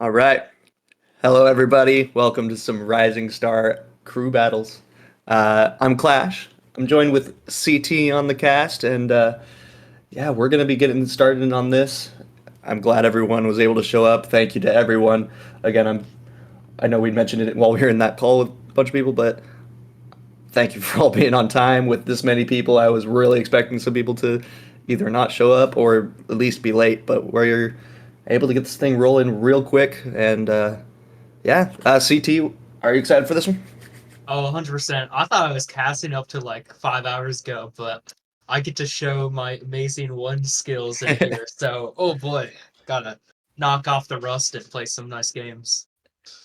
All right. Hello, everybody. Welcome to some Rising Star crew battles. I'm Clash. I'm joined with CT on the cast, and yeah, we're gonna be getting started on this. I'm glad everyone was able to show up. Thank you to everyone. Again, I know we mentioned it while we were in that call with a bunch of people, but thank you for all being on time with this many people. I was really expecting some people to either not show up or at least be late, but we're able to get this thing rolling real quick. And yeah, CT, are you excited for this one? Oh, 100%. I thought I was casting up to like 5 hours ago, but I get to show my amazing one skills in here. So, oh boy, gotta knock off the rust and play some nice games.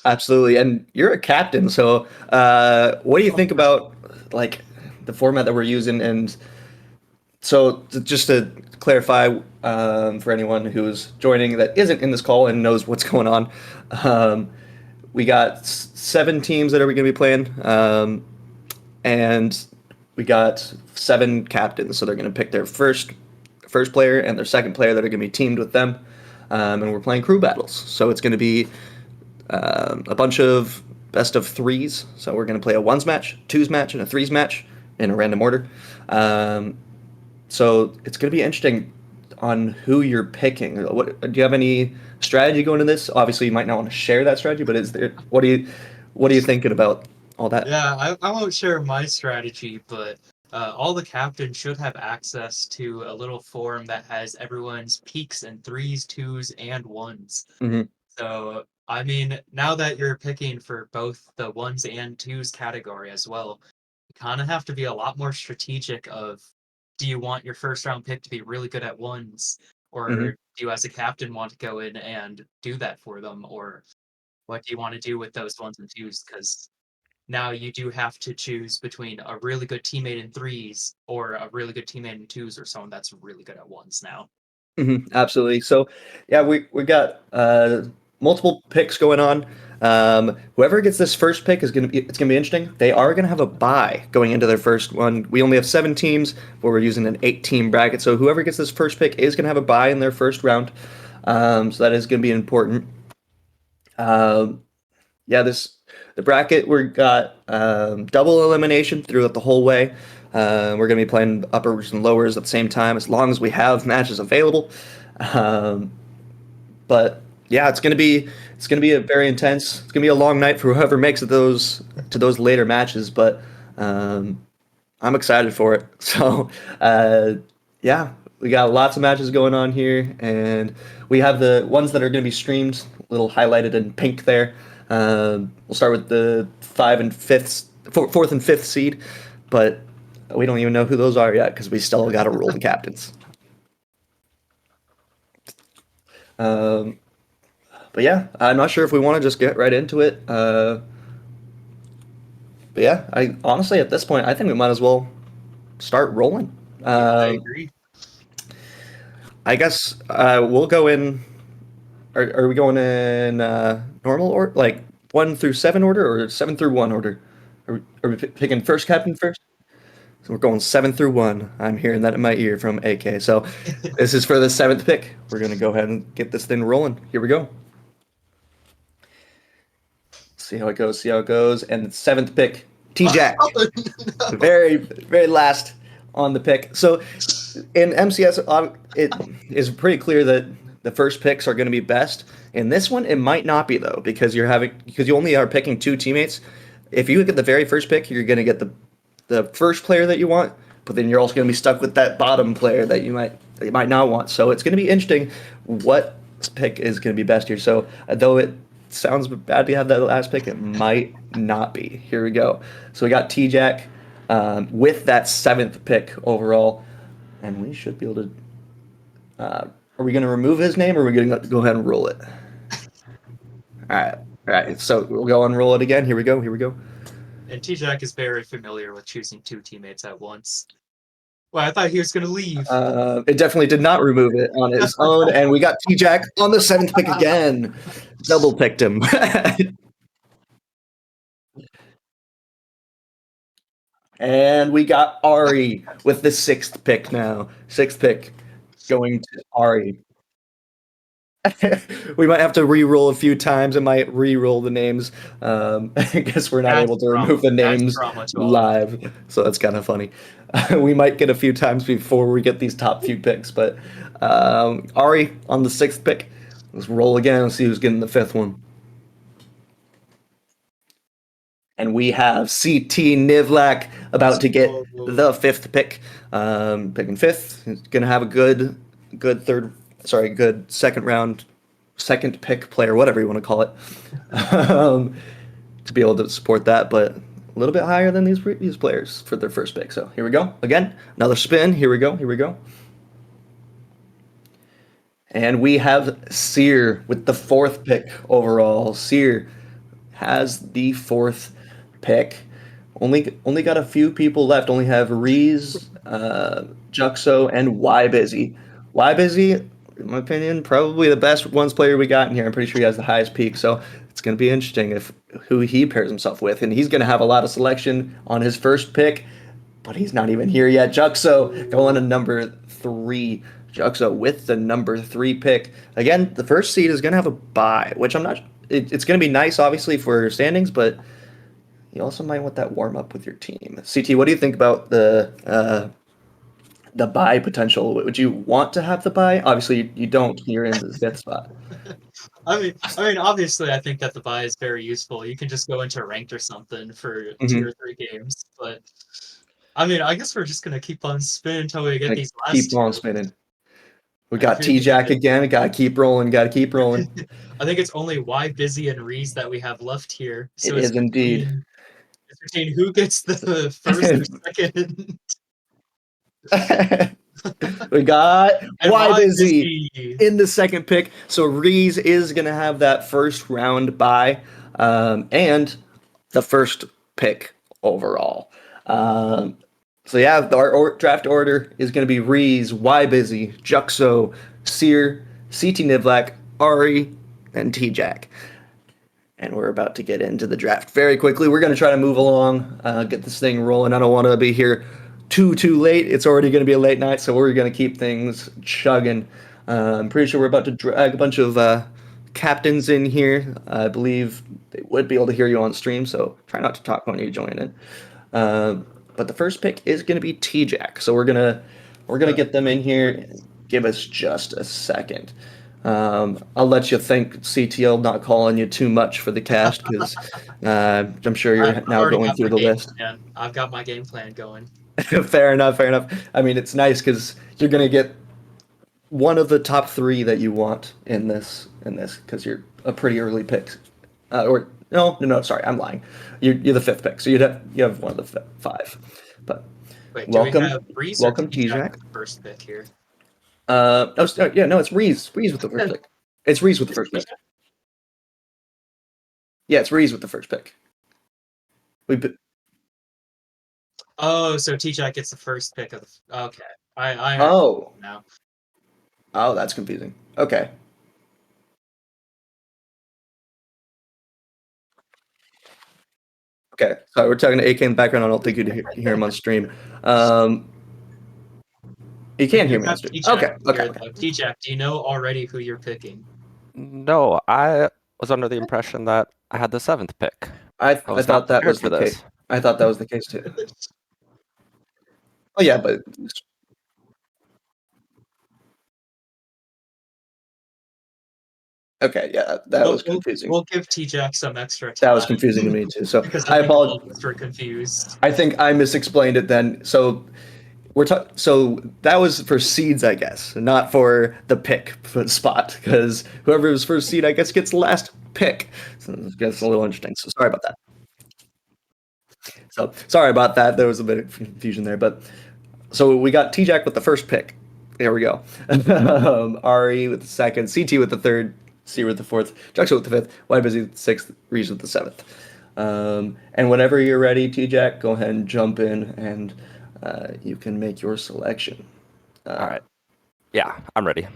Absolutely. And you're a captain, so what do you think about like the format that we're using? And so just to clarify for anyone who's joining that isn't in this call and knows what's going on, um, we got seven teams that are going to be playing, and we got seven captains. So they're going to pick their first player and their second player that are going to be teamed with them, and we're playing crew battles. So it's going to be a bunch of best of threes. So we're going to play a ones match, twos match, and a threes match in a random order. Um, so it's going to be interesting on who you're picking. What do you have any strategy going into this? Obviously, you might not want to share that strategy, but is there what are you thinking about all that? Yeah, I won't share my strategy, but all the captains should have access to a little form that has everyone's peaks and threes, twos, and ones. Hmm. So, I mean, now that you're picking for both the ones and twos category as well, you kind of have to be a lot more strategic of do you want your first round pick to be really good at ones, Hmm. or do you as a captain want to go in and do that for them, or what do you want to do with those ones and twos? Because now you do have to choose between a really good teammate in threes or a really good teammate in twos or someone that's really good at ones now. Hmm. Absolutely. So, yeah, we got multiple picks going on. Whoever gets this first pick is gonna be interesting. They are gonna have a bye going into their first one. We only have seven teams, but we're using an 8 team bracket. So whoever gets this first pick is gonna have a bye in their first round. So that is gonna be important. Um, yeah, the bracket we got double elimination throughout the whole way. We're gonna be playing uppers and lowers at the same time as long as we have matches available. Um, but yeah, it's gonna be a very intense. It's gonna be a long night for whoever makes it those later matches. But um, I'm excited for it. So yeah, we got lots of matches going on here, and we have the ones that are going to be streamed, little highlighted in pink there. We'll start with the fourth and fifth seed, but we don't even know who those are yet because we still got to roll the captains. Um, but yeah, I'm not sure if we want to just get right into it. But yeah, I honestly at this point I think we might as well start rolling. Yeah, I Uh, agree. I guess we'll go in. Are we going in normal or like 1 through 7 order or 7 through 1 order? Are we picking first captain first? So we're going 7 through 1. I'm hearing that in my ear from AK. So this is for the seventh pick. We're gonna go ahead and get this thing rolling. Here we go. See how it goes. See how it goes. And the seventh pick, T Jack, the very very last on the pick. So in MCS, it is pretty clear that the first picks are going to be best. In this one, it might not be though, because you only are picking two teammates. If you get the very first pick, you're going to get the first player that you want, but then you're also going to be stuck with that bottom player that you might not want. So it's going to be interesting what pick is going to be best here. So though it sounds bad to have that last pick, it might not be. Here we go. So we got T Jack with that seventh pick overall, and we should be able to. Are we going to remove his name, or are we going to go ahead and roll it? All right, all right. So we'll go and roll it again. Here we go. Here we go. And T-Jack is very familiar with choosing two teammates at once. Well, I thought he was going to leave. It definitely did not remove it on its own, and we got T Jack on the seventh pick again. Double picked him. And we got Ari with the sixth pick now. Sixth pick going to Ari. We might have to re-roll a few times. It might re-roll the names. I guess we're not Adds able to drama. remove the Adds names drama to all of it. live, so that's kind of funny. We might get a few times before we get these top few picks, but Ari on the 6th pick. Let's roll again and see who's getting the 5th one. And we have CT Nivlak about to get the 5th pick. Picking 5th. He's gonna have a good good second round, second pick player, whatever you want to call it, to be able to support that, but a little bit higher than these previous players for their first pick. So here we go. Again, another spin. Here we go. Here we go. And we have Sear with the 4th pick overall. Sear has the 4th pick. Only got a few people left. Only have Reese, Juxo, and Ybusy. Ybusy, in my opinion, probably the best ones player we got in here. I'm pretty sure he has the highest peak. So it's going to be interesting if who he pairs himself with, and he's going to have a lot of selection on his first pick. But he's not even here yet. Juxo going to number 3. Juxo with the number 3 pick. Again, the first seed is going to have a bye, which I'm not. It's going to be nice, obviously, for standings, but you also might want that warm up with your team. CT, what do you think about the bye potential? Would you want to have the bye? Obviously, you don't. You're in the 5th spot. I mean, obviously, I think that the buy is very useful. You can just go into ranked or something for 2 or 3 games. But I mean, I guess we're just gonna keep on spinning until we get these last Keep 2. on spinning. We I got feel T-Jack like- again. Got to keep rolling. Got to keep rolling. I think it's only Ybusy and Reese that we have left here. So It is indeed. It's between who gets the first or second. We got And Ybusy in the 2nd pick. So Reese is going to have that first round bye and the first pick overall. So yeah, our draft order is going to be Reese, Ybusy, Juxo, Sear, CT Nivlak, Ari, and T-Jack. And we're about to get into the draft very quickly. We're going to try to move along, get this thing rolling. I don't want to be here too late. It's already going to be a late night, so we're going to keep things chugging. I'm pretty sure we're about to drag a bunch of captains in here. I believe they would be able to hear you on stream, so try not to talk when you join in. But the first pick is going to be T-Jack, so we're gonna get them in here. Give us just a second. I'll let you think CTL not calling you too much for the cast because I'm sure you're now going through the list. I've got my game plan going. Fair enough. I mean, it's nice because you're gonna get one of the top 3 that you want in this because you're a pretty early pick. Or no, sorry, I'm lying. You're the 5th pick, so you have one of the 5. But Wait, welcome, do we have Reese welcome, T-Jack T-Jack. first pick here? No, it's Reese. Reese with the first pick. It's Reese with the first pick. Yeah, it's Reese with the first pick. Oh, so T-Jack gets the first pick of the. Okay, I Oh now. Oh, that's confusing. Okay. Okay, so we're talking to AK in the background. I don't think you'd hear him on stream. You can't hear me on stream. Okay. T-Jack, do you know already who you're picking? No, I was under the impression that I had the 7th pick. I was thought not that was prepared the for case. I thought that was the case too. Oh yeah, but okay, yeah, that was confusing. We'll give T-Jack some extra time. That was confusing to me too. So because I apologize. We're confused. I think I misexplained it then. So so that was for seeds, I guess, not for the pick for the spot, because whoever was first seed, I guess, gets the last pick. So it gets a little interesting. So sorry about that. So sorry about that. There was a bit of confusion there, but so we got T-Jack with the first pick. There we go. Ari with the 2nd, CT with the 3rd, C with the 4th, Juxo with the 5th, Ybusy with the 6th, Reese with the 7th. And whenever you're ready, T-Jack, go ahead and jump in and you can make your selection. All right. Yeah, I'm ready.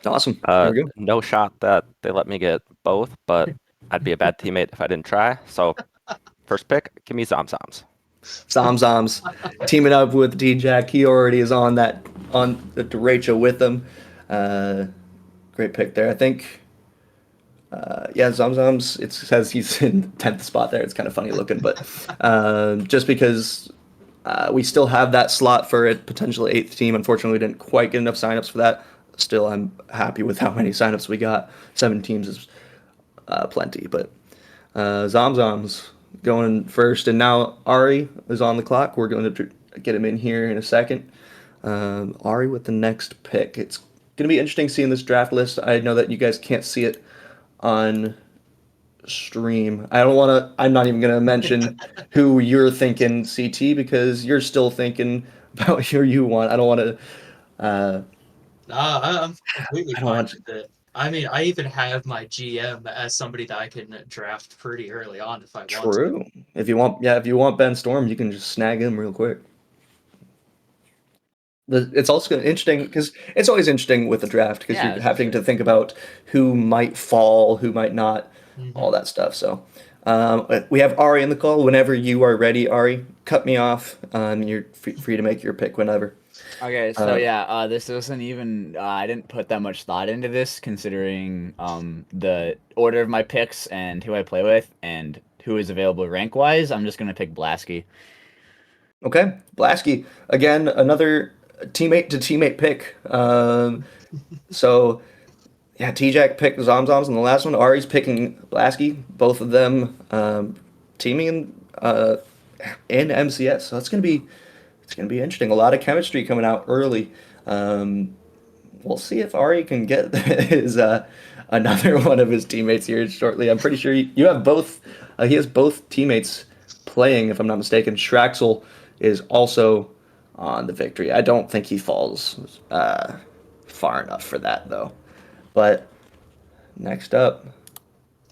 Awesome. There we go. No shot that they let me get both, but I'd be a bad teammate if I didn't try. So first pick, give me Zomzoms. Zomzoms teaming up with T-Jack. He already is on the derecho with them. great pick there. I think, yeah, Zamzam's, it says he's in 10th spot there. It's kind of funny looking, but just because we still have that slot for a potential 8th team. Unfortunately, we didn't quite get enough signups for that. Still, I'm happy with how many signups we got. 7 teams is plenty, but Zamzam's going first, and now Ari is on the clock. We're going to get him in here in a second. Ari with the next pick. It's going to be interesting seeing this draft list. I know that you guys can't see it on stream. I don't want to. I'm not even going to mention who you're thinking, CT, because you're still thinking about who you want. I don't want to. I'm completely I don't fine want with it. I mean, I even have my GM as somebody that I can draft pretty early on if I want to. True. If you want, yeah, if you want Ben Storm, you can just snag him real quick. It's also interesting because it's always interesting with the draft because Yeah, you're for having to sure. think about who might fall, who might not, all Mhm. that stuff. So we have Ari in the call. Whenever you are ready, Ari, cut me off. You're free to make your pick whenever. Okay, so Uh, yeah, this wasn't even. I didn't put that much thought into this, considering the order of my picks and who I play with and who is available rank wise. I'm just gonna pick Blasky. Okay, Blasky again, another teammate to teammate pick. So yeah, T-Jack picked Zomzoms in the last one. Ari's picking Blasky. Both of them teaming in MCS. So it's gonna be interesting. A lot of chemistry coming out early. We'll see if Ari can get his another one of his teammates here shortly. I'm pretty sure you have both. He has both teammates playing, if I'm not mistaken. Shraxel is also on the victory. I don't think he falls far enough for that though. But next up,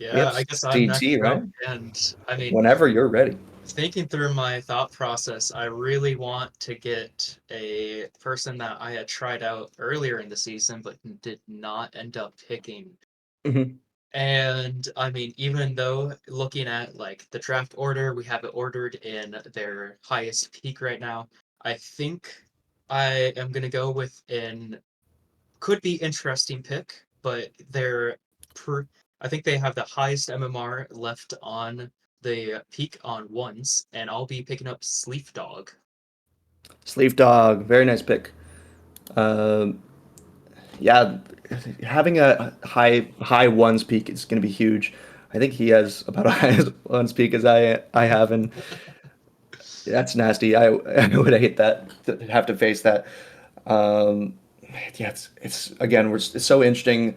we Yeah, have I guess I'm next CT, right? up, and I mean, Whenever you're ready. thinking through my thought process, I really want to get a person that I had tried out earlier in the season but did not end up picking. Mhm. And I mean, even though looking at like the draft order, we have it ordered in their highest peak right now. I think I am gonna go with an could be interesting pick, but I think they have the highest MMR left on the peak on ones, and I'll be picking up Sleep Dog. Sleep Dog, very nice pick. Um, yeah, having a high ones peak is going to be huge. I think he has about a high ones peak as I have, and that's nasty. I would hate that to have to face that. Um, yeah, it's again, it's so interesting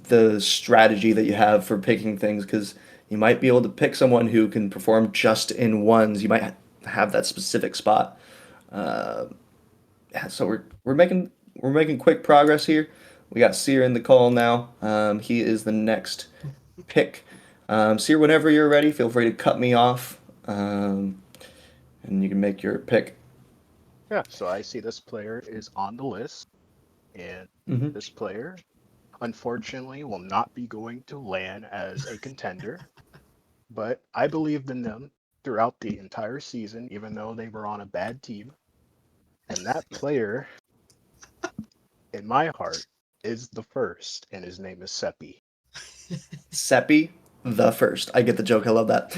the strategy that you have for picking things because you might be able to pick someone who can perform just in ones. You might have that specific spot. Uh, yeah, so we're making quick progress here. We got Seer in the call now. He is the next pick. Seer, whenever you're ready, feel free to cut me off, and you can make your pick. Yeah, so I see this player is on the list, and Hmm. this player, unfortunately, will not be going to LAN as a contender. But I believed in them throughout the entire season, even though they were on a bad team. And that player, in my heart, is the first, and his name is Seppi. Seppi the first. I get the joke. I love that.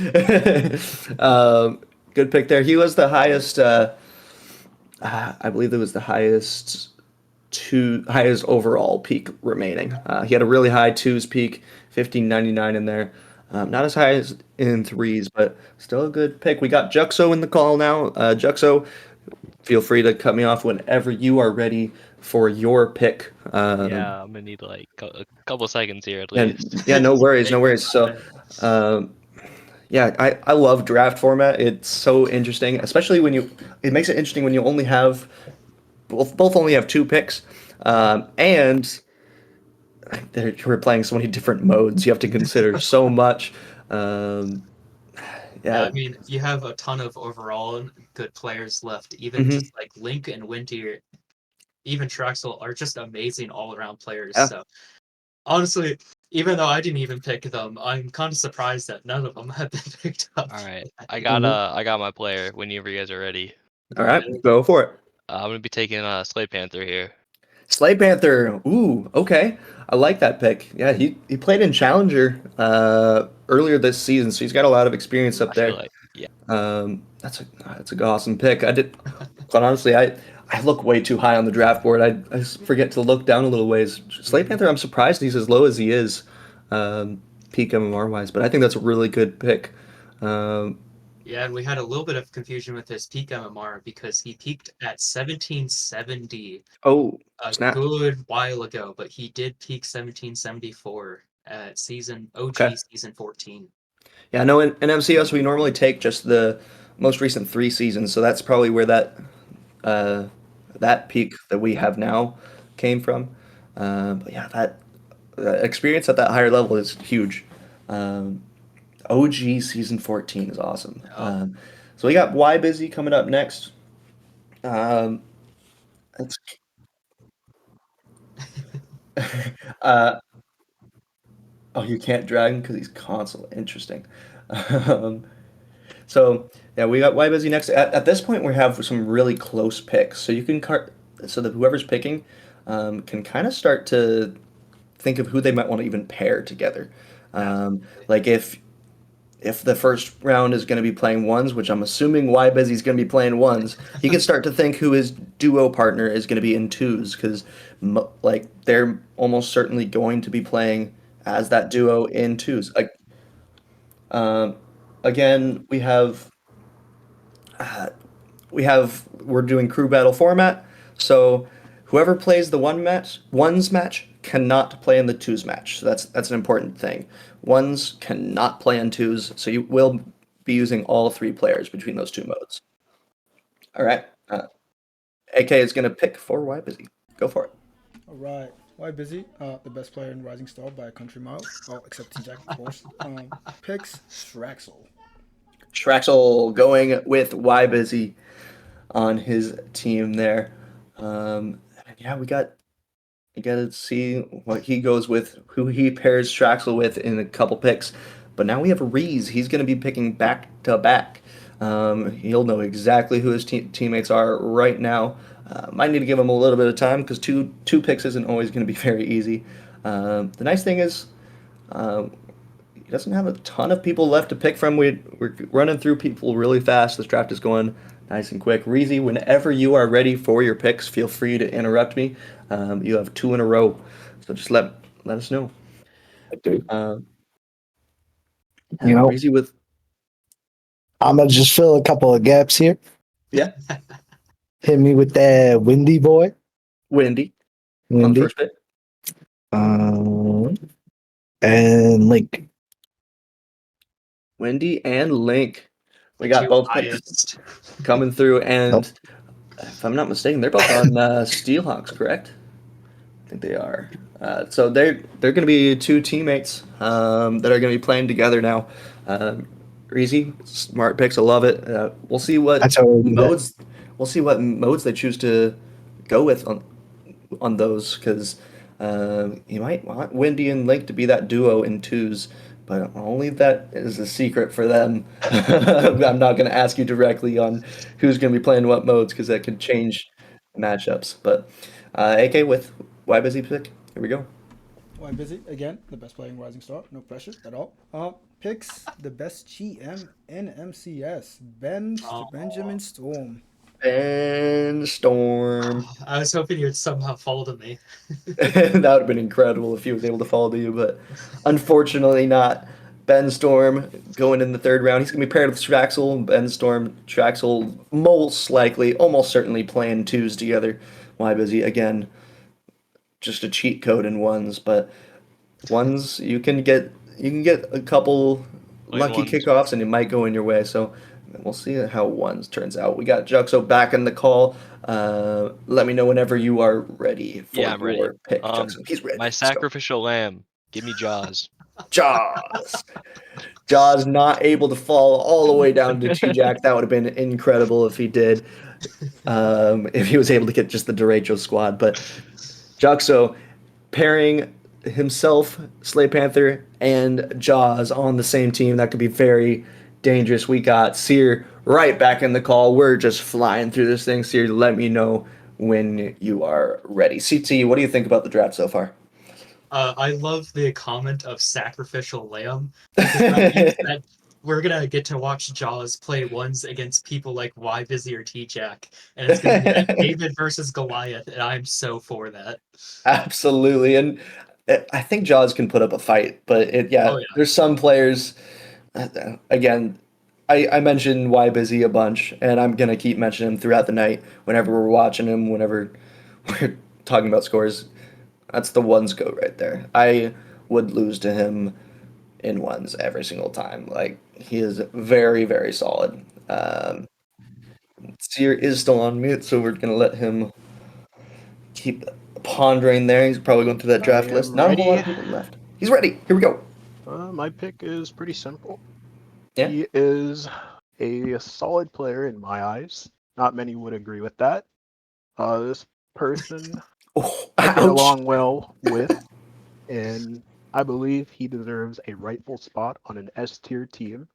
Good pick there. He was the highest. I believe it was the highest overall peak remaining. He had a really high twos peak, 1599 in there. Not as high as in threes, but still a good pick. We got Juxo in the call now. Juxo, feel free to cut me off whenever you are ready for your pick. Yeah, I'm gonna need like a couple seconds here at And least. yeah, no worries, no Take worries. your So, time. yeah, I love draft format. It's so interesting, especially it makes it interesting when you only have both only have 2 picks, and we're playing so many different modes. You have to consider so much. Um, Yeah, yeah. I mean, you have a ton of overall good players left. Even Hmm. just like Link and Winter, even Traxel are just amazing all-around players. Yeah. So honestly, even though I didn't even pick them, I'm kind of surprised that none of them have been picked up. All right, Mhm. I got my player whenever you guys are ready. All right, go for it. I'm gonna be taking Slay Panther here. Slay Panther. Ooh, okay. I like that pick. Yeah, he played in Challenger earlier this season, so he's got a lot of experience up I feel there. like, yeah. That's a awesome pick. I did, quite honestly, I look way too high on the draft board. I just forget to look down a little ways. Slay Panther, I'm surprised he's as low as he is, peak MMR wise, but I think that's a really good pick. Um, Yeah, and we had a little bit of confusion with his peak MMR because he peaked at 1770 oh, a snap. good while ago, but he did peak 1774 at season Okay. OG season 14. Yeah, no, in MCS we normally take just the most recent 3 seasons, so that's probably where that peak that we have now came from. But yeah, that experience at that higher level is huge. Um, OG season 14 is awesome. Oh. So we got Y Busy coming up next. Um, it's, uh, oh, you can't drag him because he's console. Interesting. Um, So yeah, we got Y Busy next. At this point, we have some really close picks, so you can so that whoever's picking can kind of start to think of who they might want to even pair together. Like if the first round is going to be playing ones, which I'm assuming Y Busy's going to be playing ones, he can start to think who his duo partner is going to be in twos because like they're almost certainly going to be playing as that duo in twos. Like, again, we're doing crew battle format, so whoever plays the ones match cannot play in the twos match. So that's an important thing. Ones cannot play in twos, so you will be using all 3 players between those 2 modes. All right. AK is gonna pick for Y Busy. Go for it. All right. Why Busy? The best player in Rising Star by a country mile. Oh, except T-Jack, of course. Picks Straxel. Traxel going with Y Busy on his team there. Yeah, we got to see what he goes with, who he pairs Straxel with in a couple picks. But now we have Reese. He's going to be picking back to back. He'll know exactly who his teammates are right now. Might need to give him a little bit of time because two picks isn't always going to be very easy. The nice thing is, he doesn't have a ton of people left to pick from. We're running through people really fast. This draft is going nice and quick. Reezy, whenever you are ready for your picks, feel free to interrupt me. You have 2 in a row, so just let us know. I do. Reezy with I'm gonna just fill a couple of gaps here. Yeah. Hit me with that Windy boy. Wendy on Windy. first pick. And Link. Wendy and Link. We got Two both picks highest. coming through, and if I'm not mistaken, they're both on Steelhawks, correct? I think they are. So they're going to be 2 teammates that are going to be playing together now. Reezy, smart picks. I love it. We'll see what That's how we do that. modes. We'll see what modes they choose to go with on those because you might want Wendy and Link to be that duo in twos, but only that is a secret for them. I'm not going to ask you directly on who's going to be playing what modes because that could change matchups. But AK with Y Busy pick. Here we go. Why Busy? Again, the best player in Rising Star. No pressure at all. Picks the best GM in MCS. Benjamin Storm. And Storm. I was hoping you'd somehow fall to me. That would have been incredible if he was able to follow you, but unfortunately not. Ben Storm going in the 3rd round. He's going to be paired with Straxel. Ben Storm, Straxel, most likely, almost certainly playing twos together. Y Busy, again, just a cheat code in ones, but ones you can get a couple Like lucky ones. kickoffs and it might go in your way. So we'll see how ones turns out. We got Juxo back in the call. Let me know whenever you are ready for Yeah, I'm ready. your pick. Juxo. He's ready. My Let's go. sacrificial lamb. Give me Jaws. Jaws. Jaws not able to fall all the way down to T-Jack. That would have been incredible if he did. If he was able to get just the derecho squad. But Juxo pairing himself, Slay Panther, and Jaws on the same team. That could be very dangerous. We got Seer right back in the call. We're just flying through this thing. Seer, let me know when you are ready. CT, what do you think about the draft so far? I love the comment of sacrificial lamb because that means that we're gonna get to watch Jaws play ones against people like Y Busy or T Jack, and it's gonna be like David versus Goliath, and I'm so for that. Absolutely, and I think Jaws can put up a fight, but Oh, yeah. there's some players. Again, I mentioned Y Busy a bunch, and I'm gonna keep mentioning him throughout the night whenever we're watching him, whenever we're talking about scores. That's the ones go right there. I would lose to him in ones every single time. Like he is very, very solid. Seer is still on mute, so we're gonna let him keep pondering there. He's probably going through that draft I list. am Not a whole lot ready. of people left. He's ready. Here we go. My pick is pretty simple. Yeah. He is a solid player in my eyes. Not many would agree with that. This person Oh, I get ouch. along well with, and I believe he deserves a rightful spot on an S tier team.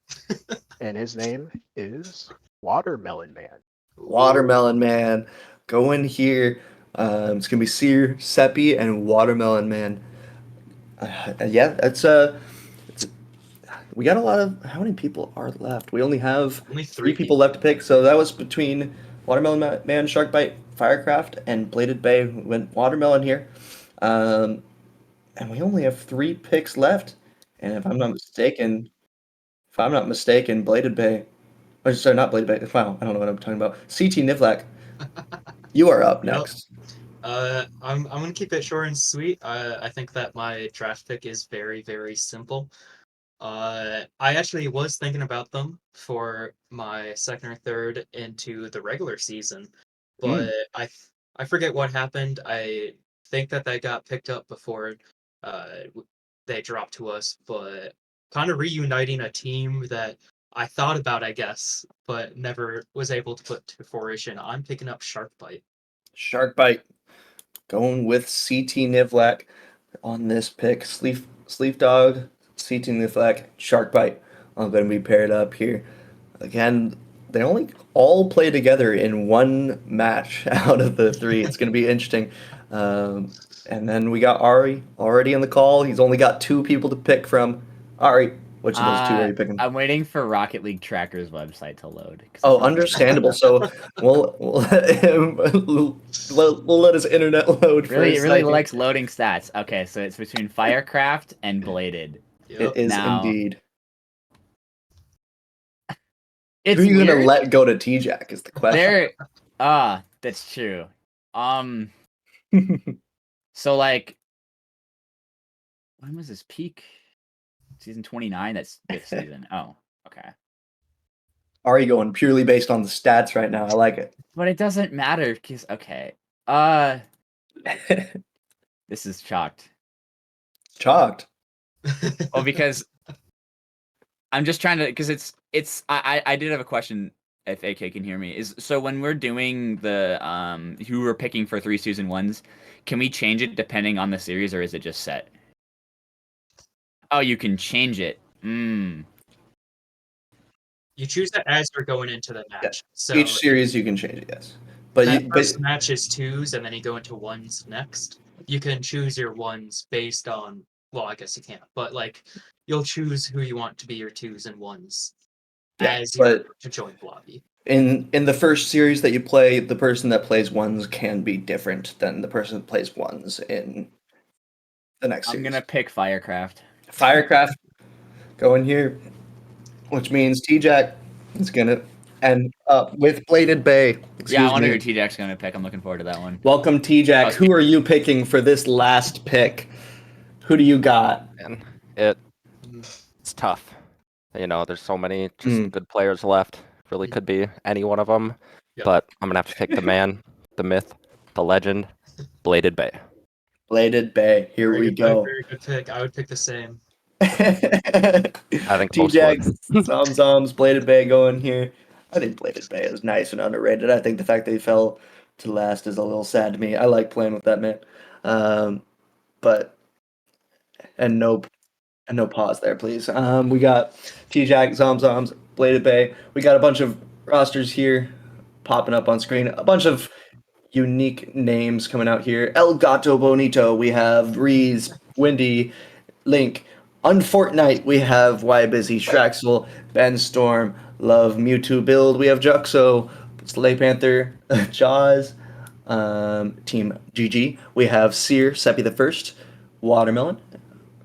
And his name is Watermelon Man. Watermelon Man. Go in here. It's gonna be Seer, Seppi, and Watermelon Man. Yeah, that's we got a lot of. How many people are left? We only have Only three people left to pick. So that was between Watermelon Man, Sharkbite, Firecraft, and Bladed Bay. Who went Watermelon here, and we only have 3 picks left. And if I'm not mistaken, Bladed Bay. Oh, sorry, not Bladed Bay. Wow, I don't know what I'm talking about. CT Nivlak, you are up Yep. next. I'm gonna keep it short and sweet. I think that my draft pick is very, very simple. I actually was thinking about them for my second or third into the regular season, but I forget what happened. I think that they got picked up before they dropped to us, but kind of reuniting a team that I thought about, I guess, but never was able to put to fruition. I'm picking up Sharkbite. Sharkbite, going with CT Nivlak on this pick. Sleep Dog, CT Nivlak, Sharkbite. I'm going to be paired up here. Again, they only all play together in one match out of the 3. It's going to be interesting. And then we got Ari already in the call. He's only got 2 people to pick from. Ari, which of those 2 are you picking? I'm waiting for Rocket League Tracker's website to load. 'cause Oh, it's not- understandable. So we'll let him we'll let his internet load for Really, a really second. likes loading stats. Okay, so it's between Firecraft and Bladed. Yep. It is Now- indeed. It's Who are you gonna weird. let go to T-Jack is the question. That's true. So like, when was his peak? Season 29. That's this season. Oh, okay. Ari going purely based on the stats right now. I like it. But it doesn't matter because okay. This is chalked. Chalked. Well, because I'm just trying to because it's I did have a question if AK can hear me. Is so when we're doing the who we're picking for 3 season 1s, can we change it depending on the series or is it just set? Oh, you can change it. You choose it as you're going into the match. So Each series you can change it, yes. But that you, first match is 2s, and then you go into 1s next. You can choose your 1s based on. Well, I guess you can't, but like you'll choose who you want to be your 2s and 1s as you to join the lobby. in the first series that you play, the person that plays ones can be different than the person that plays ones in the next I'm series. gonna pick Firecraft. Firecraft going here, which means T-Jack is gonna end up with Bladed Bay. Yeah, I wonder me. who T-Jack's gonna pick. I'm looking forward to that one. Welcome, T-Jack. Oh, Who are you picking for this last pick? Who do you got? And it's tough. You know, there's so many just good players left. Really could be any one of them. Yep. But I'm gonna have to pick the man, the myth, the legend, Bladed Bay. Bladed Bay. Here we go. Very good pick. I would pick the same. I think most T-Jack, would. Zoms, Bladed Bay going here. I think Bladed Bay is nice and underrated. I think the fact that he fell to last is a little sad to me. I like playing with that man. But and no pause there, please. We got T-Jack, Zoms, Bladed Bay. We got a bunch of rosters here popping up on screen. A bunch of unique names coming out here. El Gato Bonito. We have Reese, Windy, Link. On Fortnite, we have Why Busy, Straxel, Ben Storm, Love, Mewtwo Build. We have Juxo, Slay Panther, Jaws, Team GG. We have Seer, Seppi the First, Watermelon,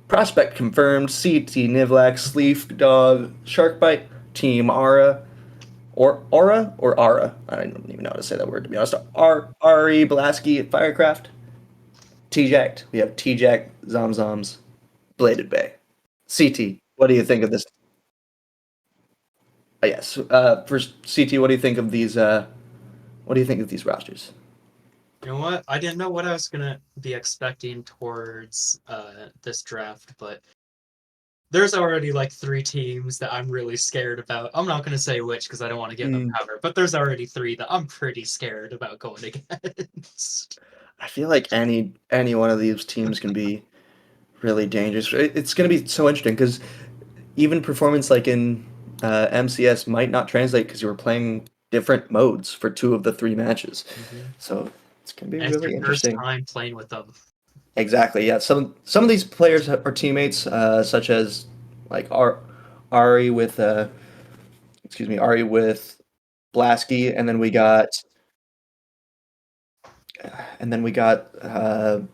Prospect confirmed, CT Nivlax, Sleef Dog, Sharkbite, Team Aura, or Aura or Ara. I don't even know how to say that word to be honest. Ari Blasky, Firecraft, T-Jacked. We have T-Jack, Zomzoms, Bladed Bay. CT, what do you think of this? Yes. First, CT, what do you think of these? What do you think of these rosters? You know what? I didn't know what I was gonna be expecting towards this draft, but there's already like 3 teams that I'm really scared about. I'm not gonna say which because I don't want to give them cover, but there's already 3 that I'm pretty scared about going against. I feel like any one of these teams can be really dangerous. It's going to be so interesting because even performance like in MCS might not translate because you were playing different modes for 2 of the 3 matches. So it's going to be And it's really your first interesting. time playing with them. Exactly. Yeah. Some of these players are teammates, such as like Ari with Ari with Blasky, and then we got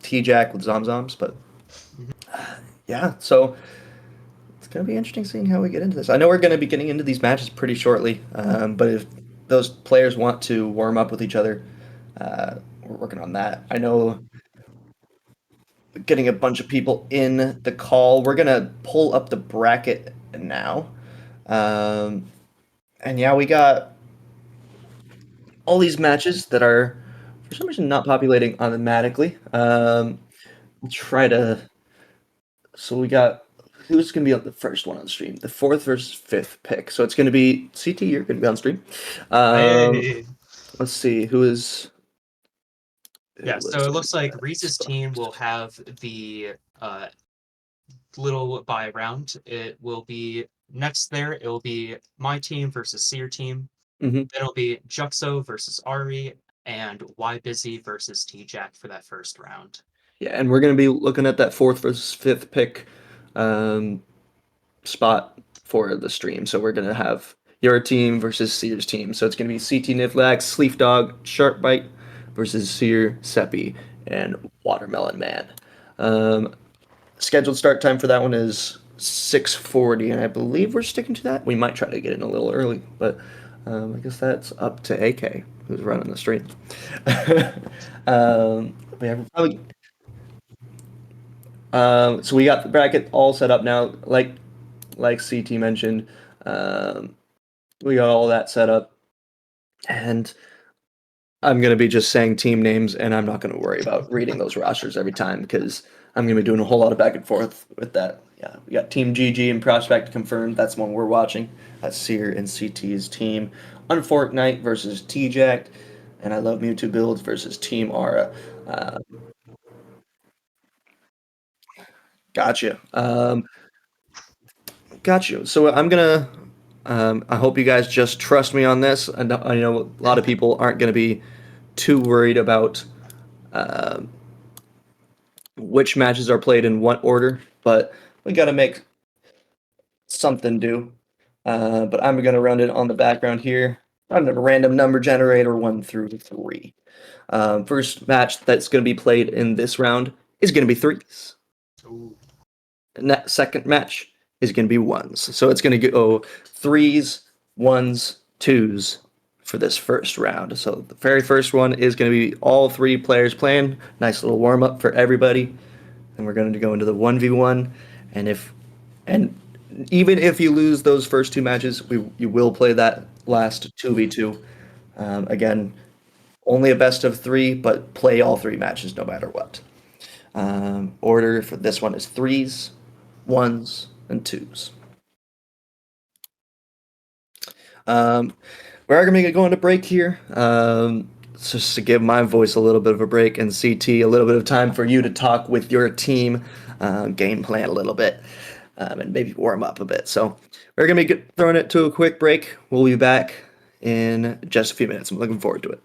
T-Jack with Zomzoms. But yeah, so it's gonna be interesting seeing how we get into this. I know we're gonna be getting into these matches pretty shortly, but if those players want to warm up with each other, we're working on that. I know getting a bunch of people in the call. We're gonna pull up the bracket now, and yeah, we got all these matches that are for some reason not populating automatically. We'll try to. So we got who's gonna be on the first one on stream? The 4th versus 5th pick. So it's gonna be CT. You're gonna be on stream. Hey. Let's see who is. Yeah, so it looks like Reese's team will have the little bye round. It will be next there. It will be my team versus Seer team. Mhm. Then it'll be Juxo versus Ari and Why Busy versus T-Jack for that first round. Yeah, and we're gonna be looking at that 4th versus 5th pick spot for the stream. So we're gonna have your team versus Seer's team. So it's gonna be CT Niflax, Sleef Dog, Sharkbite versus Seer, Seppi, and Watermelon Man. Scheduled start time for that one is 6:40, and I believe we're sticking to that. We might try to get in a little early, but I guess that's up to AK who's running the stream. But yeah, probably. So we got the bracket all set up now, like CT mentioned. We got all that set up, and I'm gonna be just saying team names, and I'm not gonna worry about reading those rosters every time because I'm gonna be doing a whole lot of back and forth with that. Yeah, we got Team GG and Prospect confirmed. That's the one we're watching. That's Seer and CT's team. On Fortnite versus T-Jack, and I Love Mewtwo Builds versus Team Aura. Gotcha. Got you. So I'm gonna. I hope you guys just trust me on this. I know a lot of people aren't gonna be too worried about which matches are played in what order, but we gotta make something do. But I'm gonna run it on the background here. I'm a random number generator 1 through 3. First match that's gonna be played in this round is gonna be 3s. Ooh. And that second match is going to be 1s. So it's going to go 3s, 1s, 2s for this first round. So the very first one is going to be all 3 players playing. Nice little warm up for everybody. And we're going to go into the 1v1. And even if you lose those first 2 matches, you will play that last 2v2. Again, only a best of 3, but play all 3 matches no matter what. Order for this one is 3s, 1s, and 2s. We're going to go into break here. Just to give my voice a little bit of a break and CT a little bit of time for you to talk with your team, game plan a little bit, and maybe warm up a bit. So we're going to be throwing it to a quick break. We'll be back in just a few minutes. I'm looking forward to it.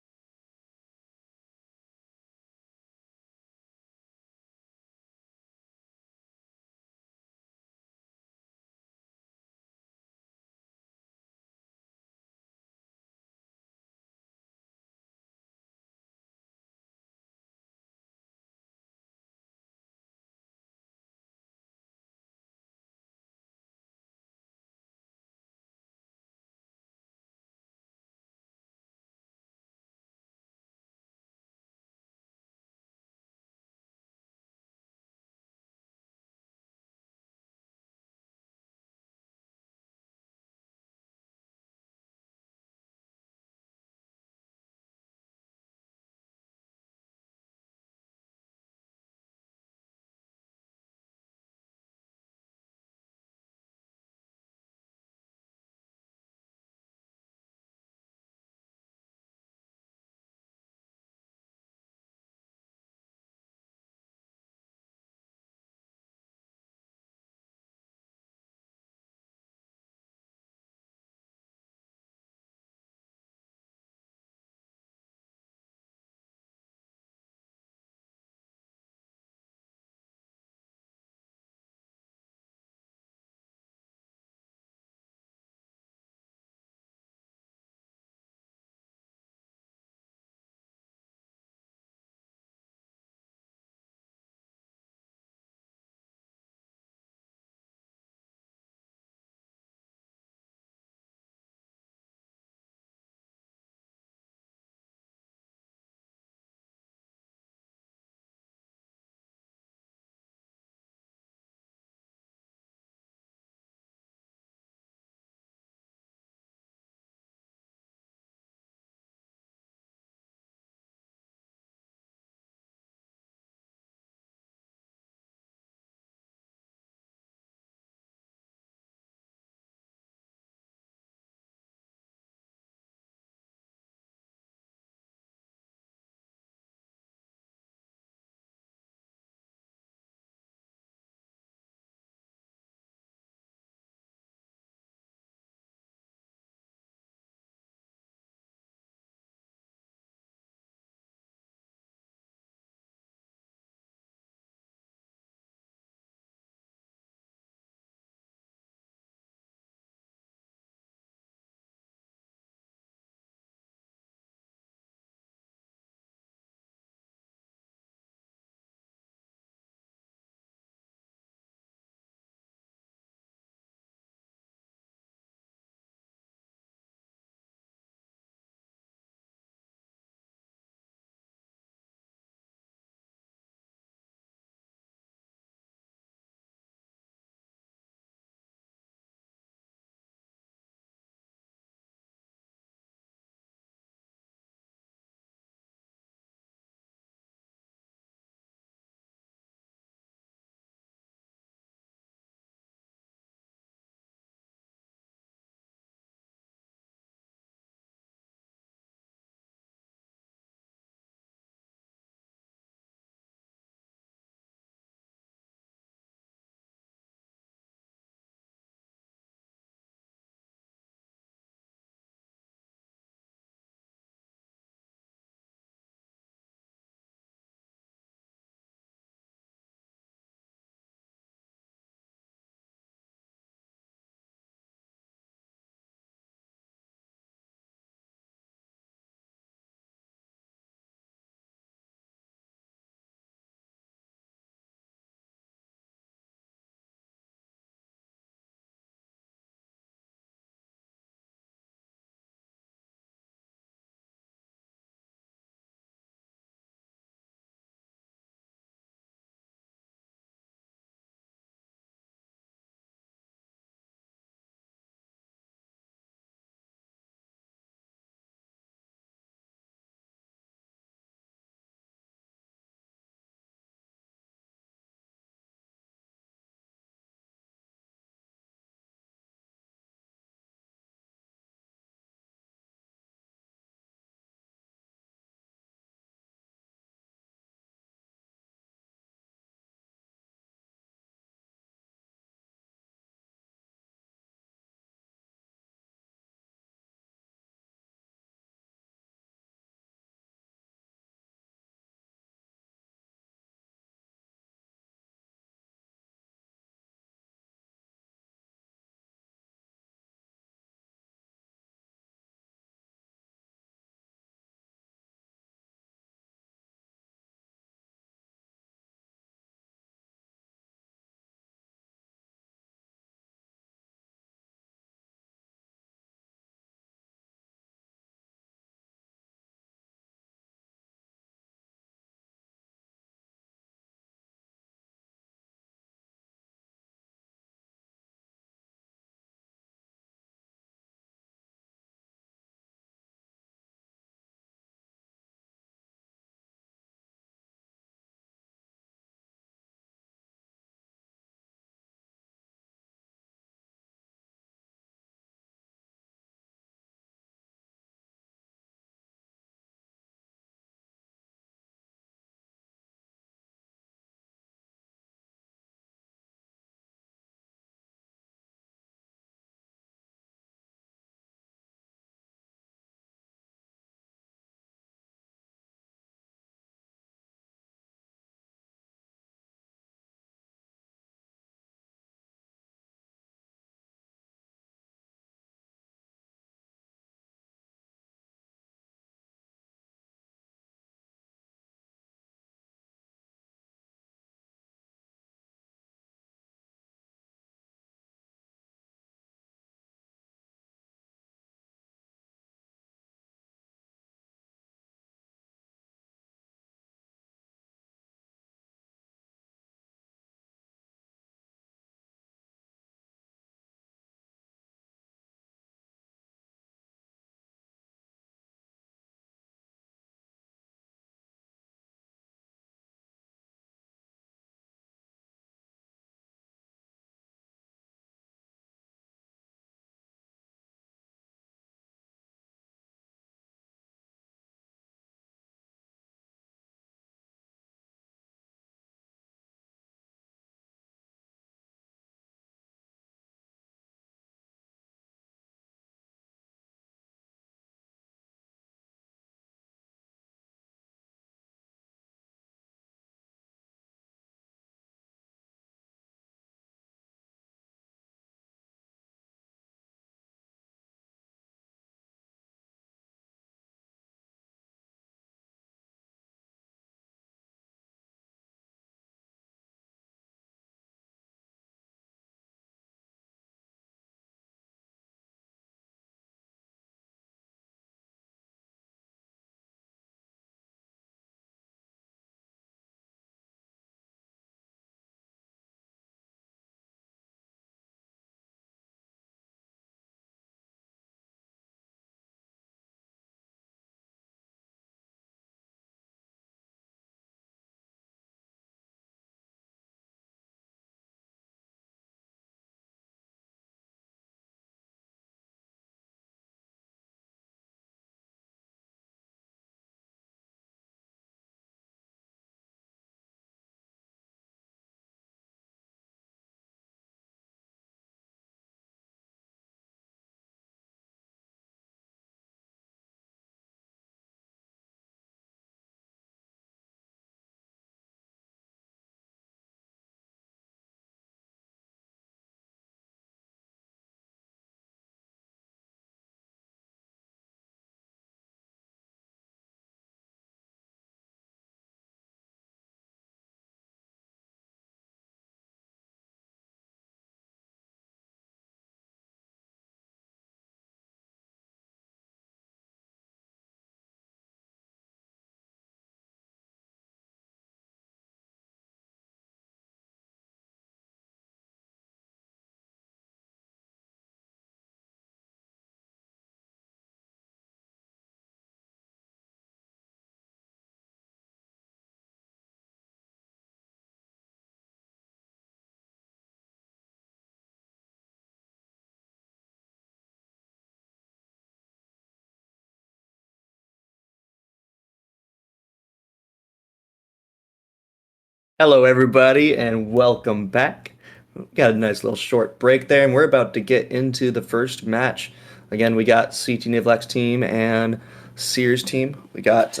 Hello, everybody, and welcome back. We got a nice little short break there, and we're about to get into the first match. Again, we got CT Nivlack's team and Sears team. We got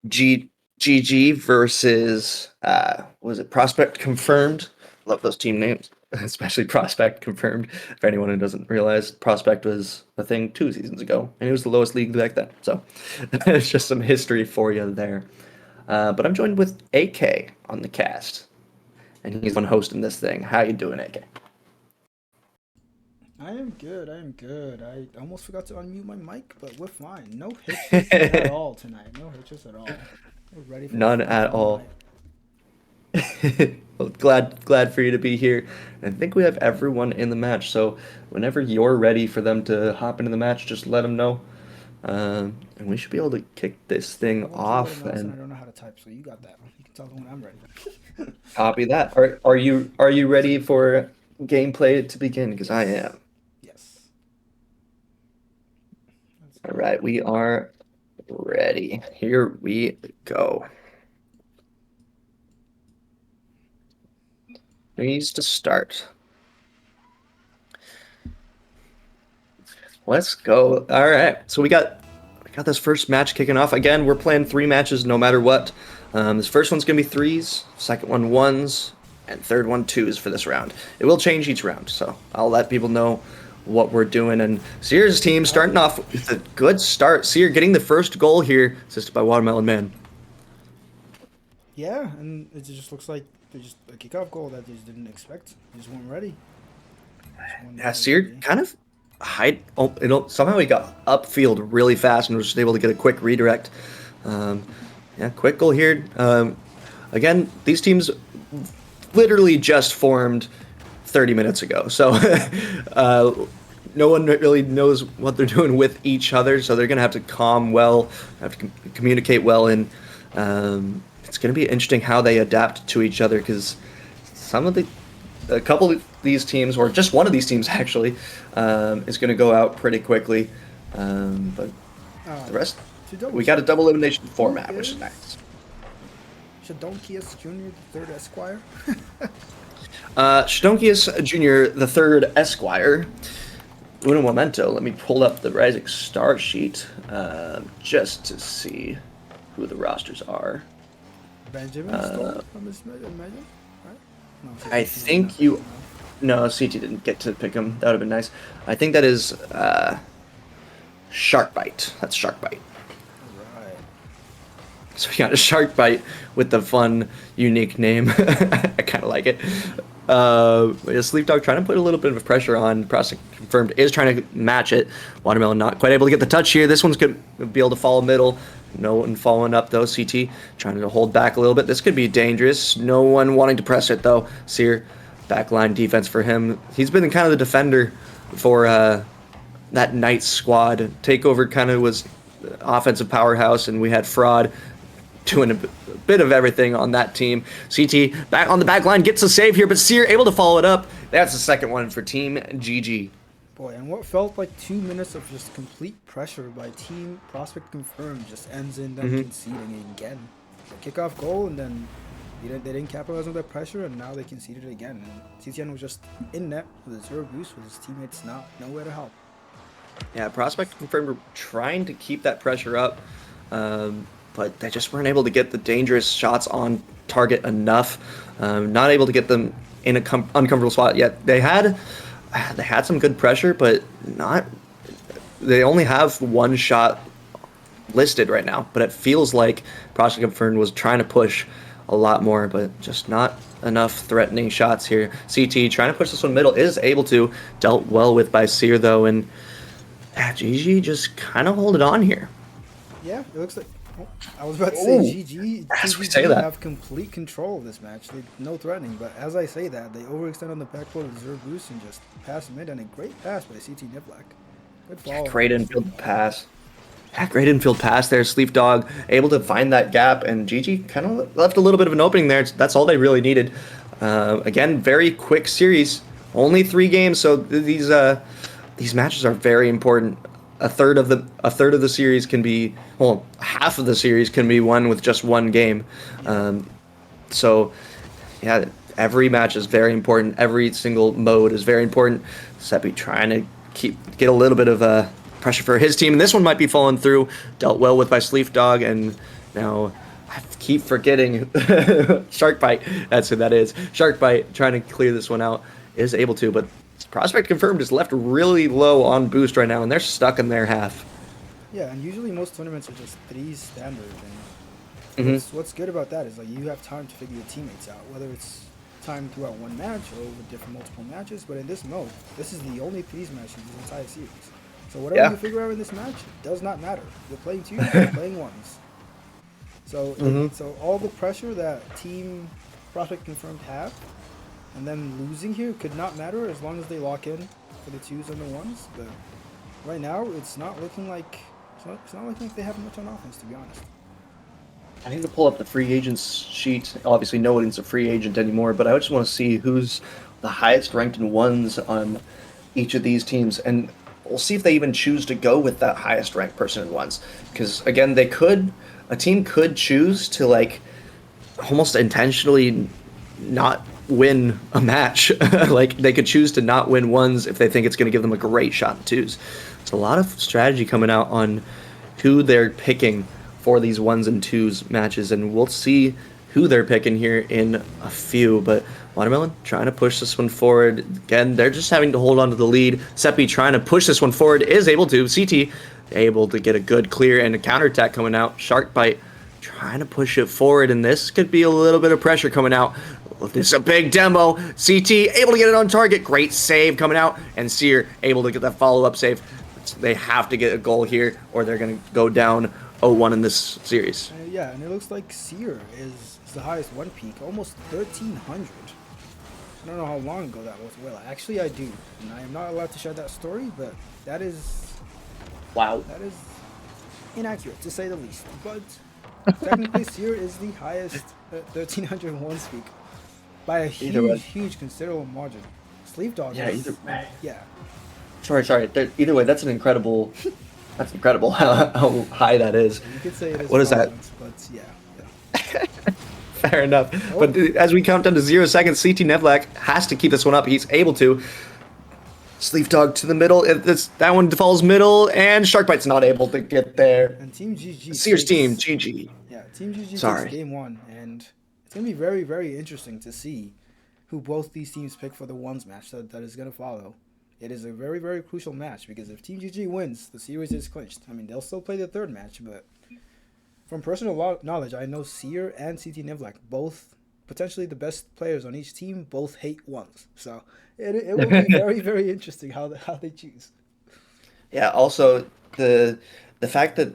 GG versus was it Prospect Confirmed? Love those team names, especially Prospect Confirmed. For anyone who doesn't realize, Prospect was a thing 2 seasons ago, and it was the lowest league back then. So it's just some history for you there. But I'm joined with AK on the cast, and he's the one hosting this thing. How you doing, AK? I am good. I almost forgot to unmute my mic, but we're fine. No hitches at all tonight. No hitches at all. We're ready for None the at all. Well, glad for you to be here. And I think we have everyone in the match. So whenever you're ready for them to hop into the match, just let them know. And we should be able to kick this thing I want you to off. let 'em know, And I don't know how to type, so you got that. You can tell them when I'm ready. copy that. Are you ready for gameplay to begin? Because I am. Yes. Let's All go. right, we are ready. Here we go. Needs to start. Let's go. All right, so we got this first match kicking off. Again, we're playing 3 matches no matter what. This first one's gonna be 3s, second one 1s, and third one 2s for this round. It will change each round, so I'll let people know what we're doing. And Sears' team starting off with a good start. Sear getting the first goal here, assisted by Watermelon Man. Yeah, and it just looks like they just a kickoff goal that they just didn't expect. They just weren't ready. Yeah, Sear kind of somehow he got upfield really fast and was just able to get a quick redirect. Yeah, quick goal here. Again, these teams literally just formed 30 minutes ago, so no one really knows what they're doing with each other, so they're going to have to have to communicate well, and it's going to be interesting how they adapt to each other, because a couple of these teams, or just one of these teams actually, is going to go out pretty quickly, but the rest, we got a double elimination format, which is nice. Shadonkius Jr., the 3rd Esquire. Shadonkius Jr., the 3rd Esquire. Uno momento, let me pull up the Rising Star sheet just to see who the rosters are. Benjamin Storm, I'm imagine, right? No, I think no, CT didn't get to pick him. That would have been nice. I think that is Sharkbite. That's Sharkbite. Right. So we got a Sharkbite with the fun, unique name. I kind of like it. Sleep Dog trying to put a little bit of pressure on. Prospect Confirmed is trying to match it. Watermelon not quite able to get the touch here. This one's going to be able to follow middle. No one following up, though. CT trying to hold back a little bit. This could be dangerous. No one wanting to press it, though. Sear, backline defense for him. He's been kind of the defender for that Knights squad. Takeover kind of was offensive powerhouse, and we had Fraud doing a bit of everything on that team. CT back on the back line, gets a save here, but Sear able to follow it up. That's the second one for Team GG. Boy, and what felt like 2 minutes of just complete pressure by Team Prospect Confirmed just ends in them conceding again. The kickoff goal, and then they didn't capitalize on that pressure, and now they conceded again. And CTN was just in net with a 0 boost, with his teammates nowhere to help. Yeah, Prospect Confirmed were trying to keep that pressure up, but they just weren't able to get the dangerous shots on target enough. Not able to get them in an uncomfortable spot yet. They had some good pressure, but they only have one shot listed right now, but it feels like Prospect Confirmed was trying to push a lot more, but just not enough threatening shots here. CT trying to push this one middle, is able to, dealt well with by Sear though, and GG just kind of hold it on here. Yeah, it looks like. Oh, I was about to say GG. As we GG say that, have complete control of this match. No threatening, but as I say that, they overextend on the backboard with 0 boost and just pass mid, and a great pass by CT Nivlack. Good follow. Great infield pass. Yeah, great infield pass there. Sleep Dog able to find that gap, and GG kind of left a little bit of an opening there. That's all they really needed. Again, very quick series. Only 3 games, so these matches are very important. A third of the series can be, well, half of the series can be won with just 1 game. So, yeah, every match is very important. Every single mode is very important. Seppi trying to get a little bit of pressure for his team, and this one might be falling through. Dealt well with by Sleef Dog, and now I keep forgetting Shark Bite. That's who that is. Shark Bite trying to clear this one out, is able to, but Prospect Confirmed is left really low on boost right now, and they're stuck in their half. Yeah, and usually most tournaments are just 3 standard. Mm-hmm. And what's good about that is like you have time to figure your teammates out, whether it's time throughout one match or over different multiple matches. But in this mode, this is the only 3s match in this entire series. So whatever you figure out in this match does not matter. You're playing 2s, you're playing 1s. So so all the pressure that Team Prospect Confirmed have, and then losing here could not matter as long as they lock in for the 2s and the 1s. But right now, it's not looking like they have much on offense, to be honest. I need to pull up the free agents sheet. Obviously, no one's a free agent anymore, but I just want to see who's the highest ranked in 1s on each of these teams, and we'll see if they even choose to go with that highest ranked person in 1s. Because again, a team could choose to like almost intentionally not win a match. Like they could choose to not win 1s if they think it's going to give them a great shot in 2s. It's a lot of strategy coming out on who they're picking for these 1s and 2s matches, and we'll see who they're picking here in a few. But Watermelon trying to push this one forward. Again, they're just having to hold on to the lead. Seppi trying to push this one forward, is able to. CT able to get a good clear and a counterattack coming out. Shark Bite trying to push it forward, and this could be a little bit of pressure coming out. This is a big demo. CT able to get it on target. Great save coming out, and Seer able to get that follow-up save. They have to get a goal here, or they're going to go down 0-1 in this series. Yeah, and it looks like Seer is the highest 1 peak, almost 1,300. I don't know how long ago that was. Well, actually I do, and I am not allowed to share that story, but that is... Wow. That is inaccurate, to say the least. But technically, Seer is the highest 1,301 peak by a huge, considerable margin. Sleep Dog is... Yeah. Sorry. Either way, that's incredible how high that is. You could say it is what is that? But yeah. Fair enough. Oh. But as we count down to 0 seconds, CT Nevlak has to keep this one up. He's able to. Sleep Dog to the middle. That one falls middle, and Shark Bite's not able to get there. And Team GG. Sears team, GG. Yeah, Team GG takes game 1, and it's going to be very, very interesting to see who both these teams pick for the 1s match that is going to follow. It is a very, very crucial match, because if Team GG wins, the series is clinched. I mean, they'll still play the 3rd match, but from personal knowledge, I know Seer and CT Nevlak, both potentially the best players on each team, both hate 1s. So it will be very, very interesting how they choose. Yeah, also, the fact that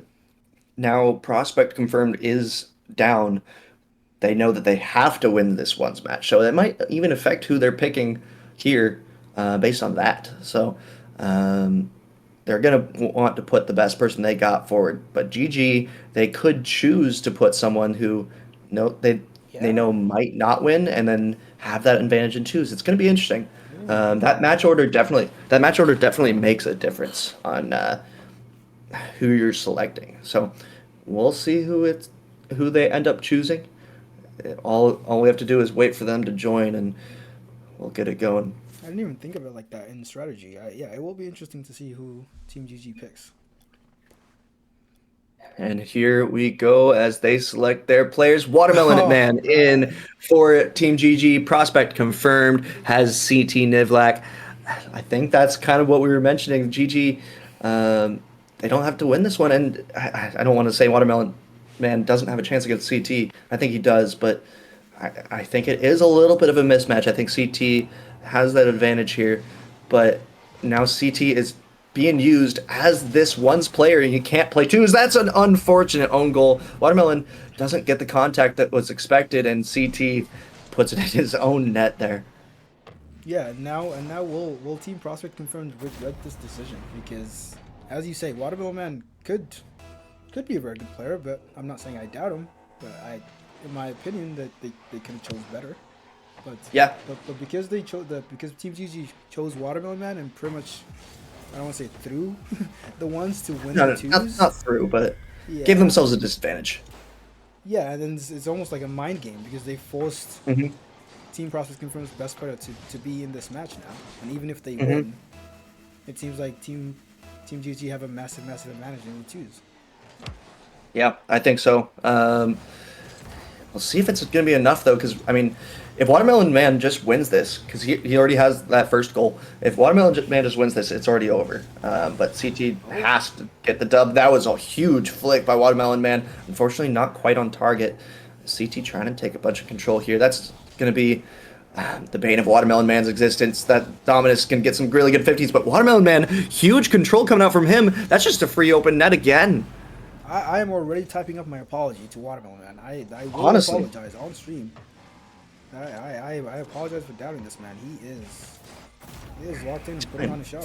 now Prospect Confirmed is down, they know that they have to win this 1s match. So it might even affect who they're picking here based on that. So they're going to want to put the best person they got forward. But GG, they could choose to put someone who they know might not win, and then have that advantage in 2s. It's going to be interesting. That match order definitely makes a difference on who you're selecting. So we'll see who they end up choosing. All we have to do is wait for them to join, and we'll get it going. I didn't even think of it like that in strategy. It will be interesting to see who Team GG picks. And here we go as they select their players. Watermelon Man in for Team GG. Prospect Confirmed has CT Nivlak. I think that's kind of what we were mentioning. GG, they don't have to win this one. And I don't want to say Watermelon Man doesn't have a chance against CT. I think he does, but I think it is a little bit of a mismatch. I think CT has that advantage here, but now CT is being used as this 1s player, and you can't play 2s. That's an unfortunate own goal. Watermelon doesn't get the contact that was expected, and CT puts it in his own net there. Yeah, now will Team Prospect Confirmed regret this decision, because as you say, Watermelon Man could be a very good player, but I'm not saying I doubt him, but in my opinion, that they could have chose better. But yeah, but because because Team GG chose Watermelon Man and pretty much, I don't want to say through the 1s to win the 2s. Not through, but give themselves a disadvantage. Yeah, and then it's almost like a mind game because they forced Mhm. Team Prospect Confirm's best player to be in this match now. And even if they Mhm. win, it seems like Team GG have a massive advantage in the twos. Yeah, I think so. We'll see if it's going to be enough, though, because, I mean, if Watermelon Man just wins this, because he already has that first goal, if Watermelon Man just wins this, it's already over. But CT has to get the dub. That was a huge flick by Watermelon Man. Unfortunately, not quite on target. CT trying to take a bunch of control here. That's going to be the bane of Watermelon Man's existence. That Dominus can get some really good 50s, but Watermelon Man, huge control coming out from him. That's just a free open net again. I am already typing up my apology to Watermelon Man. I will Honestly. apologize on stream. I apologize for doubting this man. He is locked in and putting on a show.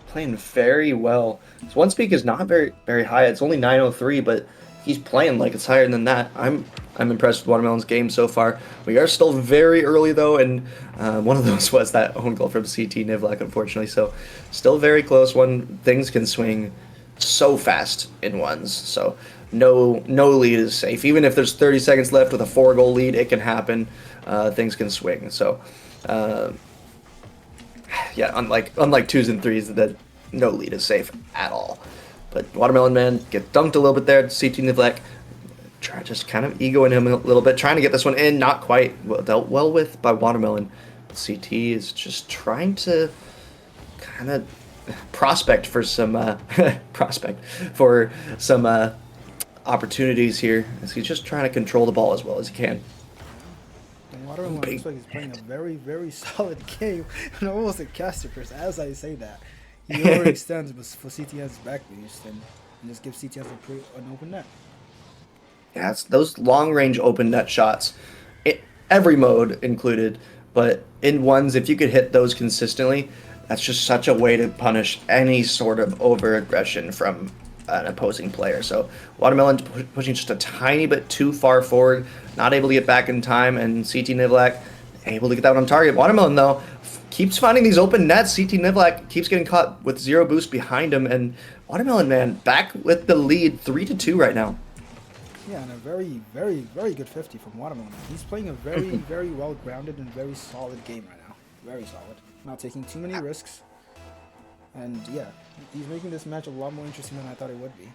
Playing very well. His one speak is not very high. It's only 903, but he's playing like it's higher than that. I'm impressed with Watermelon's game so far. We are still very early though, and one of those was that own goal from CT Nivlak, unfortunately. So still very close. Things can swing so fast in ones. So no lead is safe. Even if there's 30 seconds left with a 4-goal lead, it can happen. Things can swing. So. Yeah, unlike twos and threes, that no lead is safe at all. But Watermelon Man gets dunked a little bit there. CT Nivlak just kind of egoing him a little bit, trying to get this one in. Not quite dealt well with by Watermelon. But CT is just trying to kind of prospect for some opportunities here, as he's just trying to control the ball as well as he can. And Watermelon looks like he's playing a very solid game, and almost a caster curse as I say that. He overextends, but for CTN's back boost and just gives CTS an open net. Yeah, it's those long-range open net shots, every mode included, but in ones, if you could hit those consistently, that's just such a way to punish any sort of over-aggression from an opposing player. So Watermelon pushing just a tiny bit too far forward, not able to get back in time, and CT Nivlak able to get that on target. Watermelon, though, keeps finding these open nets. CT Nivlak keeps getting caught with 0 boost behind him, and Watermelon Man back with the lead 3-2 right now. Yeah, and a very good 50 from Watermelon. He's playing a very well-grounded and very solid game right now. Very solid. Not taking too many risks. And yeah, he's making this match a lot more interesting than I thought it would be.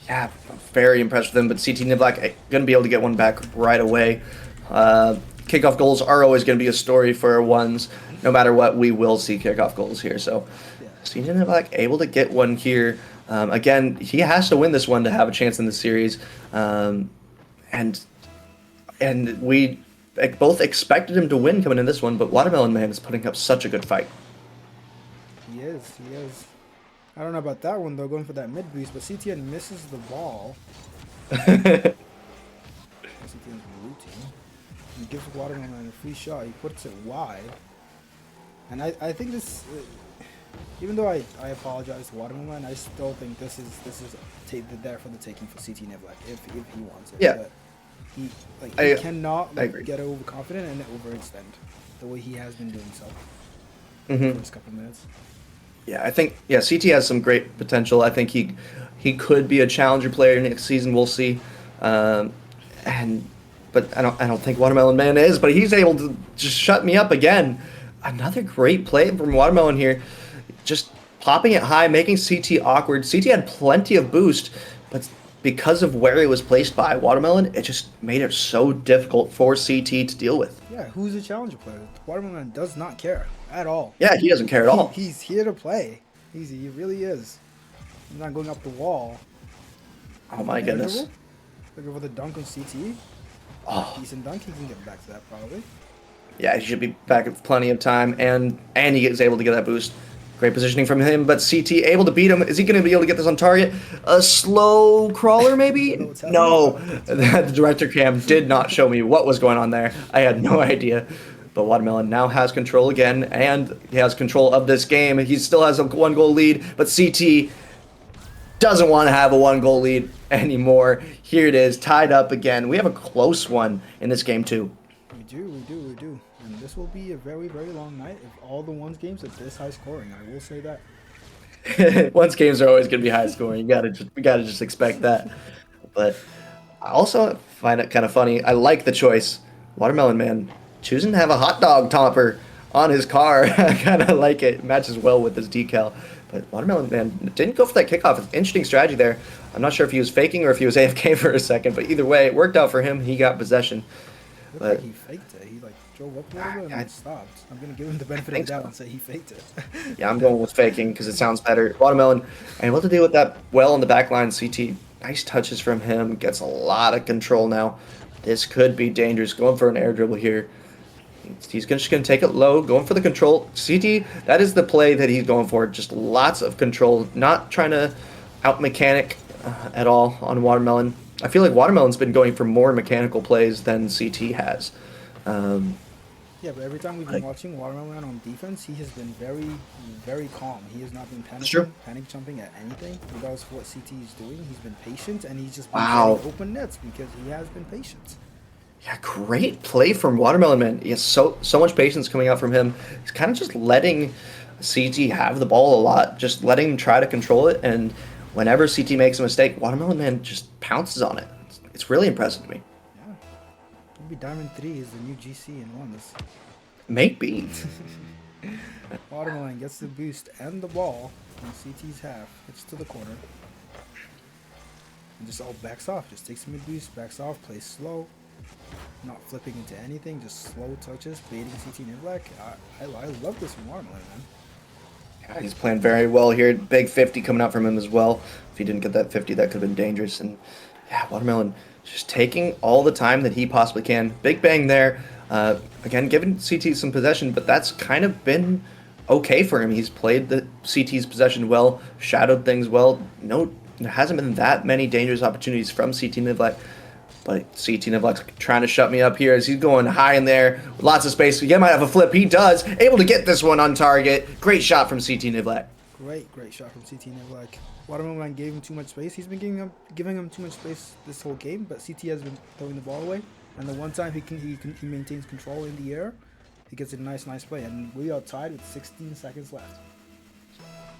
Yeah, very impressed with him, but CT Nivlak going to be able to get one back right away. Kickoff goals are always going to be a story for ones. No matter what, we will see kickoff goals here. So Yeah. CT Nivlak able to get one here. Again, he has to win this one to have a chance in the series. And we both expected him to win coming in this one, but Watermelon Man is putting up such a good fight. He is. I don't know about that one though, going for that mid boost, but CTN misses the ball. CTN's blue team. He gives Watermelon a free shot. He puts it wide. And I think this, even though I apologize to Watermelon, I still think this is there for the taking for CT Nivlak if he wants it. Yeah. But he cannot I agree. get overconfident and overextend the way he has been doing so. Mhm. The first couple minutes. Yeah, I think CT has some great potential. I think he could be a challenger player next season. We'll see. But I don't think Watermelon Man is. But he's able to just shut me up again. Another great play from Watermelon here, just popping it high, making CT awkward. CT had plenty of boost, but because of where it was placed by Watermelon, it just made it so difficult for CT to deal with. Yeah, who's a challenger player? Watermelon does not care at all. Yeah, he doesn't care at all. He's here to play. He really is. He's not going up the wall. Oh my goodness. Looking for the dunk on CT. Oh. Decent dunk. He can get back to that probably. Yeah, he should be back at plenty of time, and he is able to get that boost. Great positioning from him, but CT able to beat him. Is he going to be able to get this on target? A slow crawler, maybe? No, the director cam did not show me what was going on there. I had no idea. But Watermelon now has control again, and he has control of this game. He still has a 1-goal lead, but CT doesn't want to have a 1-goal lead anymore. Here it is, tied up again. We have a close one in this game, too. We do. And this will be a very long night if all the ones games are this high scoring. I will say that. Once games are always going to be high scoring. We gotta just expect that. But I also find it kind of funny. I like the choice. Watermelon Man choosing to have a hot dog topper on his car. I kind of like it. Matches well with his decal. But Watermelon Man didn't go for that kickoff. It's interesting strategy there. I'm not sure if he was faking or if he was AFK for a second, but either way, it worked out for him. He got possession. Looked But- like he faked it. He like drove up a little bit and I then stopped. I'm gonna give him the benefit of think the doubt so. and say he faked it. Yeah, I'm going with faking because it sounds better. Watermelon able to deal with that well in the back line. CT, nice touches from him. Gets a lot of control now. This could be dangerous. Going for an air dribble here. He's just going to take it low, going for the control. CT, that is the play that he's going for. Just lots of control. Not trying to out-mechanic at all on Watermelon. I feel like Watermelon's been going for more mechanical plays than CT has. Yeah, but every time we've been Like- watching Watermelon on defense, he has been very, very calm. He has not been Sure. panic jumping at anything, regardless of what CT is doing. He's been patient, and he's just been Wow. getting open nets because he has been patient. Yeah, great play from Watermelon Man. He has so much patience coming out from him. He's kind of just letting CT have the ball a lot, just letting him try to control it. And whenever CT makes a mistake, Watermelon Man just pounces on it. It's really impressive to me. Yeah, maybe Diamond 3 is the new GC in ones. Maybe. Watermelon gets the boost and the ball on CT's half. Gets to the corner. And just all backs off. Just takes a mid boost, backs off, plays slow. Not flipping into anything, just slow touches, baiting CT Nivlak. I love this from Watermelon, man. Yeah, he's playing very well here. Big 50 coming out from him as well. If he didn't get that 50, that could have been dangerous. And yeah, Watermelon just taking all the time that he possibly can. Big bang there. Again, giving CT some possession, but that's kind of been okay for him. He's played the CT's possession well, shadowed things well. No, there hasn't been that many dangerous opportunities from CT Nivlak. But CT Nivlak's trying to shut me up here as he's going high in there. Lots of space. He might have a flip. He does. Able to get this one on target. Great shot from CT Nivlak. Great shot from CT Nivlak. Watermelon gave him too much space. He's been giving him too much space this whole game, but CT has been throwing the ball away. And the one time he maintains control in the air, he gets a nice play. And we are tied with 16 seconds left.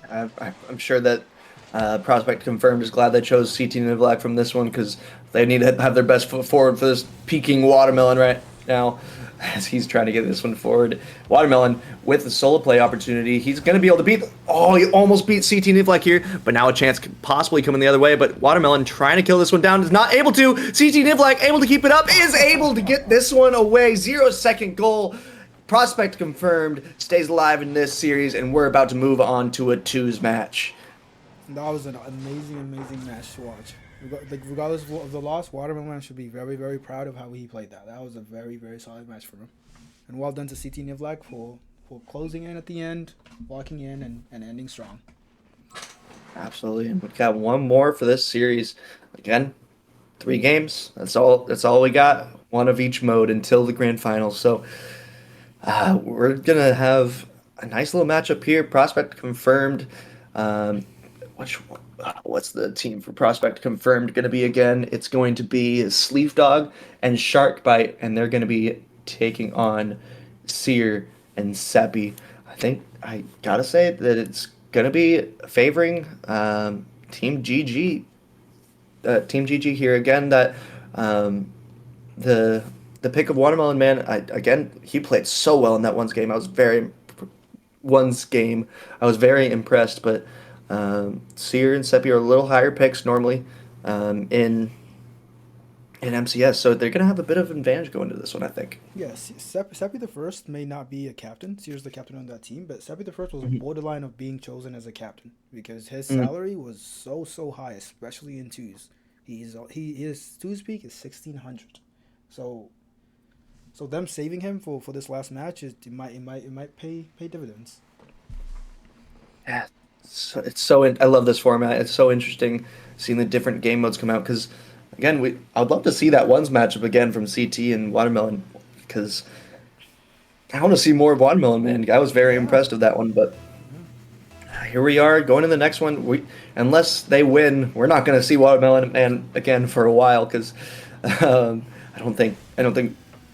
I'm sure that Prospect Confirmed is glad they chose CT Nivlak from this one because they need to have their best foot forward for this peaking Watermelon right now as he's trying to get this one forward. Watermelon with the solo play opportunity. He's going to be able to beat... Oh, he almost beat CT Nivlak here, but now a chance could possibly coming the other way. But Watermelon trying to kill this one down is not able to. CT Nivlak able to keep it up, is able to get this one away. 0-second goal. Prospect Confirmed stays alive in this series, and we're about to move on to a twos match. That was an amazing match to watch. Regardless of the loss, Watermelon should be very, very proud of how he played that. That was a very, very solid match for him. And well done to CT Nivlak for closing in at the end, walking in, and ending strong. Absolutely, and we've got one more for this series. Again, 3 games. That's all we got. One of each mode until the grand finals. So we're gonna have a nice little matchup here. Prospect Confirmed. What's the team for Prospect Confirmed going to be again? It's going to be Sleeve Dog and Shark Bite, and they're going to be taking on Seer and Seppi. I think I gotta say that it's going to be favoring Team GG. Team GG here again. That the pick of Watermelon Man. He played so well in that one game. I was very impressed, but. Seer and Seppi are a little higher picks normally in MCS, so they're going to have a bit of advantage going into this one, I think. Yes, Seppi the First may not be a captain. Seer's the captain on that team, but Seppi the First was borderline of being chosen as a captain because his salary was so high, especially in twos. His twos peak is 1,600. So them saving him for this last match it might pay dividends. Yeah. I love this format. It's so interesting seeing the different game modes come out because, again, I'd love to see that ones matchup again from CT and Watermelon because I want to see more of Watermelon, man. I was very impressed with that one, but here we are going to the next one. Unless they win, we're not going to see Watermelon Man again for a while because I don't think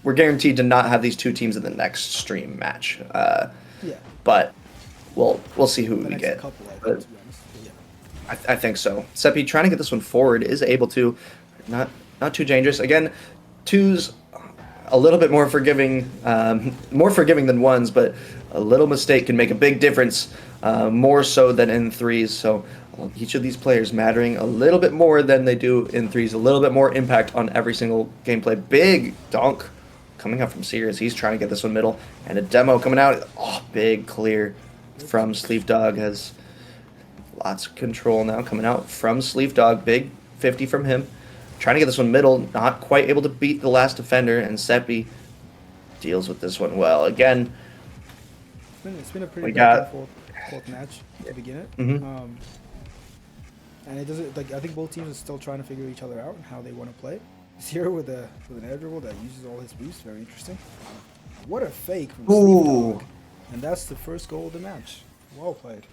we're guaranteed to not have these two teams in the next stream match. But. We'll see who we get. I think so. Seppi trying to get this one forward is able to. Not not too dangerous. Again, twos a little bit more forgiving than ones, but a little mistake can make a big difference, more so than in threes. So each of these players mattering a little bit more than they do in threes, a little bit more impact on every single gameplay. Big dunk coming out from Sears. He's trying to get this one middle, and a demo coming out. Oh, big clear from Sleeve Dog. Has lots of control now coming out from Sleeve Dog. Big 50 from him. Trying to get this one middle, not quite able to beat the last defender, and Seppi deals with this one well. Again, It's been a pretty we back got- and forth match to begin it. Mhm. And it doesn't like I think both teams are still trying to figure each other out and how they want to play. Zero with an air dribble that uses all his boost, very interesting. What a fake from Sleeve Ooh. Dog. And that's the first goal of the match. Well played.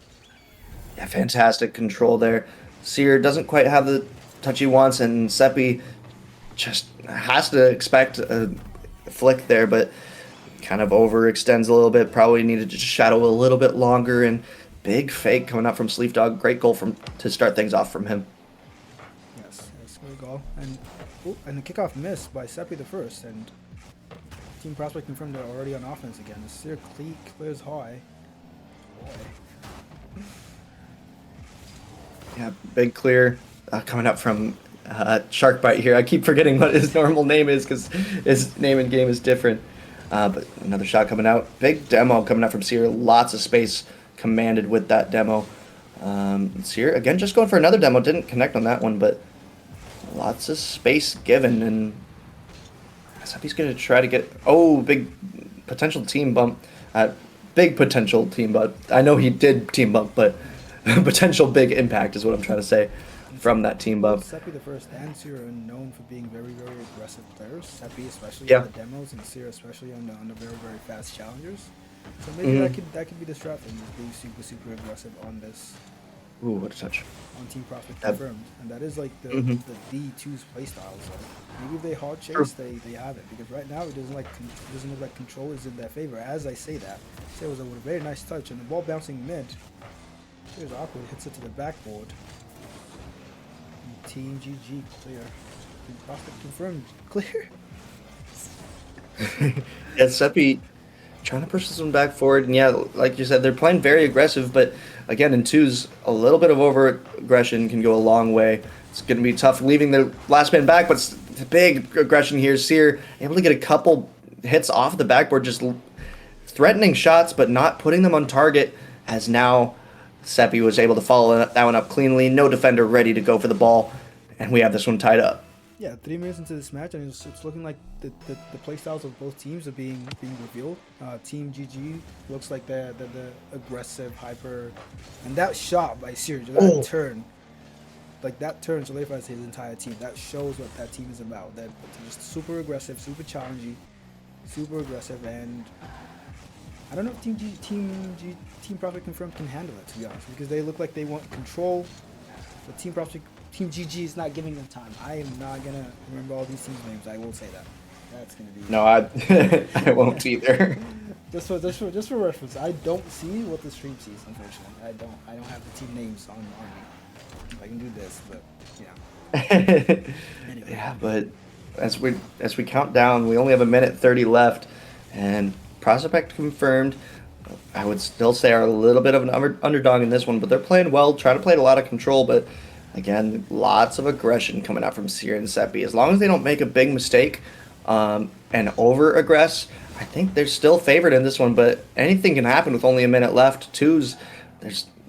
Yeah, fantastic control there. Sear doesn't quite have the touch he wants, and Seppi just has to expect a flick there, but kind of overextends a little bit. Probably needed to shadow a little bit longer, and big fake coming out from Sleeve Dog. Great goal to start things off from him. Yes, good goal. And the kickoff missed by Seppi the first, and Team Prospect confirmed they're already on offense again. The Sear clears high. Boy. Yeah, big clear coming up from Shark Bite here. I keep forgetting what his normal name is because his name in game is different. But another shot coming out. Big demo coming out from Sear. Lots of space commanded with that demo. Sear, again, just going for another demo. Didn't connect on that one, but lots of space given. And he's going to try to get... Oh, big potential team bump. Big potential team bump. I know he did team bump, but potential big impact is what I'm trying to say from that team bump. Seppi the first and Sear are known for being very, very aggressive players. Seppi especially Yeah. on the demos, and Sear especially on the very, very fast challengers. So maybe that could be the strat for him, is being super, super aggressive on this Ooh, what a touch. on Team Prospect That- confirmed, and that is like the Mhm. the D2's playstyle. So maybe if they hard chase, True. they have it, because right now it doesn't look like control is in their favor. As I say that, it was a very nice touch, and the ball bouncing mid. Here's awkward, hits it to the backboard. And Team GG clear. Team Prospect confirmed clear. Yeah, Seppi trying to push this one back forward. And yeah, like you said, they're playing very aggressive, but again, in twos, a little bit of over aggression can go a long way. It's going to be tough leaving the last man back, but it's the big aggression here. Sear able to get a couple hits off the backboard, just threatening shots, but not putting them on target, as now Seppi was able to follow that one up cleanly. No defender ready to go for the ball, and we have this one tied up. Yeah, 3 minutes into this match, and it's looking like the play styles of both teams are being revealed. Team GG looks like they're the aggressive, hyper, and that shot by Sear, that turn, like that turn solidifies his entire team. That shows what that team is about. They're just super aggressive, super challenging, super aggressive, and I don't know if Team Prospect confirmed can handle it, to be honest, because they look like they want control, but Team GG is not giving them time. I am not gonna remember all these teams' names. I will say that. That's gonna be No, I won't either. just for reference. I don't see what the stream sees. Unfortunately, I don't have the team names on me. I can do this, but yeah. Anyway. Yeah, but as we count down, we only have 1:30 left, and Prospect confirmed. I would still say are a little bit of an underdog in this one, but they're playing well, trying to play a lot of control, but again, lots of aggression coming out from Sear and Seppi. As long as they don't make a big mistake and over-aggress, I think they're still favored in this one, but anything can happen with only a minute left. Twos,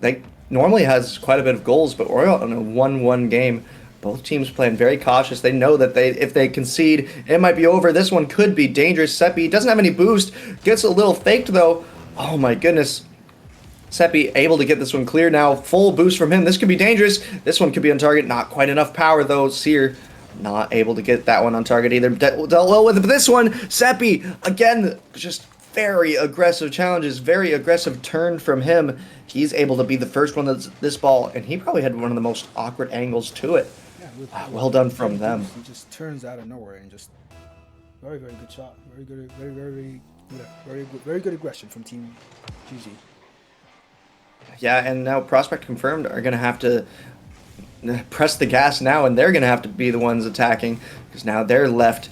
they normally has quite a bit of goals, but we're on a 1-1 game. Both teams playing very cautious. They know that if they concede, it might be over. This one could be dangerous. Seppi doesn't have any boost. Gets a little faked, though. Oh, my goodness. Seppi able to get this one clear now. Full boost from him. This could be dangerous. This one could be on target. Not quite enough power, though. Sear not able to get that one on target either. Dealt well with it. But this one, Seppi, again, just very aggressive challenges. Very aggressive turn from him. He's able to be the first one that's this ball, and he probably had one of the most awkward angles to it. Yeah, Well done from them. He just turns out of nowhere and just very, very good shot. Very good, very good aggression from Team GG. Yeah, and now Prospect confirmed are going to have to press the gas now, and they're going to have to be the ones attacking because now they're left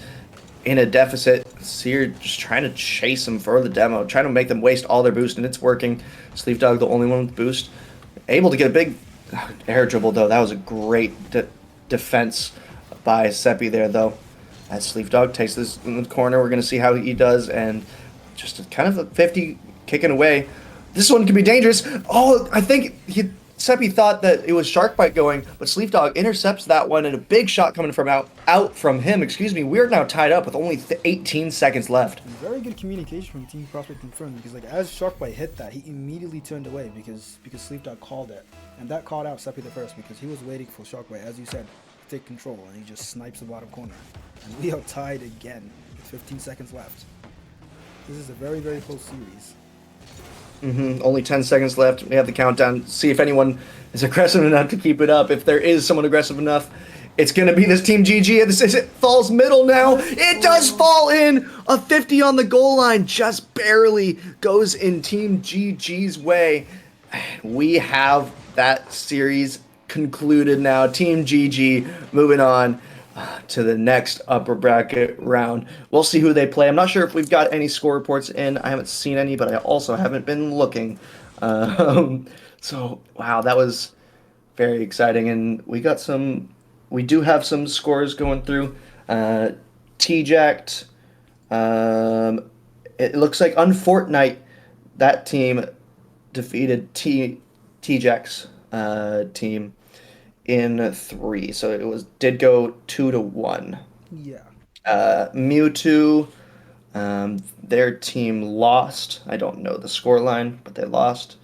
in a deficit. Seer just trying to chase them for the demo, trying to make them waste all their boost, and it's working. Sleep Dog, the only one with boost, able to get a big air dribble though. That was a great defense by Seppi there though. As Sleep Dog takes this in the corner, we're going to see how he does, and just a kind of a 50 kicking away. This one could be dangerous. Oh, I think Seppi thought that it was Shark Bite going, but Sleep Dog intercepts that one, and a big shot coming from out from him. Excuse me. We're now tied up with only 18 seconds left. Very good communication from Team Prospect Confirmed, because like as Sharkbite hit that, he immediately turned away because Sleep Dog called it, and that called out Seppi the first because he was waiting for Sharkbite, as you said, to take control, and he just snipes the bottom corner, and we are tied again with 15 seconds left. This is a very, very close series. Only 10 seconds left. We have the countdown. See if anyone is aggressive enough to keep it up. If there is someone aggressive enough, it's going to be this Team GG. It falls middle now. It does fall in. A 50 on the goal line just barely goes in Team GG's way. We have that series concluded now. Team GG moving on to the next upper bracket round. We'll see who they play. I'm not sure if we've got any score reports in. I haven't seen any, but I also haven't been looking. So, wow, that was very exciting. And we do have some scores going through. T-Jacked, it looks like Unfortnite, that team defeated T-Jack's team in 3, so it did go 2-1. Yeah. Mewtwo, their team lost. I don't know the score line, but they lost.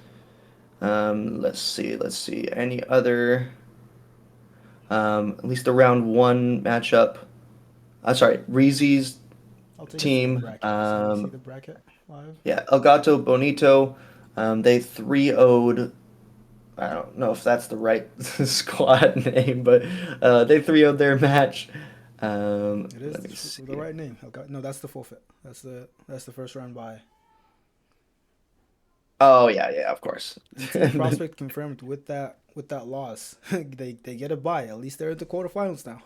Let's see. Any other? At least the round 1 matchup. Sorry, Reezy's I'll take team. see the bracket live. Yeah, Elgato Bonito. They 3-0'd. I don't know if that's the right squad name, but they 3-0'd their match. It is Let me see. the right name. Okay. No, that's the forfeit. That's the first round bye. Oh yeah, of course. Team Prospect Confirmed with that loss. they get a bye. At least they're at the quarterfinals now.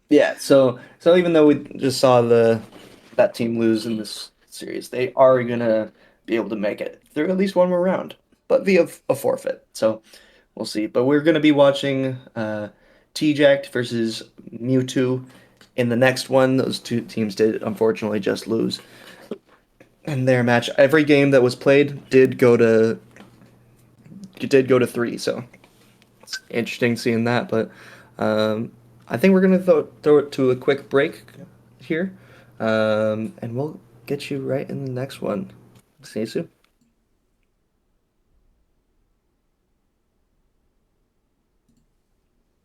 Yeah, so even though we just saw that team lose in this series, they are gonna be able to make it through at least one more round, but via a forfeit. So we'll see. But we're gonna be watching T-Jacked versus Mewtwo in the next one. Those two teams did unfortunately just lose in their match. Every game that was played did go to 3. So it's interesting seeing that, but. I think we're going to throw it to a quick break here, and we'll get you right in the next one. See you soon.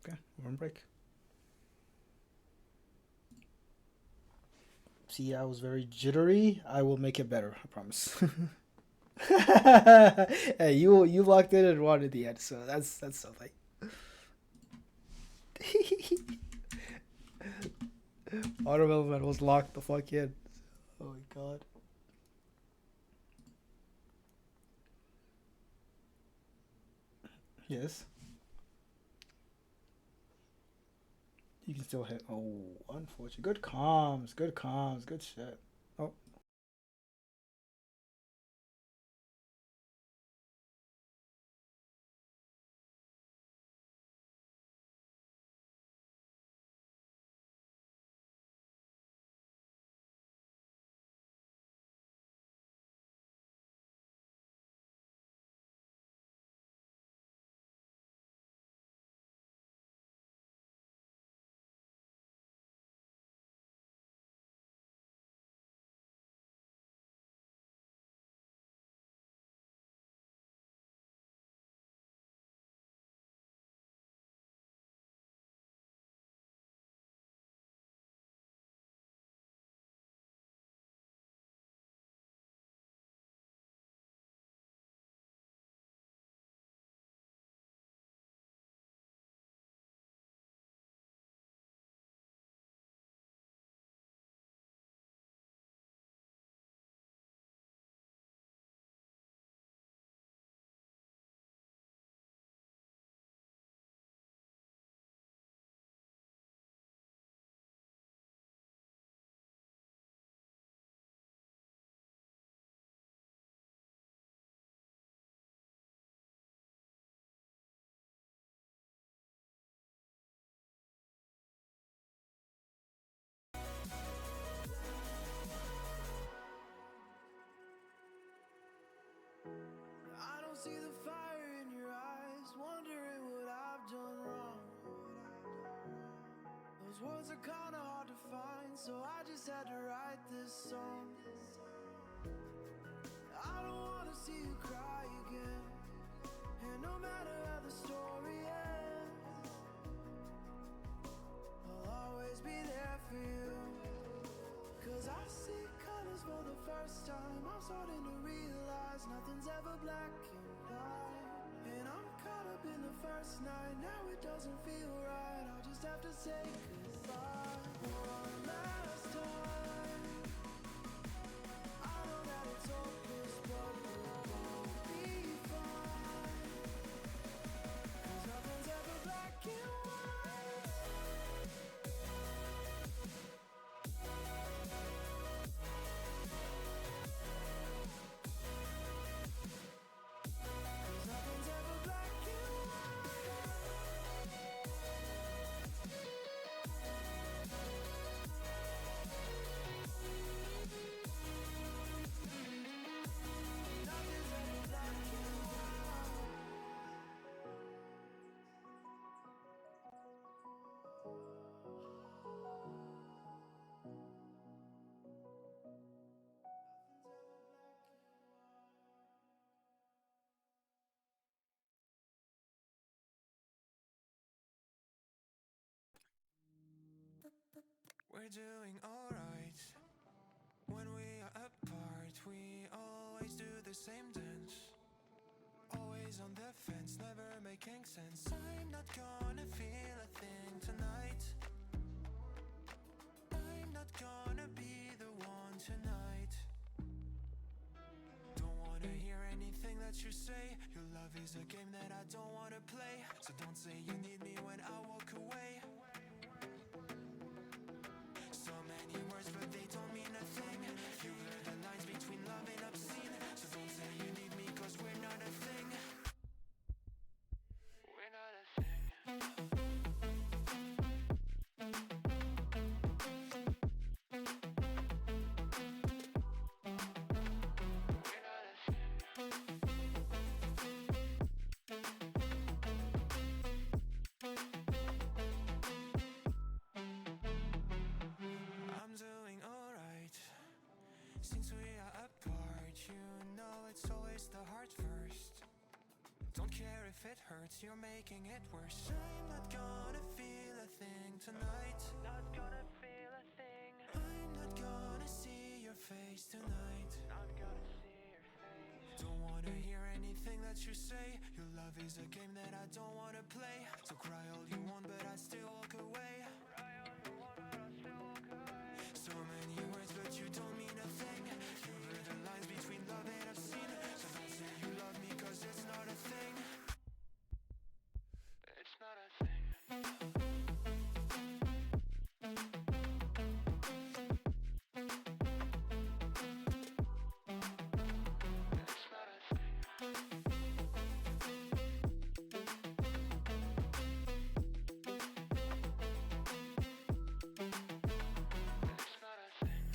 Okay, we're on break. See, I was very jittery. I will make it better, I promise. Hey, you locked in and wanted the end, so that's something. Watermelon was locked the fuck in. Oh my god. Yes. You can still hit. Oh, unfortunate. Good comms. Good shit. Oh. Those words are kinda hard to find, so I just had to write this song. I don't wanna see you cry again, and no matter how the story ends, I'll always be there for you. Cause I see colors for the first time. I'm starting to realize nothing's ever black and white. And I'm caught up in the first night. Now it doesn't feel right. I'll just have to say goodbye one last time. I know that it's hopeless, but we'll both be fine. Cause nothing's ever black and white. Cause nothing's ever black and white. Nothing's ever black and We're doing alright. When we are apart, we always do the same dance. Always on the fence, never making sense. I'm not gonna feel a thing tonight. I'm not gonna be the one tonight. Don't wanna hear anything that you say. Your love is a game that I don't wanna play. So don't say you need me when I walk away. So many words, but they don't mean a thing. You blur the lines between love and obscene. So don't say you need me, cause we're not a thing. We're not a thing. We're not a thing. I'm doing alright. Since we are apart, you know it's always the heart first. Don't care if it hurts, you're making it worse. I'm not gonna feel a thing tonight. Not gonna feel a thing. I'm not gonna see your face tonight. Not gonna see your face. Don't wanna hear anything that you say. Your love is a game that I don't wanna play. So cry all you want, but I still walk away. Cry all you want, but I still walk away. So many words, but you don't mean a thing. You blur the lines between love and obscene. So don't say you love me, cause it's not a thing. It's not a thing. It's not a thing. It's not a thing. It's not a thing.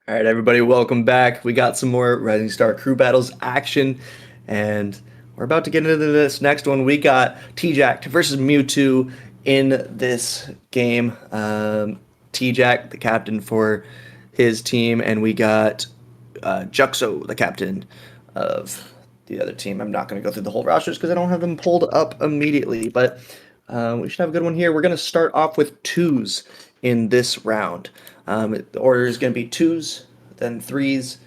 All right, everybody, welcome back. We got some more Rising Star Crew Battles action, and we're about to get into this next one. We got T-Jack versus Mewtwo in this game. T-Jack, the captain for his team, and we got Juxo, the captain of the other team. I'm not going to go through the whole rosters because I don't have them pulled up immediately, but we should have a good one here. We're going to start off with twos in this round. The order is going to be twos, then threes,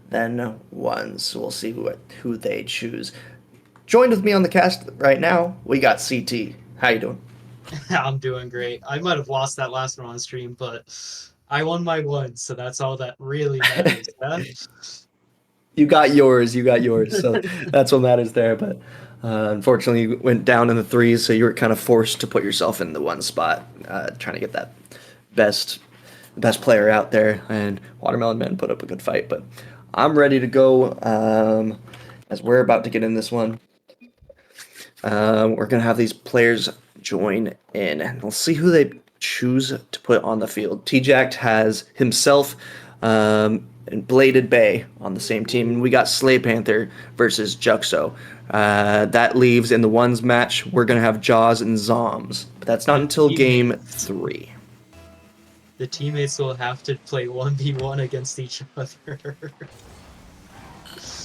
then ones. So we'll see who they choose. Joined with me on the cast right now, we got CT. How you doing? I'm doing great. I might have lost that last one on stream, but I won my one, so that's all that really matters. You got yours. So that's what matters there. But unfortunately, you went down in the threes, so you were kind of forced to put yourself in the one spot, trying to get that best player out there. And Watermelon Man put up a good fight, but I'm ready to go as we're about to get in this one. We're going to have these players join in, and we'll see who they choose to put on the field. T-Jack has himself and Bladed Bay on the same team, and we got Slay Panther versus Juxo. That leaves in the ones match, we're going to have Jaws and Zoms, but that's not until game 3. The teammates will have to play 1v1 against each other.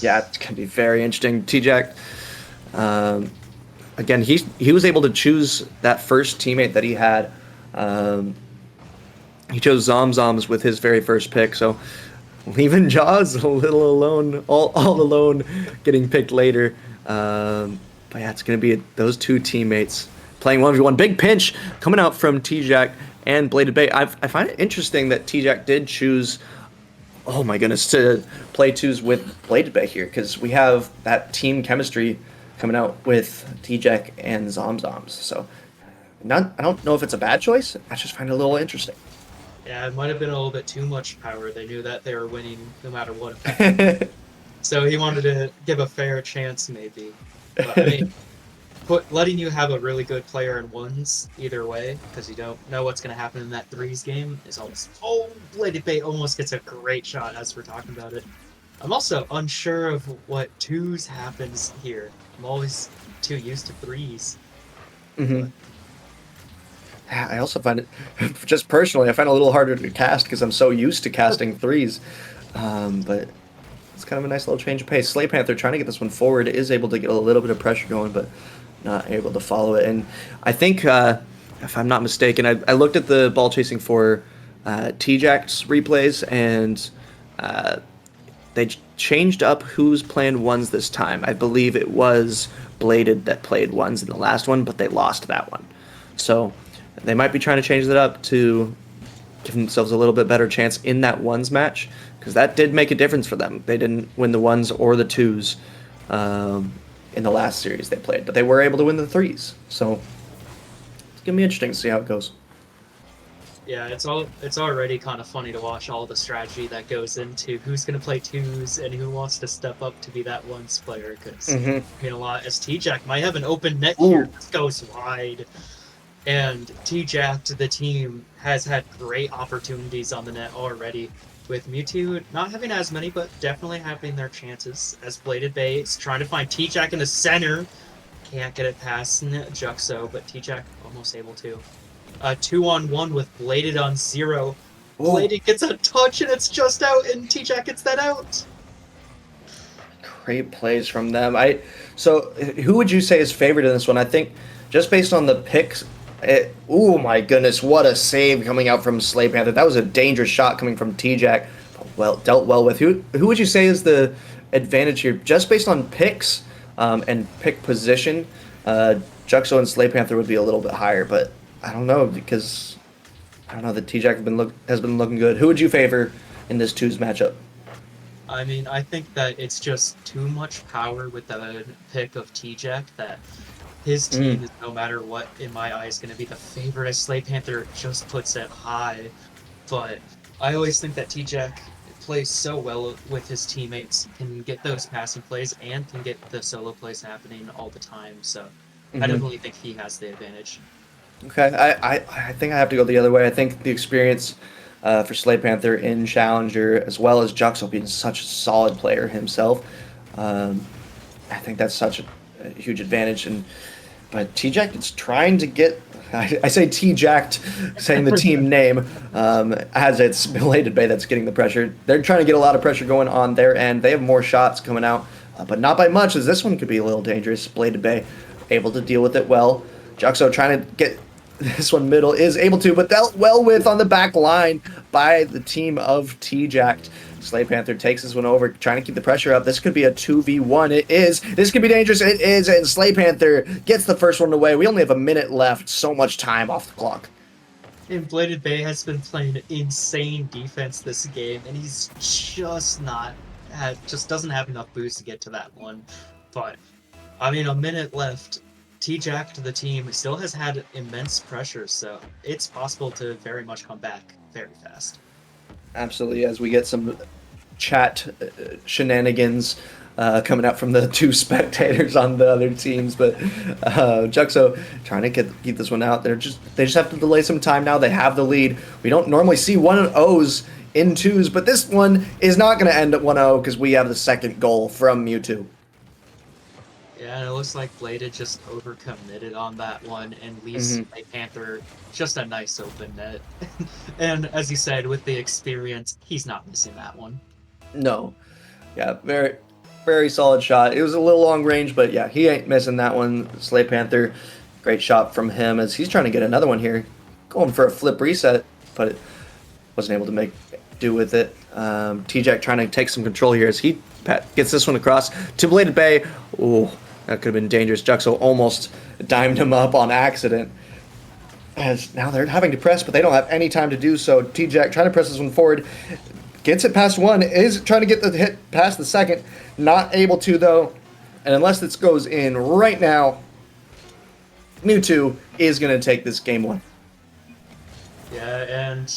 Yeah, it's going to be very interesting. T-Jack, again, he was able to choose that first teammate that he had. He chose Zoms with his very first pick, so leaving Jaws a little alone, all alone, getting picked later. But yeah, it's going to be those two teammates playing 1v1. Big pinch coming out from T-Jack and Bladed Bay. I find it interesting that T-Jack did choose, oh my goodness, to play twos with Bladed Bay here, because we have that team chemistry coming out with T-Jack and Zoms. So I don't know if it's a bad choice. I just find it a little interesting. Yeah, it might have been a little bit too much power. They knew that they were winning no matter what. So he wanted to give a fair chance, maybe. But, I mean, letting you have a really good player in ones either way, because you don't know what's going to happen in that threes game, is almost... Oh, Bladed Bay almost gets a great shot as we're talking about it. I'm also unsure of what twos happens here. I'm always too used to threes. Mm-hmm. I also find it, just personally, I find it a little harder to cast because I'm so used to casting threes. But it's kind of a nice little change of pace. Slay Panther, trying to get this one forward, is able to get a little bit of pressure going, but not able to follow it. And I think, if I'm not mistaken, I looked at the ball chasing for T-Jack's replays, and they changed up who's playing ones this time. I believe it was Bladed that played ones in the last one, but they lost that one. So they might be trying to change that up to give themselves a little bit better chance in that ones match, because that did make a difference for them. They didn't win the ones or the twos in the last series they played, but they were able to win the threes. So it's going to be interesting to see how it goes. Yeah, it's already kind of funny to watch all the strategy that goes into who's going to play twos and who wants to step up to be that ones player. Because I mean, a lot as T-Jack might have an open net here. This goes wide, and T-Jack, the team, has had great opportunities on the net already. With Mewtwo not having as many, but definitely having their chances. As Bladed Bay is trying to find T-Jack in the center, can't get it past Juxo, but T-Jack almost able to. 2-on-1 with Bladed on 0. Bladed gets a touch and it's just out, and T-Jack gets that out. Great plays from them. So who would you say is favored in this one? I think just based on the picks, Oh my goodness, what a save coming out from Slay Panther. That was a dangerous shot coming from T-Jack. Well, dealt well with. Who would you say is the advantage here? Just based on picks and pick position, Juxo and Slay Panther would be a little bit higher, but I don't know because I don't know that T-Jack has been looking good. Who would you favor in this twos matchup? I mean, I think that it's just too much power with the pick of T-Jack that his team is, no matter what, in my eyes, going to be the favorite. As Slay Panther just puts it high, but I always think that T-Jack plays so well with his teammates, can get those passing plays and can get the solo plays happening all the time. So I definitely think he has the advantage. Okay, I think I have to go the other way. I think the experience for Slay Panther in Challenger, as well as Juxo being such a solid player himself, I think that's such a huge advantage. But T-Jack is trying to get, I say T-Jacked, saying the team name, as it's Belated Bay that's getting the pressure. They're trying to get a lot of pressure going on their end. They have more shots coming out, but not by much, as this one could be a little dangerous. Belated Bay able to deal with it well. Juxo trying to get this one middle, is able to, but dealt well with on the back line by the team of T-Jacked. Slay Panther takes this one over, trying to keep the pressure up. This could be a 2v1. It is. This could be dangerous. It is, and Slay Panther gets the first one away. We only have a minute left. So much time off the clock. And Bladed Bay has been playing insane defense this game, and he's just doesn't have enough boost to get to that one. But I mean, a minute left. T-Jack to the team still has had immense pressure, so it's possible to very much come back very fast. Absolutely, as we get some chat shenanigans coming out from the two spectators on the other teams, but Juxo trying to keep this one out. They just have to delay some time now. They have the lead. We don't normally see 1-0s in twos, but this one is not going to end at 1-0 because we have the second goal from Mewtwo. Yeah, and it looks like Bladed just overcommitted on that one and leaves Slay Panther just a nice open net. And as you said, with the experience, he's not missing that one. No. Yeah, very, very solid shot. It was a little long range, but yeah, he ain't missing that one. Slay Panther, great shot from him as he's trying to get another one here. Going for a flip reset, but it wasn't able to make do with it. T-Jack trying to take some control here as he gets this one across to Bladed Bay. Ooh. That could have been dangerous. Juxo almost dimed him up on accident. As now they're having to press, but they don't have any time to do so. T-Jack trying to press this one forward. Gets it past one. Is trying to get the hit past the second. Not able to, though. And unless this goes in right now, Mewtwo is going to take this game one. Yeah, and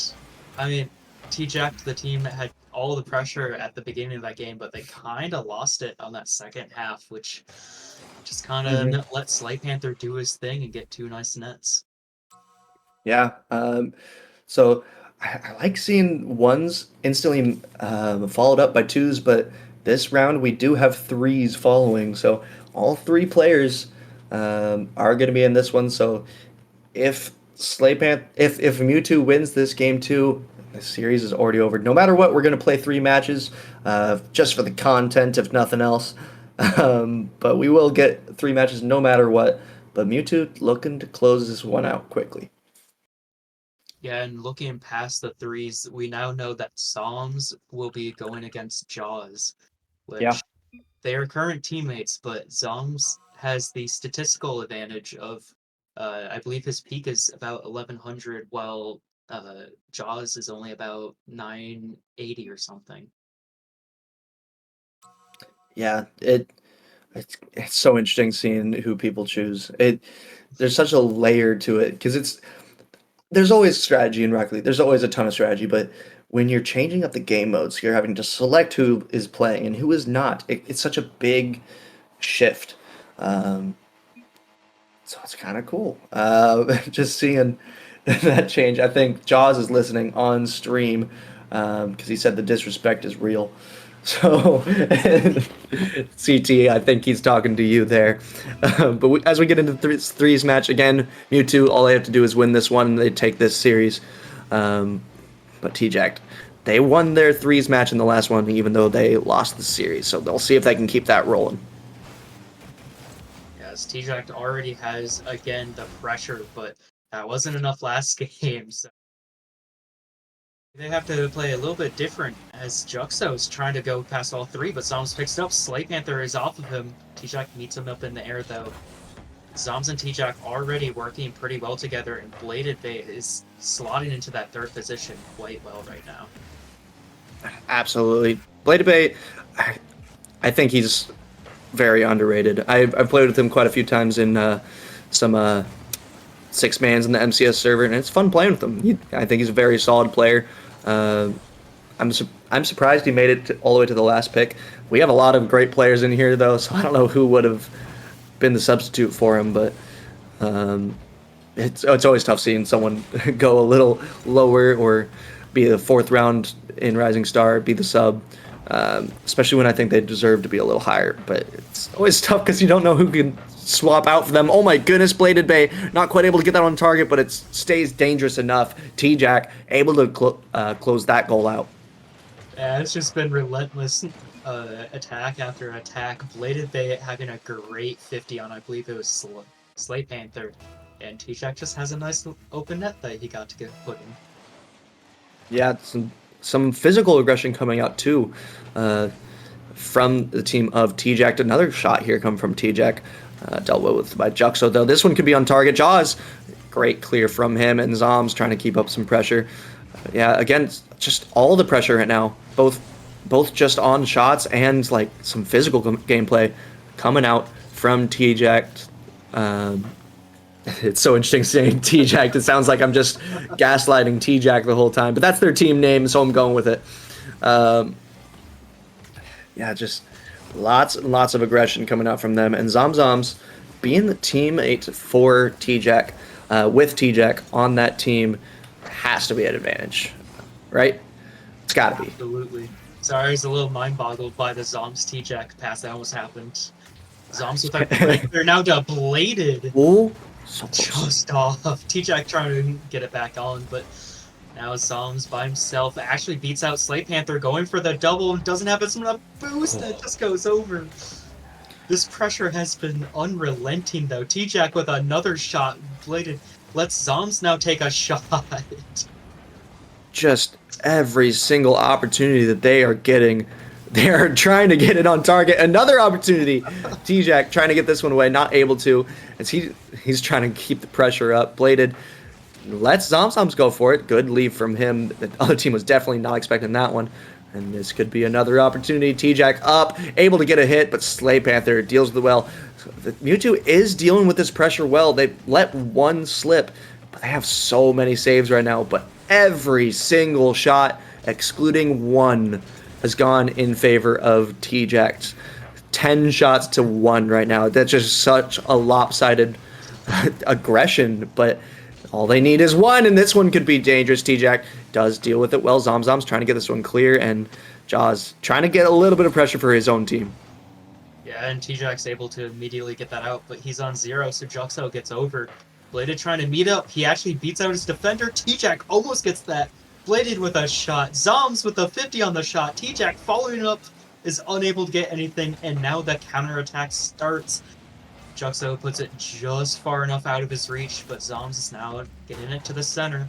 I mean, T-Jack, the team had all the pressure at the beginning of that game, but they kind of lost it on that second half, which just kind of let Slay Panther do his thing and get two nice nets. Yeah, so I like seeing ones instantly followed up by twos, but this round we do have threes following, so all three players are going to be in this one. So if if Mewtwo wins this game too, the series is already over. No matter what, we're going to play 3 matches just for the content, if nothing else. But we will get 3 matches no matter what. But Mewtwo looking to close this one out quickly. Yeah, and looking past the threes, we now know that Psalms will be going against Jaws, which they are current teammates, but Zoms has the statistical advantage of, I believe his peak is about 1100, while Jaws is only about 980 or something. Yeah, it's so interesting seeing who people choose. There's such a layer to it because there's always strategy in Rocket League. There's always a ton of strategy, but when you're changing up the game modes, you're having to select who is playing and who is not. It's such a big shift. So it's kind of cool. Just seeing that change. I think Jaws is listening on stream because he said the disrespect is real. So, CT, I think he's talking to you there. But as we get into the threes match, again, Mewtwo, all they have to do is win this one, and they take this series. But T-Jack, they won their threes match in the last one, even though they lost the series. So they'll see if they can keep that rolling. Yes, T-Jack already has, again, the pressure, but That wasn't enough last game, so they have to play a little bit different as Juxo's trying to go past all three, but Zoms picks it up. Slate Panther is off of him. T-Jack meets him up in the air though. Zoms and T-Jack already working pretty well together, and Bladed Bay is slotting into that third position quite well right now. Absolutely. Bladed Bay, I think he's very underrated. I've played with him quite a few times in some six-mans in the MCS server, and it's fun playing with him. I think he's a very solid player. I'm surprised he made it all the way to the last pick. We have a lot of great players in here, though, so I don't know who would have been the substitute for him, but it's always tough seeing someone go a little lower or be the fourth round in Rising Star, be the sub, especially when I think they deserve to be a little higher. But it's always tough because you don't know who can swap out for them. Oh my goodness, Bladed Bay not quite able to get that on target, but it stays dangerous enough. T-Jack able to close that goal out. Yeah, it's just been relentless attack after attack. Bladed Bay having a great 50 on, I believe it was Slate Panther, and T-Jack just has a nice open net that he got to get put in. Yeah, some physical aggression coming out too from the team of T-Jack. Another shot here come from T-Jack, dealt with by Juxo, though. This one could be on target. Jaws, great clear from him, and Zoms trying to keep up some pressure. Yeah, again, just all the pressure right now, both just on shots and like some physical gameplay coming out from T-Jack. It's so interesting saying T-Jack. It sounds like I'm just gaslighting T-Jack the whole time, but that's their team name, so I'm going with it. Yeah, just lots and lots of aggression coming out from them, and Zoms being the teammate for T-Jack, with T-Jack on that team, has to be an advantage, right? It's got to be. Absolutely. Sorry, I was a little mind-boggled by the Zoms T-Jack pass that almost happened. Zoms with that break, they're now to Bladed. Oh, so close. Just off. T-Jack trying to get it back on, but now Zoms by himself actually beats out Slate Panther, going for the double, and doesn't have enough boost that just goes over. This pressure has been unrelenting, though. T-Jack with another shot. Bladed lets Zoms now take a shot. Just every single opportunity that they are getting, they are trying to get it on target. Another opportunity. T-Jack trying to get this one away, not able to, as he's trying to keep the pressure up. Bladed lets Zoms go for it. Good leave from him. The other team was definitely not expecting that one. And this could be another opportunity. T-Jack up, able to get a hit, but Slate Panther deals with it well. The Mewtwo is dealing with this pressure well. They let one slip, but they have so many saves right now. But every single shot, excluding one, has gone in favor of T-Jack. 10 shots to 1 right now. That's just such a lopsided aggression, but all they need is one, and this one could be dangerous. T-Jack does deal with it well. Zom's trying to get this one clear, and Jaws trying to get a little bit of pressure for his own team. Yeah, and T-Jack's able to immediately get that out, but he's on 0, so Juxo gets over. Bladed trying to meet up. He actually beats out his defender. T-Jack almost gets that. Bladed with a shot. Zoms with a 50 on the shot. T-Jack following up is unable to get anything, and now the counterattack starts. Juxo puts it just far enough out of his reach, but Zoms is now getting it to the center.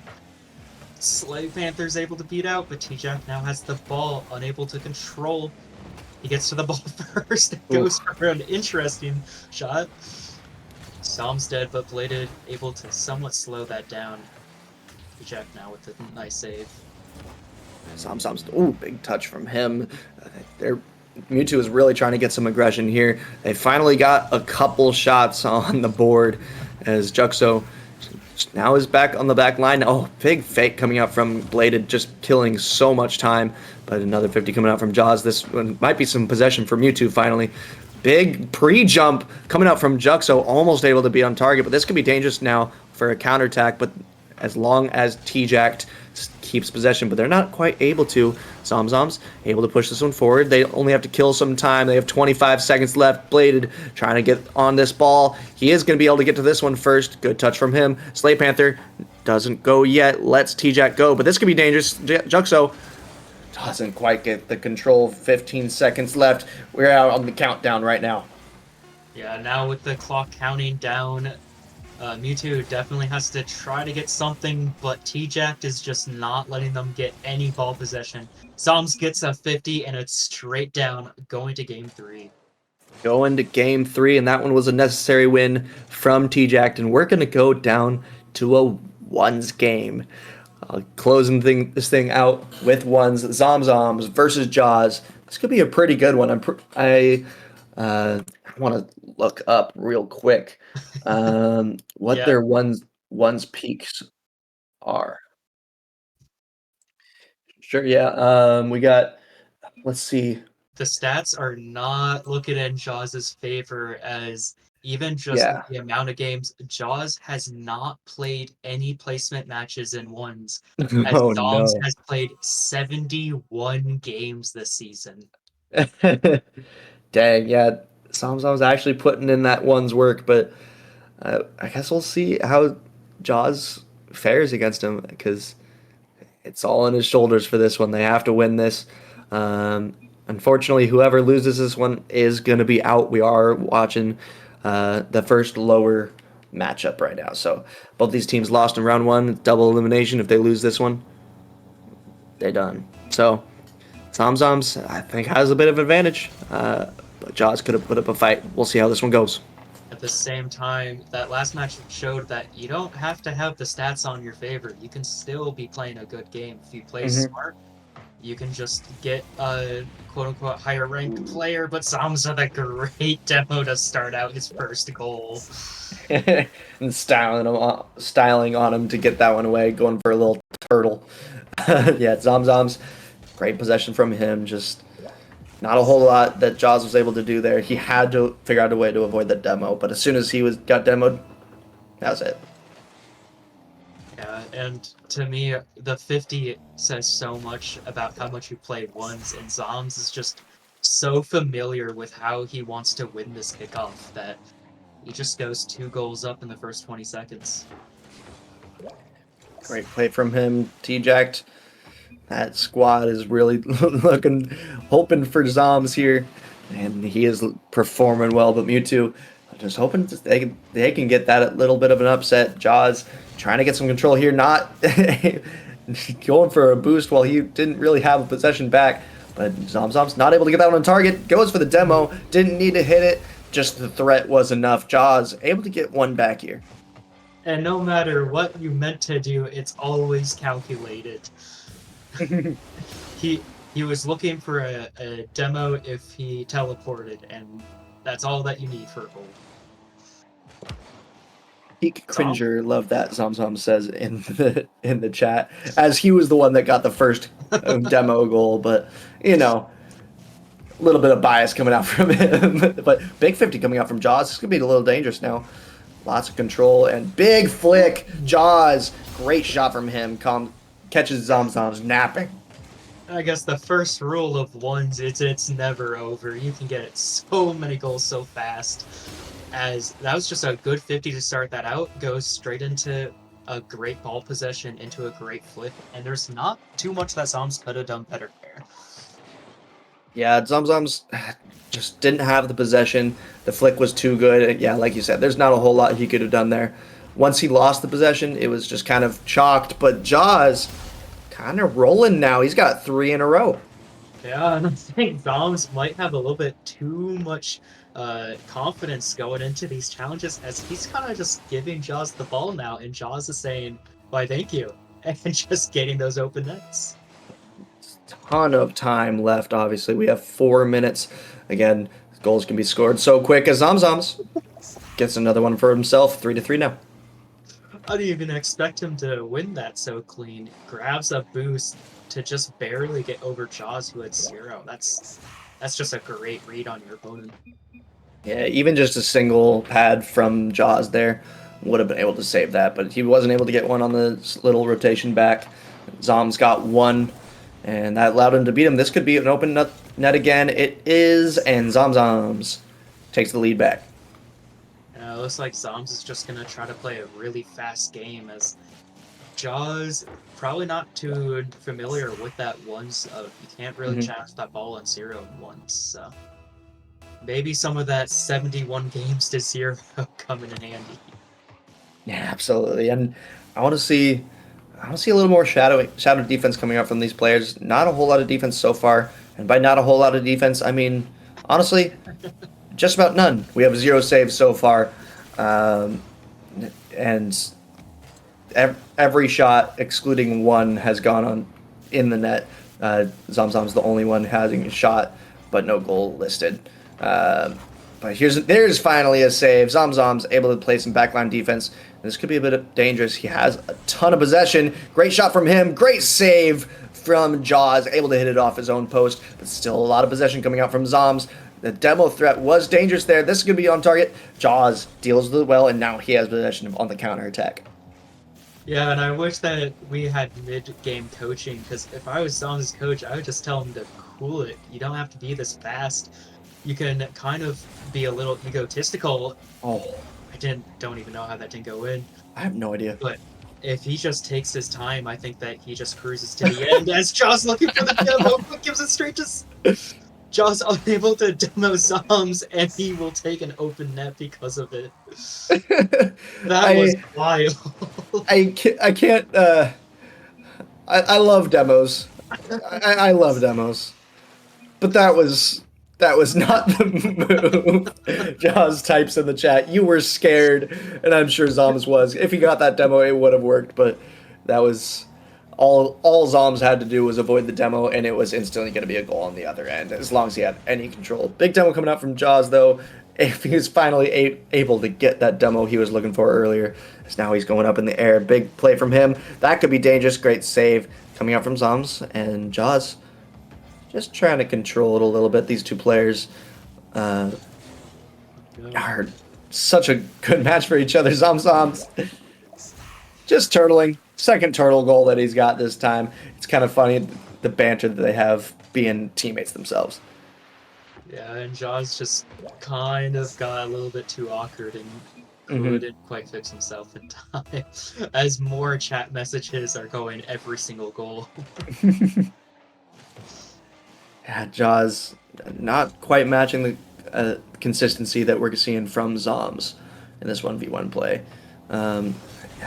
Slate Panther's able to beat out, but T-Jack now has the ball, unable to control. He gets to the ball first. It goes for an interesting shot. Zoms dead, but Bladed able to somewhat slow that down. T-Jack now with a nice save. Zoms, ooh, big touch from him. Mewtwo is really trying to get some aggression here. They finally got a couple shots on the board as Juxo now is back on the back line. Oh, big fake coming out from Bladed, just killing so much time. But another 50 coming out from Jaws. This one might be some possession for Mewtwo finally. Big pre-jump coming out from Juxo, almost able to be on target, but this could be dangerous now for a counterattack, but as long as T-Jack keeps possession, but they're not quite able to. Zoms able to push this one forward. They only have to kill some time. They have 25 seconds left. Bladed trying to get on this ball. He is going to be able to get to this one first. Good touch from him. Slate Panther doesn't go yet. Lets T-Jack go, but this could be dangerous. Juxo doesn't quite get the control. 15 seconds left. We're out on the countdown right now. Yeah, now with the clock counting down, Mewtwo definitely has to try to get something, but T-Jack is just not letting them get any ball possession. Zoms gets a 50, and it's straight down, going to game 3. Going to game 3, and that one was a necessary win from T-Jack, and we're going to go down to a ones game. Closing this thing out with ones. Zomzoms versus Jaws. This could be a pretty good one. I want to look up real quick what Yeah. their ones peaks are. Sure, yeah. We got. Let's see. The stats are not looking in Jaws' favor, as even just Yeah. the amount of games, Jaws has not played any placement matches in ones, as Oh Zoms no. has played 71 games this season. Dang, yeah. Zomzom's actually putting in that one's work, but I guess we'll see how Jaws fares against him because it's all on his shoulders for this one. They have to win this. Unfortunately, whoever loses this one is going to be out. We are watching the first lower matchup right now. So both these teams lost in round 1, double elimination. If they lose this one, they're done. So Zomzoms, I think, has a bit of advantage. But Jaws could have put up a fight. We'll see how this one goes. At the same time, that last match showed that you don't have to have the stats on your favor. You can still be playing a good game if you play smart. You can just get a quote-unquote higher ranked player, but Zoms with a great demo to start out his first goal. And styling on him to get that one away, going for a little turtle. Yeah, Zomzoms, great possession from him. Just not a whole lot that Jaws was able to do there. He had to figure out a way to avoid the demo, but as soon as he got demoed, that was it. Yeah, and to me, the 50 says so much about how much you play ones, and Zoms is just so familiar with how he wants to win this kickoff that he just goes 2 goals up in the first 20 seconds. Great play from him. T-Jacked. That squad is really hoping for Zoms here, and he is performing well. But Mewtwo, just hoping they can get that little bit of an upset. Jaws trying to get some control here, not going for a boost while he didn't really have a possession back. But Zomzom's not able to get that one on target. Goes for the demo, didn't need to hit it. Just the threat was enough. Jaws able to get one back here. And no matter what you meant to do, it's always calculated. He was looking for a demo if he teleported, and that's all that you need for a goal. Peak Cringer, love that Zomzom says in the chat, as he was the one that got the first demo goal, but you know, a little bit of bias coming out from him. But big 50 coming out from Jaws. This could be a little dangerous now. Lots of control and big flick. Jaws, great shot from him. Catches Zomzom's napping. I guess the first rule of ones is it's never over. You can get so many goals so fast. As that was just a good 50 to start that out, goes straight into a great ball possession, into a great flip, and there's not too much that Zoms could have done better there. Yeah, Zomzoms just didn't have the possession. The flick was too good. Yeah, like you said, there's not a whole lot he could have done there. Once he lost the possession, it was just kind of chalked, but Jaws kind of rolling now. He's got 3 in a row. Yeah, and I think Zoms might have a little bit too much confidence going into these challenges, as he's kind of just giving Jaws the ball now, and Jaws is saying, why thank you, and just getting those open nets. Ton of time left, obviously. We have 4 minutes. Again, goals can be scored so quick as Zomzoms gets another one for himself. 3-3 now. I didn't even expect him to win that so clean. Grabs a boost to just barely get over Jaws, who had 0. That's just a great read on your opponent. Yeah, even just a single pad from Jaws there would have been able to save that, but he wasn't able to get one on the little rotation back. Zoms got 1, and that allowed him to beat him. This could be an open net again. It is, and Zomzoms takes the lead back. It looks like Zoms is just going to try to play a really fast game, as Jaws probably not too familiar with that ones. You can't really challenge that ball on 0 once. So maybe some of that 71 games to 0 coming in handy. Yeah, absolutely. And I want to see a little more shadow defense coming out from these players. Not a whole lot of defense so far, and by not a whole lot of defense, I mean honestly, just about none. We have 0 saves so far, and every shot, excluding one, has gone on in the net. Zomzom's the only one having a shot, but no goal listed. But there's finally a save. Zomzom's able to play some backline defense. This could be a bit dangerous. He has a ton of possession. Great shot from him. Great save from Jaws. Able to hit it off his own post, but still a lot of possession coming out from Zoms. The demo threat was dangerous there. This is going to be on target. Jaws deals with it well, and now he has possession on the counter attack. Yeah, and I wish that we had mid-game coaching, because if I was Zoms' coach, I would just tell him to cool it. You don't have to be this fast. You can kind of be a little egotistical. Oh, Don't even know how that didn't go in. I have no idea. But if he just takes his time, I think that he just cruises to the end as Jaws looking for the demo, but gives it straight to Jaws unable to demo Zoms, and he will take an open net because of it. That was wild. I can't. I love demos. I love demos, but that was not the move. Jaws types in the chat, "You were scared," and I'm sure Zoms was. If he got that demo, it would have worked, but that was all Zoms had to do was avoid the demo, and it was instantly going to be a goal on the other end, as long as he had any control. Big demo coming out from Jaws, though. If he was finally able to get that demo he was looking for earlier, as now he's going up in the air. Big play from him. That could be dangerous. Great save coming out from Zoms, and Jaws just trying to control it a little bit. These two players are such a good match for each other. Zoms just turtling. Second turtle goal that he's got this time. It's kind of funny, the banter that they have being teammates themselves. Yeah, and Jaws just kind of got a little bit too awkward and couldn't quite fix himself in time. As more chat messages are going every single goal. Yeah, Jaws not quite matching the consistency that we're seeing from Zoms in this 1v1 play.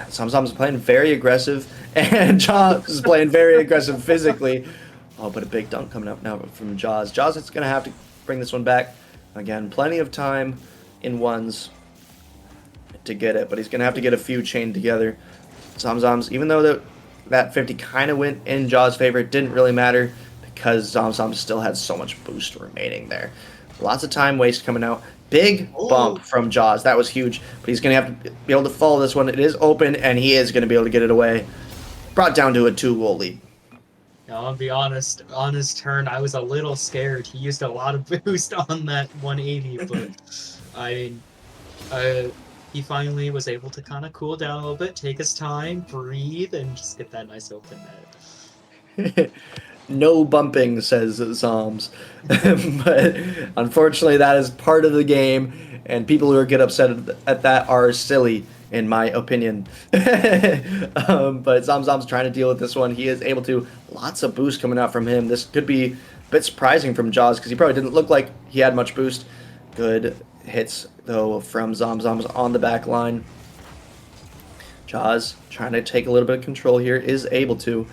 Zoms is playing very aggressive, and Jaws is playing very aggressive physically. Oh, but a big dunk coming up now from Jaws. Jaws is going to have to bring this one back. Again, plenty of time in ones to get it, but he's going to have to get a few chained together. Zoms, even though that 50 kind of went in Jaws' favor, it didn't really matter because Zoms still had so much boost remaining there. Lots of time waste coming out. Big bump from Jaws. That was huge, but he's going to have to be able to follow this one. It is open, and he is going to be able to get it away. Brought down to a 2-goal lead. Now, I'll be honest, on his turn, I was a little scared. He used a lot of boost on that 180, but I mean, he finally was able to kind of cool down a little bit, take his time, breathe, and just get that nice open net. No bumping, says Zoms. But unfortunately, that is part of the game, and people who get upset at that are silly, in my opinion. But Zom's trying to deal with this one. He is able to. Lots of boost coming out from him. This could be a bit surprising from Jaws, because he probably didn't look like he had much boost. Good hits, though, from Zom's on the back line. Jaws trying to take a little bit of control here, is able to.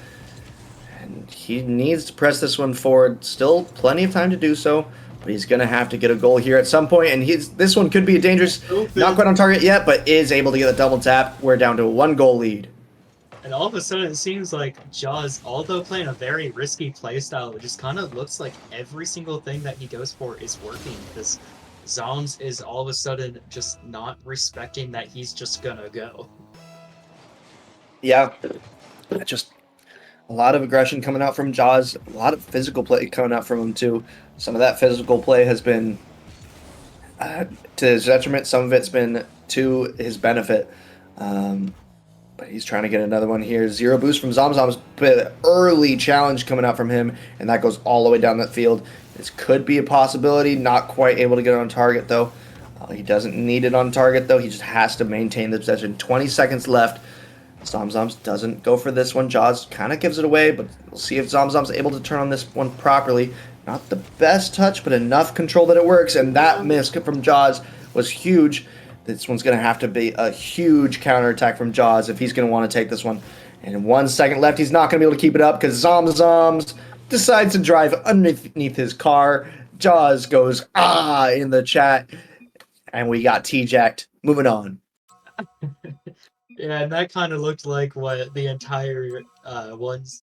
And he needs to press this one forward. Still plenty of time to do so, but he's going to have to get a goal here at some point. And this one could be a dangerous, not quite on target yet, but is able to get a double tap. We're down to a 1-goal lead. And all of a sudden, it seems like Jaws, although playing a very risky playstyle, it just kind of looks like every single thing that he goes for is working, because Zoms is all of a sudden just not respecting that he's just going to go. Yeah, just a lot of aggression coming out from Jaws, a lot of physical play coming out from him too. Some of that physical play has been to his detriment, some of it's been to his benefit. But he's trying to get another one here. 0 boost from Zom's, but early challenge coming out from him, and that goes all the way down that field. This could be a possibility, not quite able to get it on target though. He doesn't need it on target though, he just has to maintain the possession. 20 seconds left. Zom's doesn't go for this one. Jaws kind of gives it away, but we'll see if Zom's able to turn on this one properly. Not the best touch, but enough control that it works, and that miss from Jaws was huge. This one's going to have to be a huge counterattack from Jaws if he's going to want to take this one. And in 1 second left, he's not going to be able to keep it up because Zoms decides to drive underneath his car. Jaws goes, in the chat. And we got T-Jacked. Moving on. Yeah, and that kind of looked like what the entire ones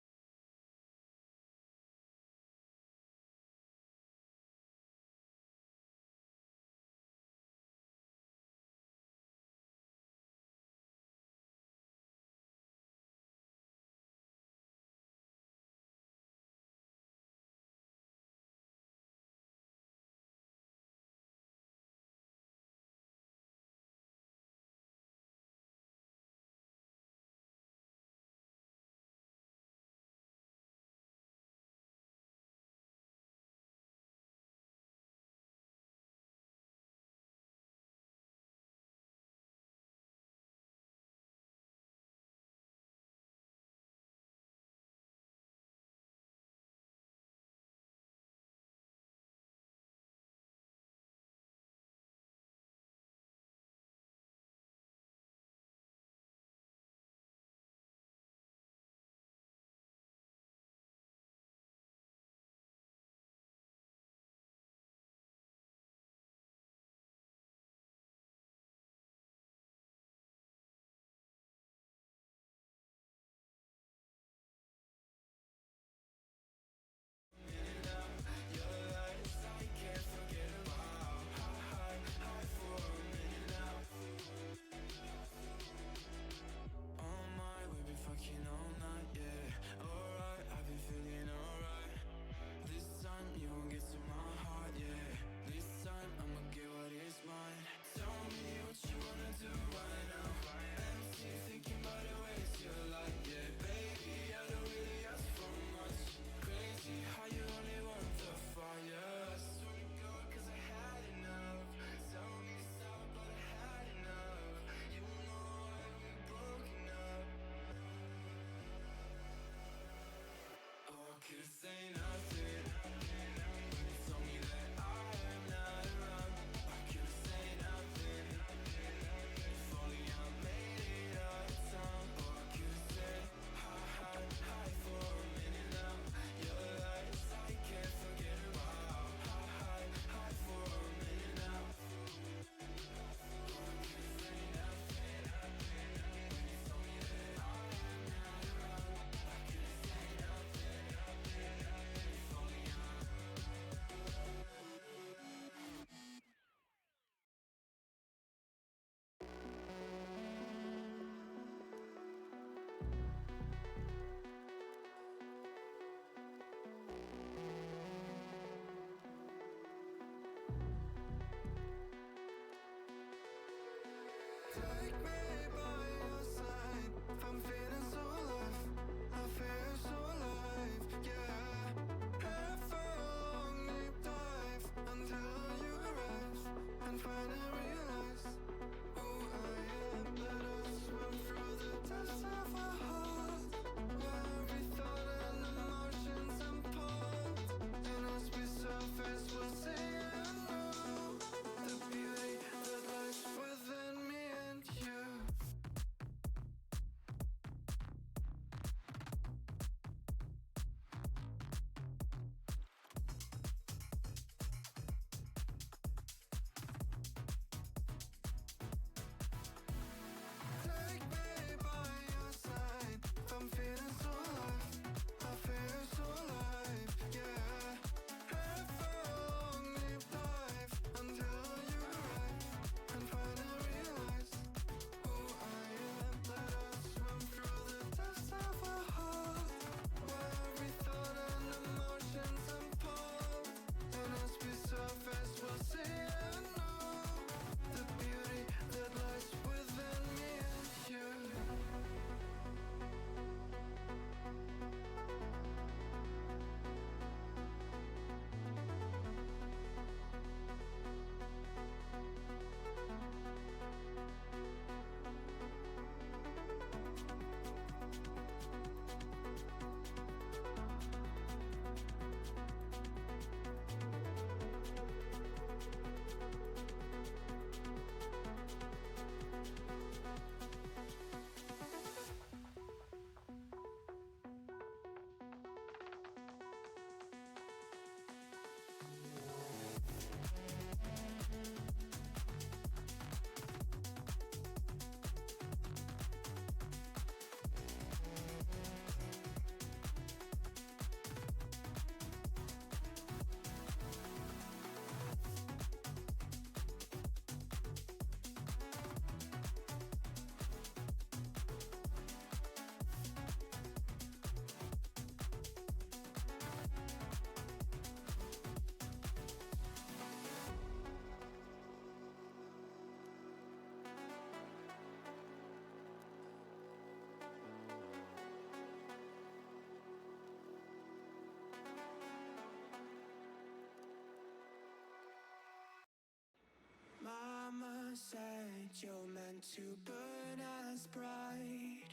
as bright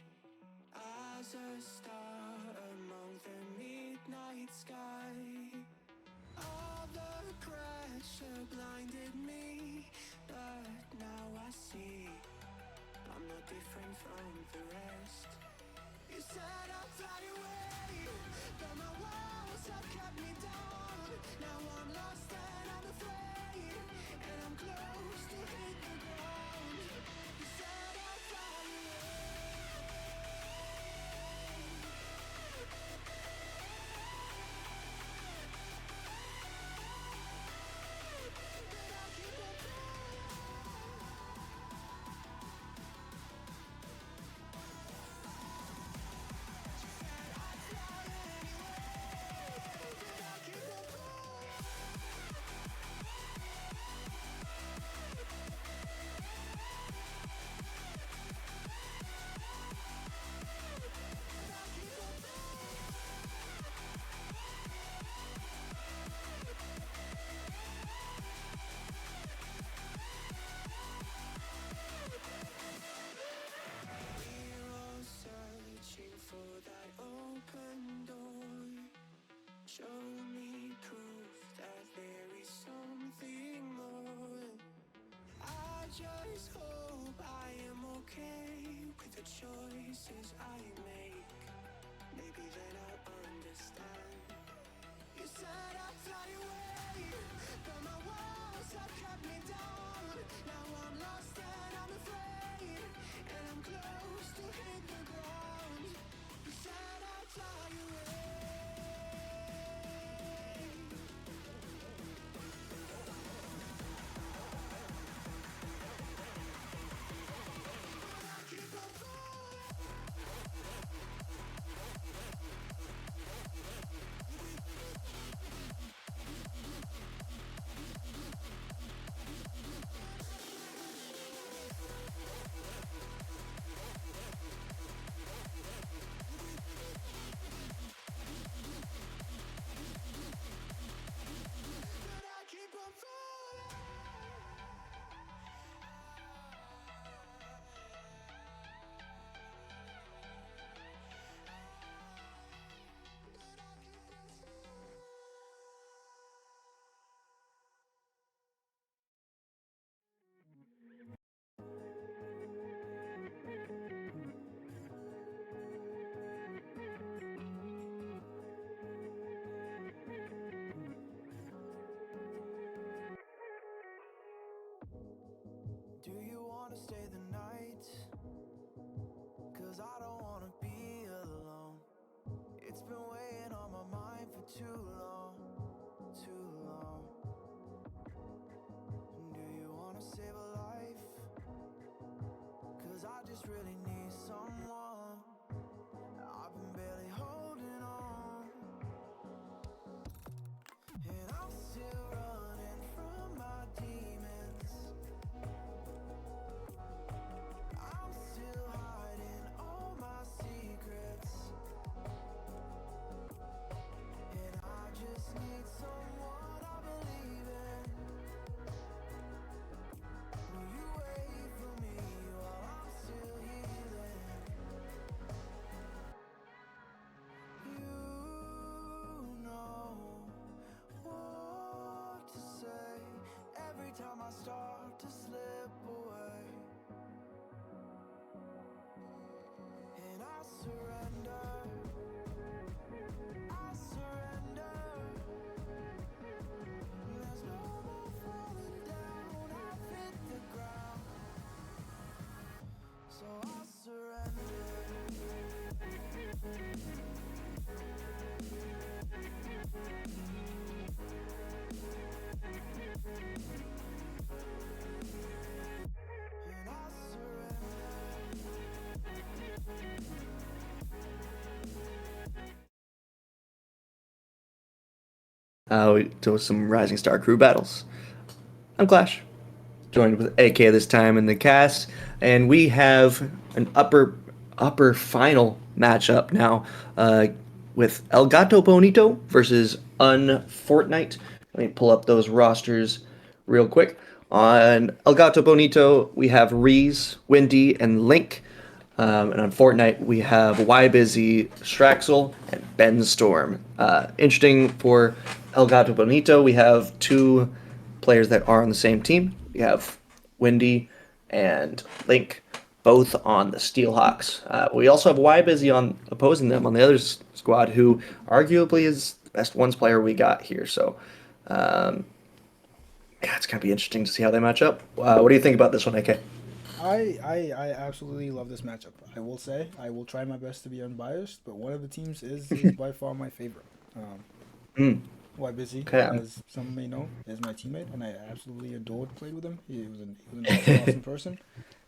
as a star among the midnight sky. All the pressure blinded me, but now I see I'm no different from the rest. You said I'd fly away, but my walls have kept me down. Now I'm lost and I'm afraid, and I'm close to hit the ground. You said I'd fly We're all searching for that open door. Show me proof that there is something more. I just hope I am okay with the choices I make. Maybe then I'll understand. You said I'd fly away, but my walls have kept me down. Now I'm lost and I'm afraid, and I'm close to hit the ground. You said I'd fly away. But I keep on falling. Do you wanna stay the night? 'Cause I don't wanna be alone. It's been weighing on my mind for too long, too long. Do you wanna save a life? 'Cause I just really need someone. I've been barely holding on, and I'm still running from my demons. I'm still hiding all my secrets, and I just need someone I believe in. Will you wait for me while I'm still healing? You know what to say every time I start to slip away, and I surrender. I surrender. There's no more falling down. I've hit the ground, so I surrender. And I We do some Rising Star crew battles. I'm Clash, joined with AK this time in the cast, and we have an upper final matchup now with El Gato Bonito versus Unfortnite. Let me pull up those rosters real quick. On El Gato Bonito, we have Reese, Wendy, and Link. And on Fortnite, we have Busy, Straxel, and Ben Storm. Interesting for El Gato Bonito, we have two players that are on the same team. We have Windy and Link, both on the Steelhawks. We also have Busy on opposing them on the other squad, who arguably is the best ones player we got here. So, yeah, it's gonna be interesting to see how they match up. What do you think about this one, AK? I absolutely love this matchup. I will say I will try my best to be unbiased, but one of the teams is by far my favorite. Busy, Okay. as some may know, is my teammate, and I absolutely adored playing with him. He was an awesome person,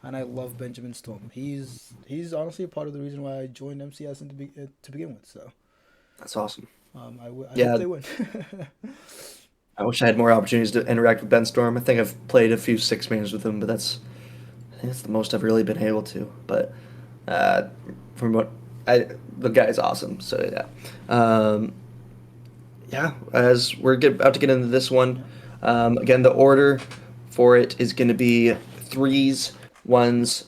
and I love Benjamin Storm. He's honestly a part of the reason why I joined MCS to begin with. So That's awesome. I Yeah. hope they win. I wish I had more opportunities to interact with Ben Storm. I think I've played a few 6-mans with him, but I think that's the most I've really been able to. But from what the guy's awesome. So yeah, as we're about to get into this one, again, the order for it is going to be 3s, 1s,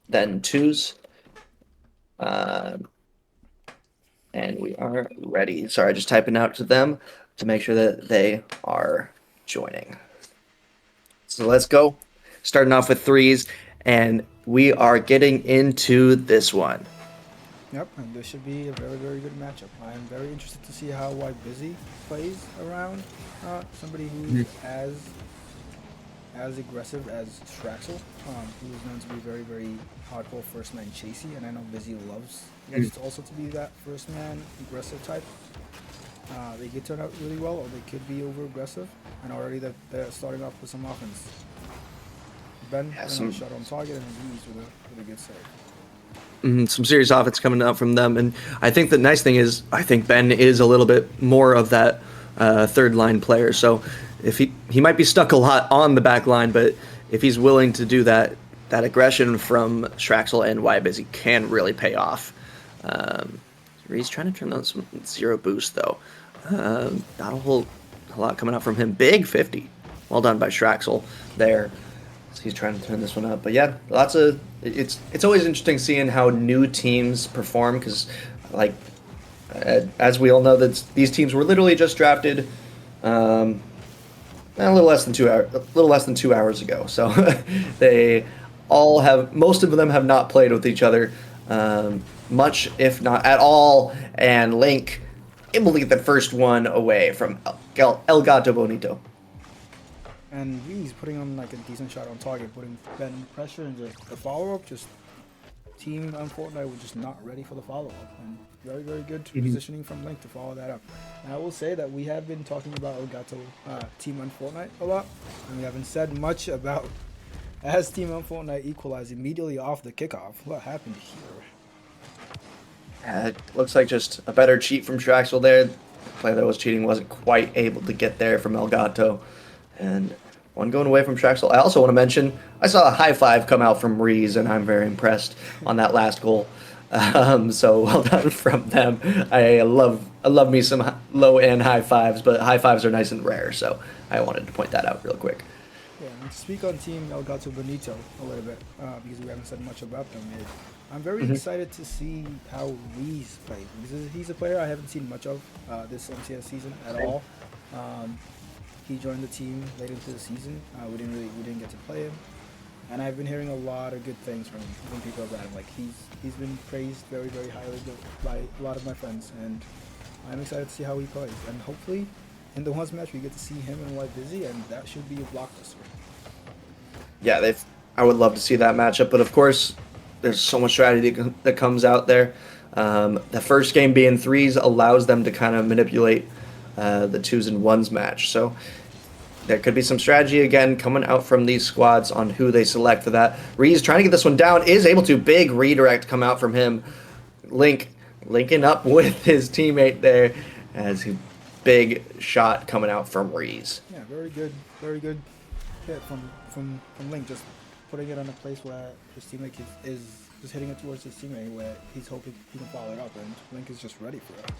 then 2s. And we are ready. Sorry, just typing out to them to make sure that they are joining. So let's go. Starting off with 3s, and we are getting into this one. Yep, and this should be a very, very good matchup. I'm very interested to see how Busy plays around somebody who's as aggressive as Straxel, who is known to be very, very hardcore first man chasey, and I know Busy loves also to be that first man aggressive type. They could turn out really well, or they could be over aggressive, and already that they're starting off with some offense. Ben, shot on target, and Reese with a good save. Some serious offense coming out from them, and I think the nice thing is I think Ben is a little bit more of that third line player. So if he might be stuck a lot on the back line, but if he's willing to do that aggression from Straxel and Busy can really pay off. He's trying to turn on some 0 boost though. Not a whole lot coming out from him. Big 50. Well done by Straxel there. So he's trying to turn this one up. But yeah, it's always interesting seeing how new teams perform, because like as we all know, that these teams were literally just drafted a little less than 2 hours ago. So they all most of them have not played with each other much, if not at all, and Link able to get the first one away from El Gato Bonito. And he's putting on like a decent shot on target, putting Ben in pressure, and just the follow-up, just team on Fortnite was just not ready for the follow-up. And very, very good positioning from Link to follow that up. And I will say that we have been talking about El Gato team on Fortnite a lot, and we haven't said much about as team on Fortnite equalized immediately off the kickoff. What happened here? It looks like just a better cheat from Straxel there. The player that was cheating wasn't quite able to get there from El Gato. And one going away from Straxel. I also want to mention, I saw a high five come out from Reese, and I'm very impressed on that last goal. So well done from them. I love me some low and high fives, but high fives are nice and rare. So I wanted to point that out real quick. Yeah, and to speak on Team El Gato Bonito a little bit, because we haven't said much about them yet. I'm very excited to see how Reese plays, because he's a player I haven't seen much of this MCS season at all. He joined the team late into the season. We didn't get to play him, and I've been hearing a lot of good things from people about him. Like he's been praised very, very highly by a lot of my friends, and I'm excited to see how he plays. And hopefully, in the ones match, we get to see him and Busy, and that should be a blockbuster. Yeah, I would love to see that matchup, but of course, there's so much strategy that comes out there. The first game being 3s allows them to kind of manipulate the 2s and 1s match. So there could be some strategy again coming out from these squads on who they select for that. Reese trying to get this one down, is able to. Big redirect come out from him. Link linking up with his teammate there as he big shot coming out from Reese. Yeah, very good hit from Link, just putting it on a place where his teammate is just hitting it towards his teammate, where he's hoping he can follow it up, and Link is just ready for it.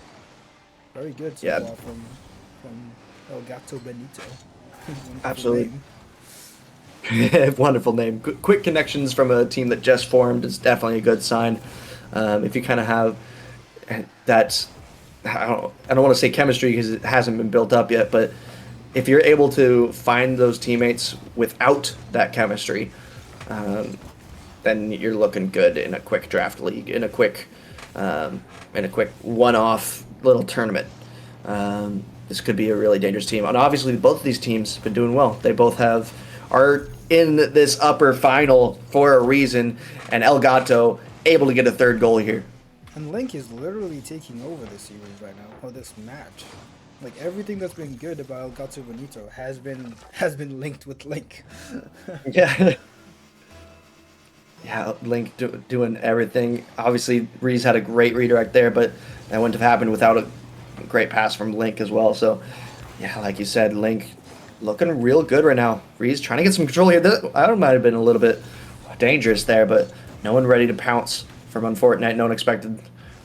Very good so far from El Gato Bonito. Absolutely. Wonderful name. Quick connections from a team that just formed is definitely a good sign. If you kind of have that, I don't want to say chemistry because it hasn't been built up yet, but if you're able to find those teammates without that chemistry, then you're looking good in a quick draft league, in a quick one-off little tournament. This could be a really dangerous team, and obviously both of these teams have been doing well. They both are in this upper final for a reason, and Elgato able to get a third goal here. And Link is literally taking over this series right now, or this match. Like everything that's been good about Elgato Bonito has been linked with Link. Yeah. Yeah, Link doing everything. Obviously, Reese had a great redirect there, but that wouldn't have happened without a great pass from Link as well. So, yeah, like you said, Link looking real good right now. Reese trying to get some control here. I might have been a little bit dangerous there, but no one ready to pounce from Unfortunate. No one expected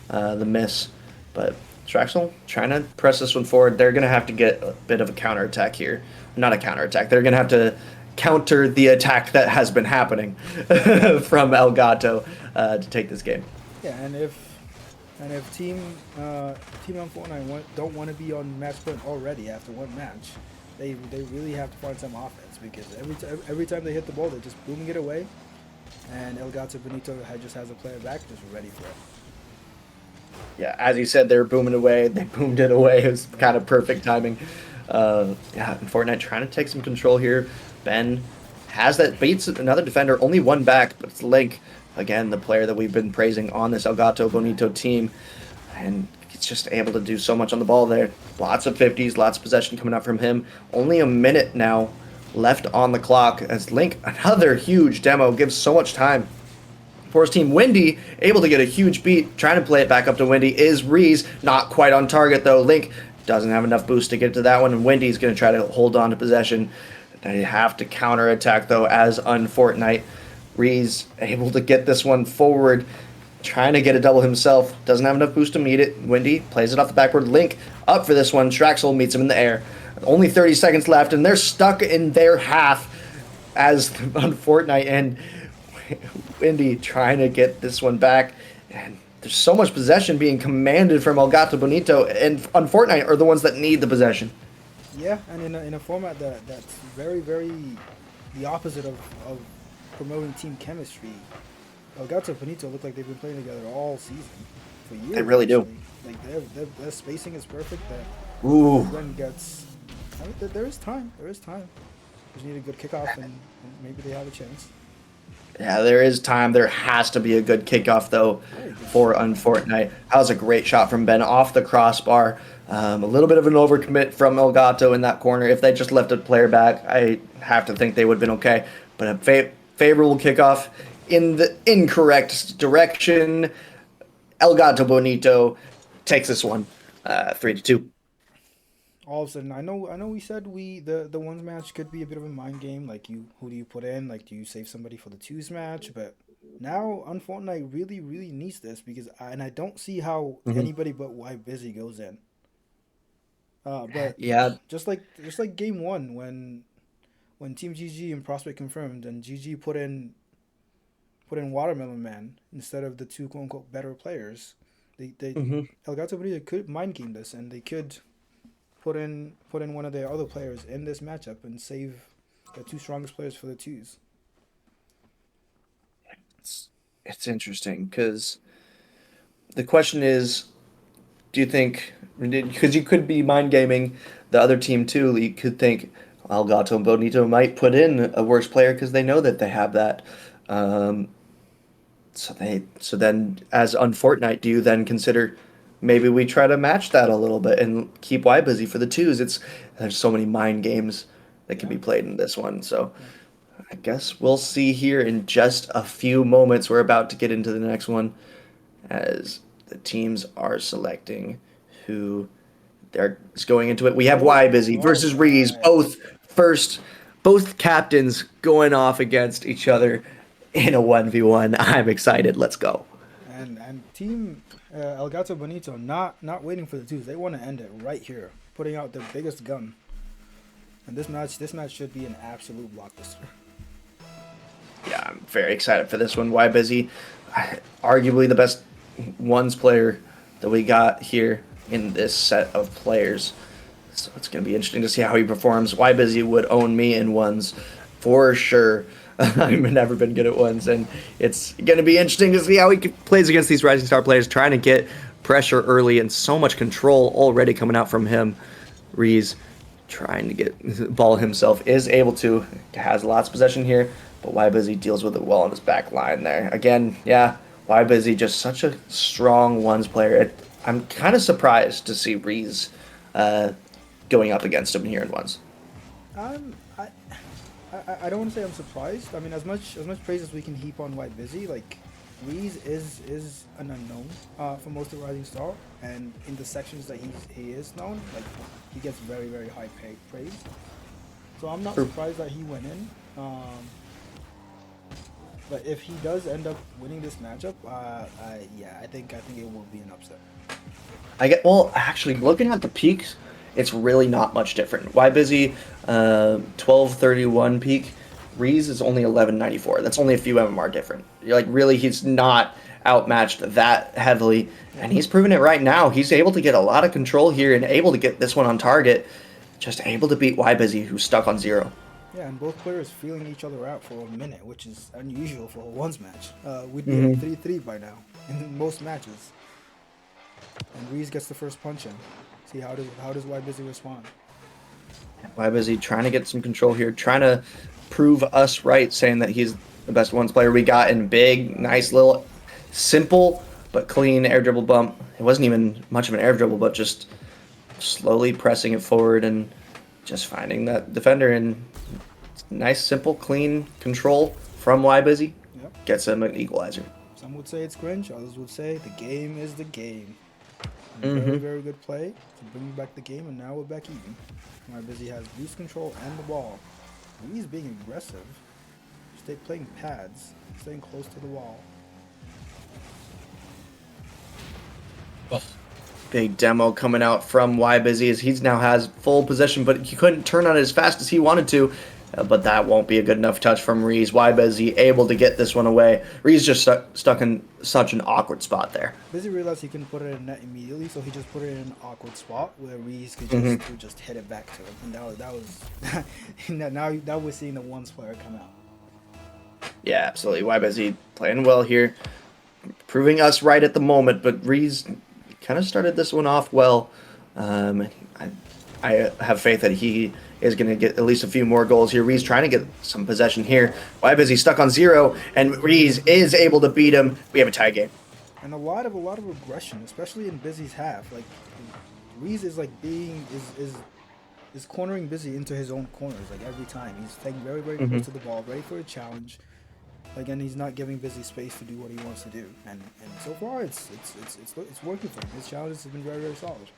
the miss. But Straxel trying to press this one forward. They're going to have to get a bit of a counterattack here. Not a counterattack. They're going to have to counter the attack that has been happening from Elgato to take this game. Yeah, and if Team Unfortunate don't want to be on match point already after one match, they really have to find some offense, because every time they hit the ball, they're just booming it away, and Elgato Bonito just has a player back just ready for it. Yeah, as you said, they're booming away. They boomed it away. It was kind of perfect timing. Yeah, and Fortnite trying to take some control here. Ben has that, beats another defender, only one back, but it's Link. Again, the player that we've been praising on this Elgato Bonito team. And he's just able to do so much on the ball there. Lots of 50s, lots of possession coming up from him. Only a minute now left on the clock as Link, another huge demo, gives so much time for his team. Wendy able to get a huge beat, trying to play it back up to Wendy is Reese, not quite on target though. Link doesn't have enough boost to get to that one, and Wendy's going to try to hold on to possession. They have to counter attack though as Unfortunate. Reese able to get this one forward, trying to get a double himself, doesn't have enough boost to meet it. Wendy plays it off the backward. Link up for this one. Straxel meets him in the air. Only 30 seconds left, and they're stuck in their half as Unfortunate and Wendy trying to get this one back. And there's so much possession being commanded from Elgato Bonito, and Unfortunate are the ones that need the possession. Yeah, and in a format that's very, very the opposite of promoting team chemistry. Elgato Bonito look like they've been playing together all season for years. They really do. Like their spacing is perfect. That Ooh. Gwen gets. I mean, there is time. There is time. Just need a good kickoff, and maybe they have a chance. Yeah, there is time. There has to be a good kickoff, though, for Unfortunate. That was a great shot from Ben off the crossbar. A little bit of an overcommit from Elgato in that corner. If they just left a player back, I have to think they would have been okay. But a favorable kickoff in the incorrect direction. Elgato Bonito takes this one 3-2. All of a sudden, I know we said the ones match could be a bit of a mind game. Like, who do you put in? Like, do you save somebody for the twos match? But now Unfortunate really needs this, because I don't see how anybody but Why Busy goes in. But Yeah. just like game one when Team GG and Prospect confirmed, and GG put in Watermelon Man instead of the two quote unquote better players, Elgato Bonito could mind game this, and they could put in one of their other players in this matchup and save the two strongest players for the twos. It's interesting because the question is, do you think, because you could be mind gaming the other team too, you could think Elgato and Bonito might put in a worse player because they know that they have that. So then as Unfortunate, do you then consider maybe we try to match that a little bit and keep Y busy for the twos? There's so many mind games that can be played in this one. So I guess we'll see here in just a few moments. We're about to get into the next one as the teams are selecting who they're going into it. We have Y busy versus Rees, both captains going off against each other in a 1v1. I'm excited. Let's go. And team Elgato Bonito not waiting for the twos. They want to end it right here, putting out their biggest gun. And this match should be an absolute blockbuster. Yeah, I'm very excited for this one. Why Busy, arguably the best ones player that we got here in this set of players. So it's going to be interesting to see how he performs. Why Busy would own me in ones for sure. I've never been good at ones, and it's going to be interesting to see how he plays against these Rising Star players, trying to get pressure early and so much control already coming out from him. Reese trying to get the ball himself, is able to, has lots of possession here, but Why Busy deals with it well on his back line there. Again, yeah, Why Busy just such a strong ones player. I'm kind of surprised to see Reese going up against him here in ones. I don't want to say I'm surprised. I mean, as much praise as we can heap on White Busy, like Reese is an unknown for most of Rising Star, and in the sections that he is known, like he gets very high praise. So I'm not surprised that he went in. But if he does end up winning this matchup, I think it will be an upset. Actually, looking at the peaks, it's really not much different. Why Busy, 1231 peak. Reese is only 1194. That's only a few MMR different. You're like, really, he's not outmatched that heavily, and he's proven it right now. He's able to get a lot of control here and able to get this one on target. Just able to beat Why Busy, who's stuck on 0. Yeah, and both players feeling each other out for a minute, which is unusual for a ones match. We'd be at 3-3 by now in most matches. And Reese gets the first punch in. See how does Why Busy respond? Why Busy trying to get some control here, trying to prove us right, saying that he's the best ones player we got in big, nice little, simple but clean air dribble bump. It wasn't even much of an air dribble, but just slowly pressing it forward and just finding that defender in nice, simple, clean control from Why Busy. Yep. Gets him an equalizer. Some would say it's Grinch, others would say the game is the game. Very good play to bring back the game, and now we're back even. Why Busy has boost control and the ball. He's being aggressive. Stay playing pads, staying close to the wall. Big demo coming out from Why Busy as he now has full possession, but he couldn't turn on it as fast as he wanted to. But that won't be a good enough touch from Reese. Why Busy able to get this one away. Reese just stuck in such an awkward spot there. Busy realized he couldn't put it in net immediately, so he just put it in an awkward spot where Reese could just hit it back to him. And that was now we're seeing the ones player come out. Yeah, absolutely. Why Busy playing well here, proving us right at the moment. But Reese kind of started this one off well. I have faith that he is going to get at least a few more goals here. Reese trying to get some possession here. Why Busy stuck on 0, and Reese is able to beat him. We have a tie game. And a lot of aggression, especially in Busy's half. Like Reese is like is cornering Busy into his own corners like every time. He's staying very close to the ball, ready for a challenge. Again, he's not giving Busy space to do what he wants to do. And so far it's working for him. His challenges have been very solid.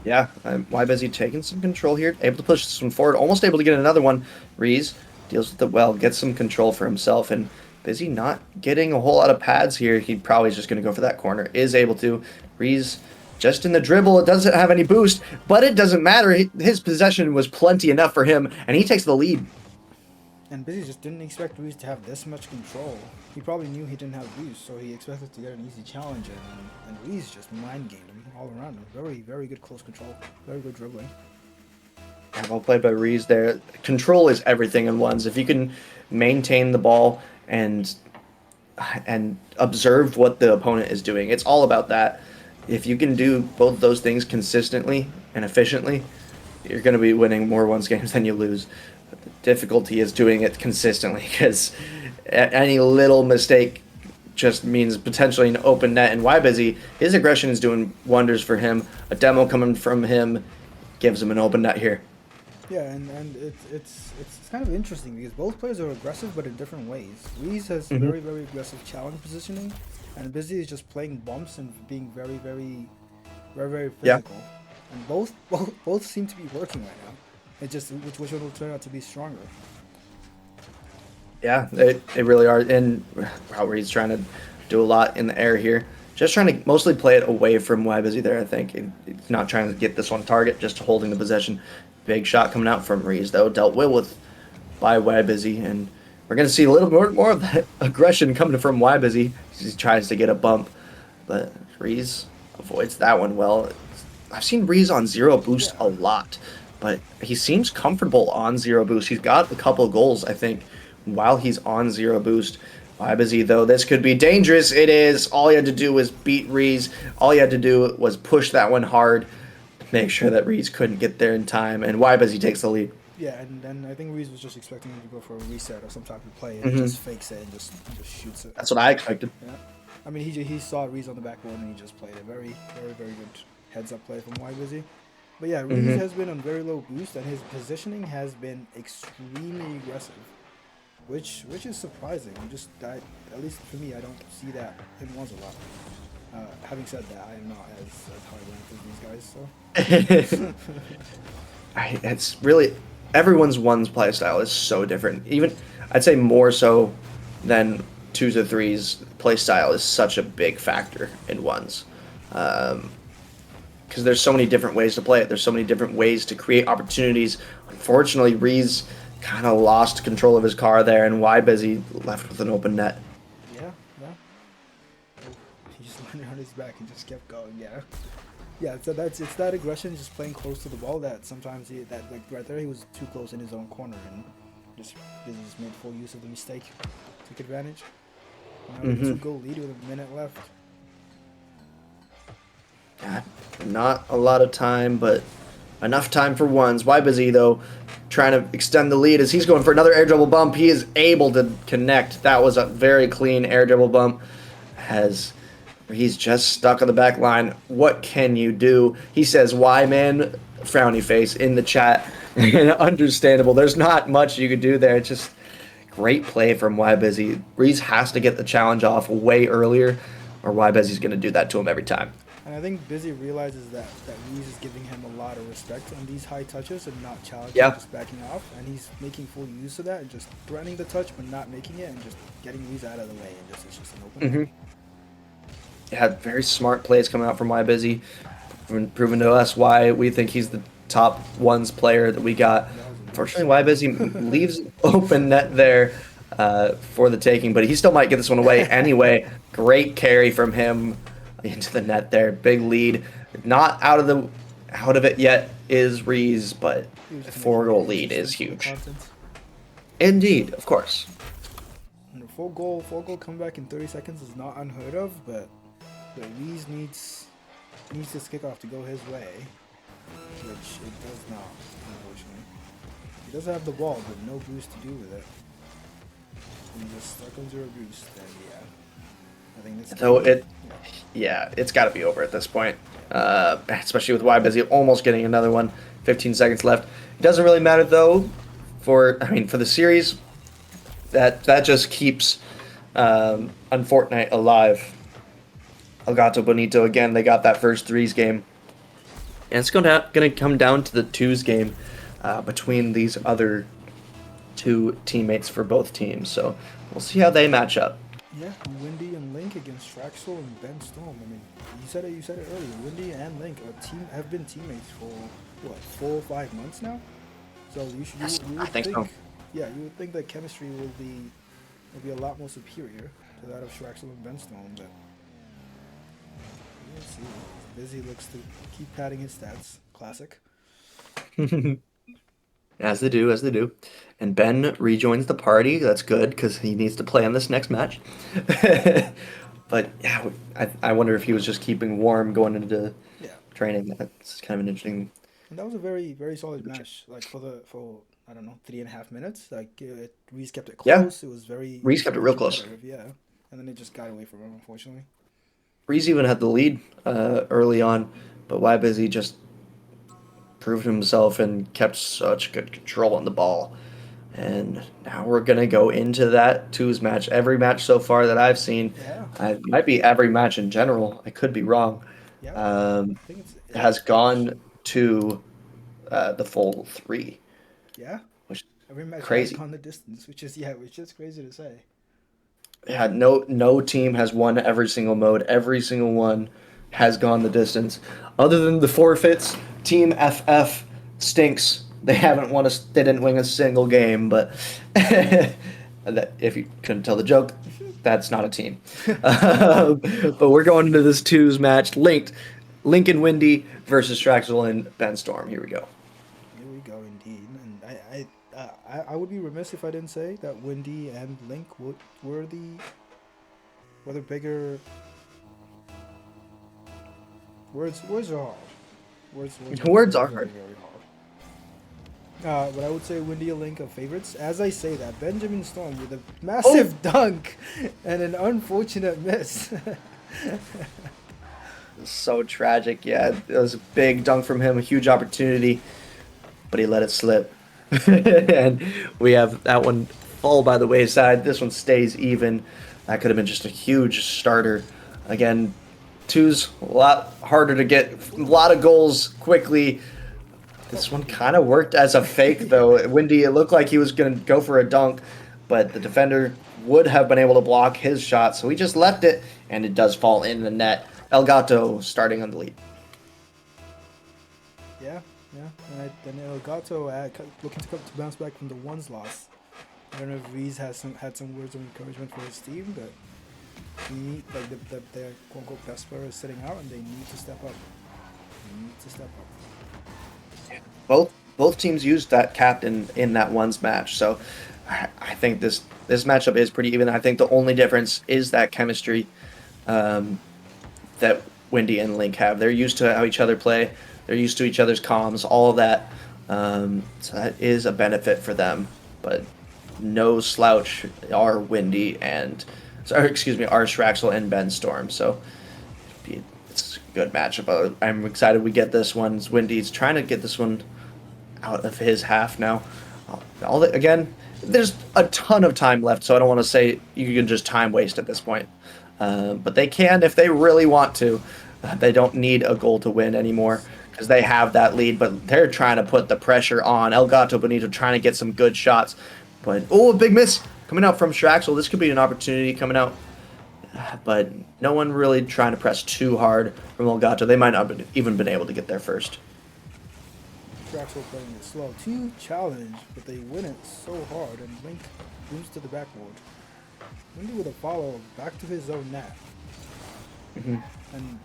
Yeah, Why Busy taking some control here, able to push this one forward, almost able to get another one. Reese deals with it well, gets some control for himself, and Busy not getting a whole lot of pads here. He probably is just going to go for that corner. Is able to. Reese just in the dribble. It doesn't have any boost, but it doesn't matter. His possession was plenty enough for him, and he takes the lead. And Busy just didn't expect Reese to have this much control. He probably knew he didn't have boost, so he expected to get an easy challenge, and Reese just mind-gamed him all around him. Very good close control. Very good dribbling. Yeah, well played by Reese there. Control is everything in ones. If you can maintain the ball and observe what the opponent is doing, it's all about that. If you can do both those things consistently and efficiently, you're going to be winning more ones games than you lose. But the difficulty is doing it consistently, because any little mistake just means potentially an open net. And Why Busy, his aggression is doing wonders for him. A demo coming from him gives him an open net here. Yeah, and it's kind of interesting because both players are aggressive, but in different ways. Reese has very aggressive challenge positioning, and Busy is just playing bumps and being very physical. Yeah. And both seem to be working right now. It just which one will turn out to be stronger. Yeah, they really are. And Reese trying to do a lot in the air here. Just trying to mostly play it away from Why Busy there, I think. He's not trying to get this one target, just holding the possession. Big shot coming out from Reese, though. Dealt well with by Why Busy, and we're going to see a little more of that aggression coming from Wybusy. He tries to get a bump, but Reese avoids that one well. I've seen Reese on zero boost a lot, but he seems comfortable on zero boost. He's got a couple of goals, I think, while he's on zero boost. Wybusy, though, this could be dangerous. It is. All he had to do was beat Reese. All he had to do was push that one hard, make sure that Reese couldn't get there in time, and Wybusy takes the lead. Yeah, and then I think Reese was just expecting him to go for a reset or some type of play, and Mhm. he just fakes it and just shoots it. That's what I expected. Yeah. I mean, he saw Reese on the backboard and he just played it. Very, very, very good heads-up play from Wybusy. But yeah, Reese Mhm. has been on very low boost, and his positioning has been extremely aggressive, which is surprising. At least for me, I don't see that in ones a lot. Having said that, I am not as high ranked as these guys, so. It's really everyone's one's play style is so different. Even I'd say more so than twos or threes. Play style is such a big factor in ones, because there's so many different ways to play it. There's so many different ways to create opportunities. Unfortunately, Reese kind of lost control of his car there, and Wybusy left with an open net. Yeah. Oh, he just landed on his back and just kept going. Yeah. So it's that aggression, just playing close to the ball. That sometimes like right there, he was too close in his own corner and just made full use of the mistake, took advantage. Now with a 2-goal lead with a minute left. God, not a lot of time, but enough time for ones. Wybusy, though, trying to extend the lead as he's going for another air dribble bump. He is able to connect. That was a very clean air dribble bump. He's just stuck on the back line. What can you do? He says, "Why, man?" Frowny face in the chat. Understandable. There's not much you could do there. It's just great play from Wybusy. Reese has to get the challenge off way earlier, or Wybusy's going to do that to him every time. And I think Busy realizes that Reese is giving him a lot of respect on these high touches and not challenging, just backing off. And he's making full use of that and just threatening the touch but not making it and just getting Reese out of the way. And it's just an open net. Yeah, very smart plays coming out from Wybusy, proving to us why we think he's the top ones player that we got. Unfortunately, Wybusy leaves open net there for the taking, but he still might get this one away anyway. Great carry from him into the net there. Big lead. Not out of it yet is Reese, but a 4-goal lead is huge. Indeed, of course. And a 4-goal comeback in 30 seconds is not unheard of, but Reese needs this kickoff to go his way, which it does not, unfortunately. He does have the ball, but no boost to do with it. And just stuck on 0 boost, and yeah. I think this So it's got to be over at this point, especially with Wybusy almost getting another one. 15 seconds left. It doesn't really matter though. For the series, that just keeps Unfortnite alive. Elgato Bonito again. They got that first threes game, and it's going to come down to the twos game between these other two teammates for both teams. So we'll see how they match up. Yeah, Windy and Link against Straxel and Ben Storm. I mean, you said it earlier. Windy and Link have been teammates for what, 4 or 5 months now. So you would think so. Yeah, you would think that chemistry will be a lot more superior to that of Straxel and Ben Storm, but we'll see. Busy looks to keep padding his stats. Classic. As they do. And Ben rejoins the party. That's good, because he needs to play on this next match. But yeah, I wonder if he was just keeping warm going into training. That's kind of an interesting. And that was a very, very solid match. Like for I don't know, 3.5 minutes. Like Reese kept it close. It was very. Reese kept it real close. Yeah, and then it just got away from him, unfortunately. Reese even had the lead early on, but Wybusy just proved himself and kept such good control on the ball. And now we're going to go into that twos match. Every match so far that I've seen, it might be every match in general, I could be wrong, has gone to the full 3. Yeah. Which every match crazy. has gone the distance, which is crazy to say. Yeah, no team has won every single mode. Every single one has gone the distance. Other than the forfeits, Team FF stinks. They didn't win a single game, but That if you couldn't tell the joke, that's not a team. But we're going into this twos match, Lincoln Windy versus Straxel and Ben Storm. Here we go. Here we go, indeed. And I would be remiss if I didn't say that Windy and Link were the bigger. Words are hard. Words are hard. Very hard. But I would say Windy and Link are favorites. As I say that, Benjamin Storm with a massive dunk and an unfortunate miss. So tragic. Yeah, it was a big dunk from him, a huge opportunity, but he let it slip. And we have that one fall by the wayside. This one stays even. That could have been just a huge starter. Again, twos a lot harder to get, a lot of goals quickly. This one kind of worked as a fake, though. Windy, it looked like he was going to go for a dunk, but the defender would have been able to block his shot, so he just left it, and it does fall in the net. Elgato starting on the lead. Yeah. And then Elgato looking to bounce back from the ones loss. I don't know if Reese had some words of encouragement for his team, but their quote unquote best player is sitting out, and they need to step up. Both teams used that captain in that ones match, so I think this matchup is pretty even. I think the only difference is that chemistry that Windy and Link have. They're used to how each other play. They're used to each other's comms, all of that. So that is a benefit for them. But no slouch are Windy and, our Straxel and Ben Storm. So it's a good matchup. I'm excited we get this one. Windy's trying to get this one out of his half now. Again, there's a ton of time left, so I don't want to say you can just time waste at this point. But they can if they really want to. They don't need a goal to win anymore because they have that lead, but they're trying to put the pressure on. Elgato Bonito trying to get some good shots. But, a big miss coming out from Straxel. This could be an opportunity coming out. But no one really trying to press too hard from Elgato. They might not have even been able to get there first. Straxel playing it slow. 2 challenge, but they win it so hard, and Link moves to the backboard. Windy with a follow back to his own net. Mm-hmm. And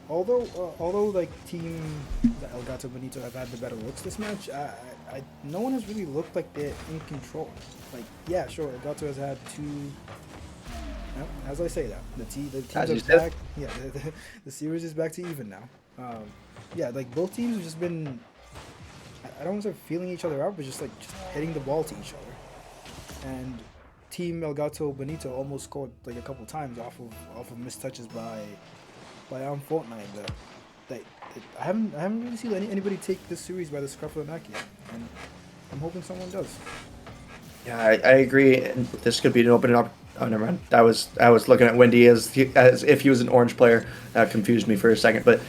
although like team the Elgato Bonito have had the better looks this match, no one has really looked like they're in control. Like, yeah, sure, Elgato has had 2. As I say that, the teams are back. Yeah, the series is back to even now. Yeah, like both teams have just been, I don't want to say feeling each other out, but just hitting the ball to each other. And Team Elgato Bonito almost scored like a couple times off of missed touches by Fortnite. I haven't really seen anybody take this series by the scruff of the neck yet, and I'm hoping someone does. Yeah, I agree. And this could be an opening up. Oh, never mind. I was looking at Windy as if he was an orange player. That confused me for a second, but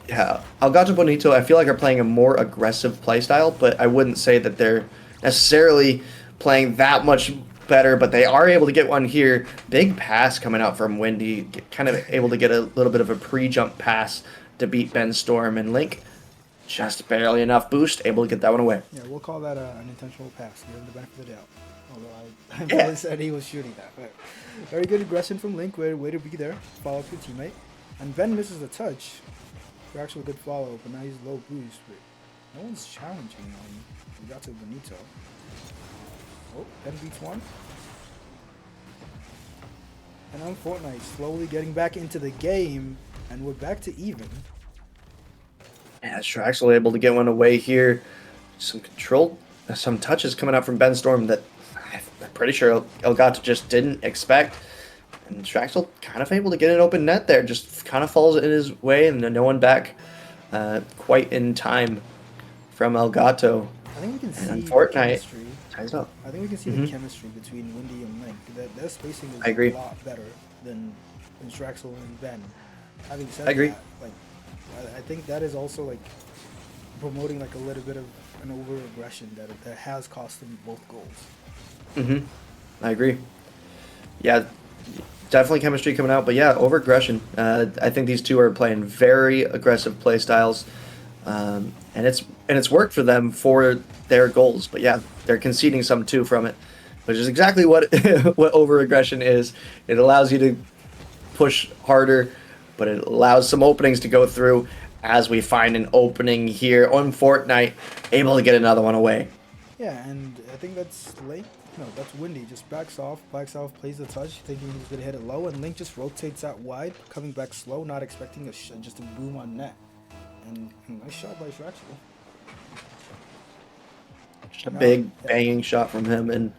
yeah, Elgato Bonito, I feel like are playing a more aggressive play style, but I wouldn't say that they're necessarily playing that much better, but they are able to get one here. Big pass coming out from Windy, kind of able to get a little bit of a pre-jump pass to beat Ben Storm, and Link just barely enough boost, able to get that one away. Yeah, we'll call that an intentional pass, give him the benefit of the doubt. Although I said he was shooting that, but very good aggression from Link, way to be there, follow up your teammate. And Ben misses the touch. Actually a good follow, but now he's low boost, but no one's challenging on Elgato Bonito. Oh, Ben beats one. And on Fortnite, slowly getting back into the game, and we're back to even. Yeah, Straxel able to get one away here. Some touches coming out from Ben Storm that I'm pretty sure Elgato just didn't expect. And Straxel kind of able to get an open net there, just kind of falls in his way, and no one back quite in time from Elgato. I think we can see Fortnite ties up. I think we can see the chemistry between Windy and Link. Their spacing is a lot better than Straxel and Ben. Having said I agree. that, like I think that is also like promoting like a little bit of an over aggression that has cost them both goals. I agree. Yeah, definitely chemistry coming out, but yeah, over aggression. I think these two are playing very aggressive play styles. and it's worked for them for their goals. But yeah, they're conceding some too from it, which is exactly what what over aggression is. It allows you to push harder, but it allows some openings to go through. As we find an opening here on Fortnite, able to get another one away. Yeah, and I think that's Link. No, that's Windy. Just backs off, plays the touch, thinking he's gonna hit it low, and Link just rotates out wide, coming back slow, not expecting just a boom on net. And nice shot by Shraxel. Just a big banging shot from him, and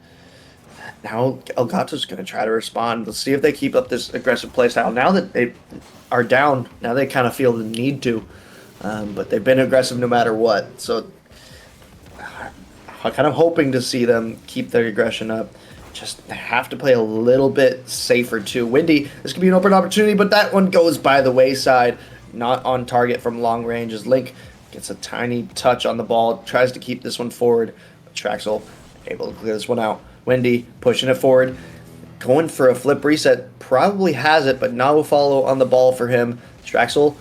now Elgato's going to try to respond. Let's see if they keep up this aggressive play style. Now that they are down, now they kind of feel the need to, but they've been aggressive no matter what. So I'm kind of hoping to see them keep their aggression up. Just they have to play a little bit safer too. Windy, this could be an open opportunity, but that one goes by the wayside. Not on target from long range as Link gets a tiny touch on the ball, tries to keep this one forward. But Traxel able to clear this one out. Wendy pushing it forward, going for a flip reset, probably has it, but no follow on the ball for him. Traxel,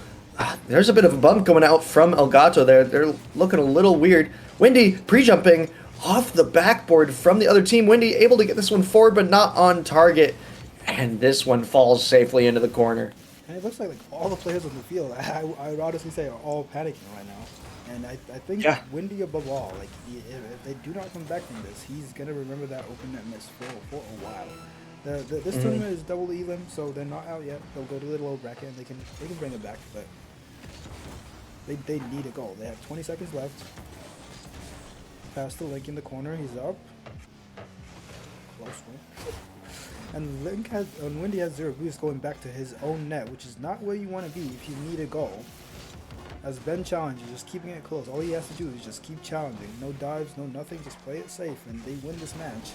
there's a bit of a bump going out from Elgato there. They're looking a little weird. Wendy pre-jumping off the backboard from the other team. Wendy able to get this one forward, but not on target. And this one falls safely into the corner. And it looks like all the players on the field, I would honestly say, are all panicking right now. And I think Windy above all, like if they do not come back from this, he's gonna remember that open net miss for a while. This tournament is double elim, so they're not out yet. They'll go to the low bracket and they can bring it back, but they need a goal. They have 20 seconds left. Pass to Link in the corner. He's up. Close one. And Windy has 0 boost going back to his own net, which is not where you want to be if you need a goal. As Ben challenges, just keeping it close. All he has to do is just keep challenging. No dives, no nothing. Just play it safe, and they win this match.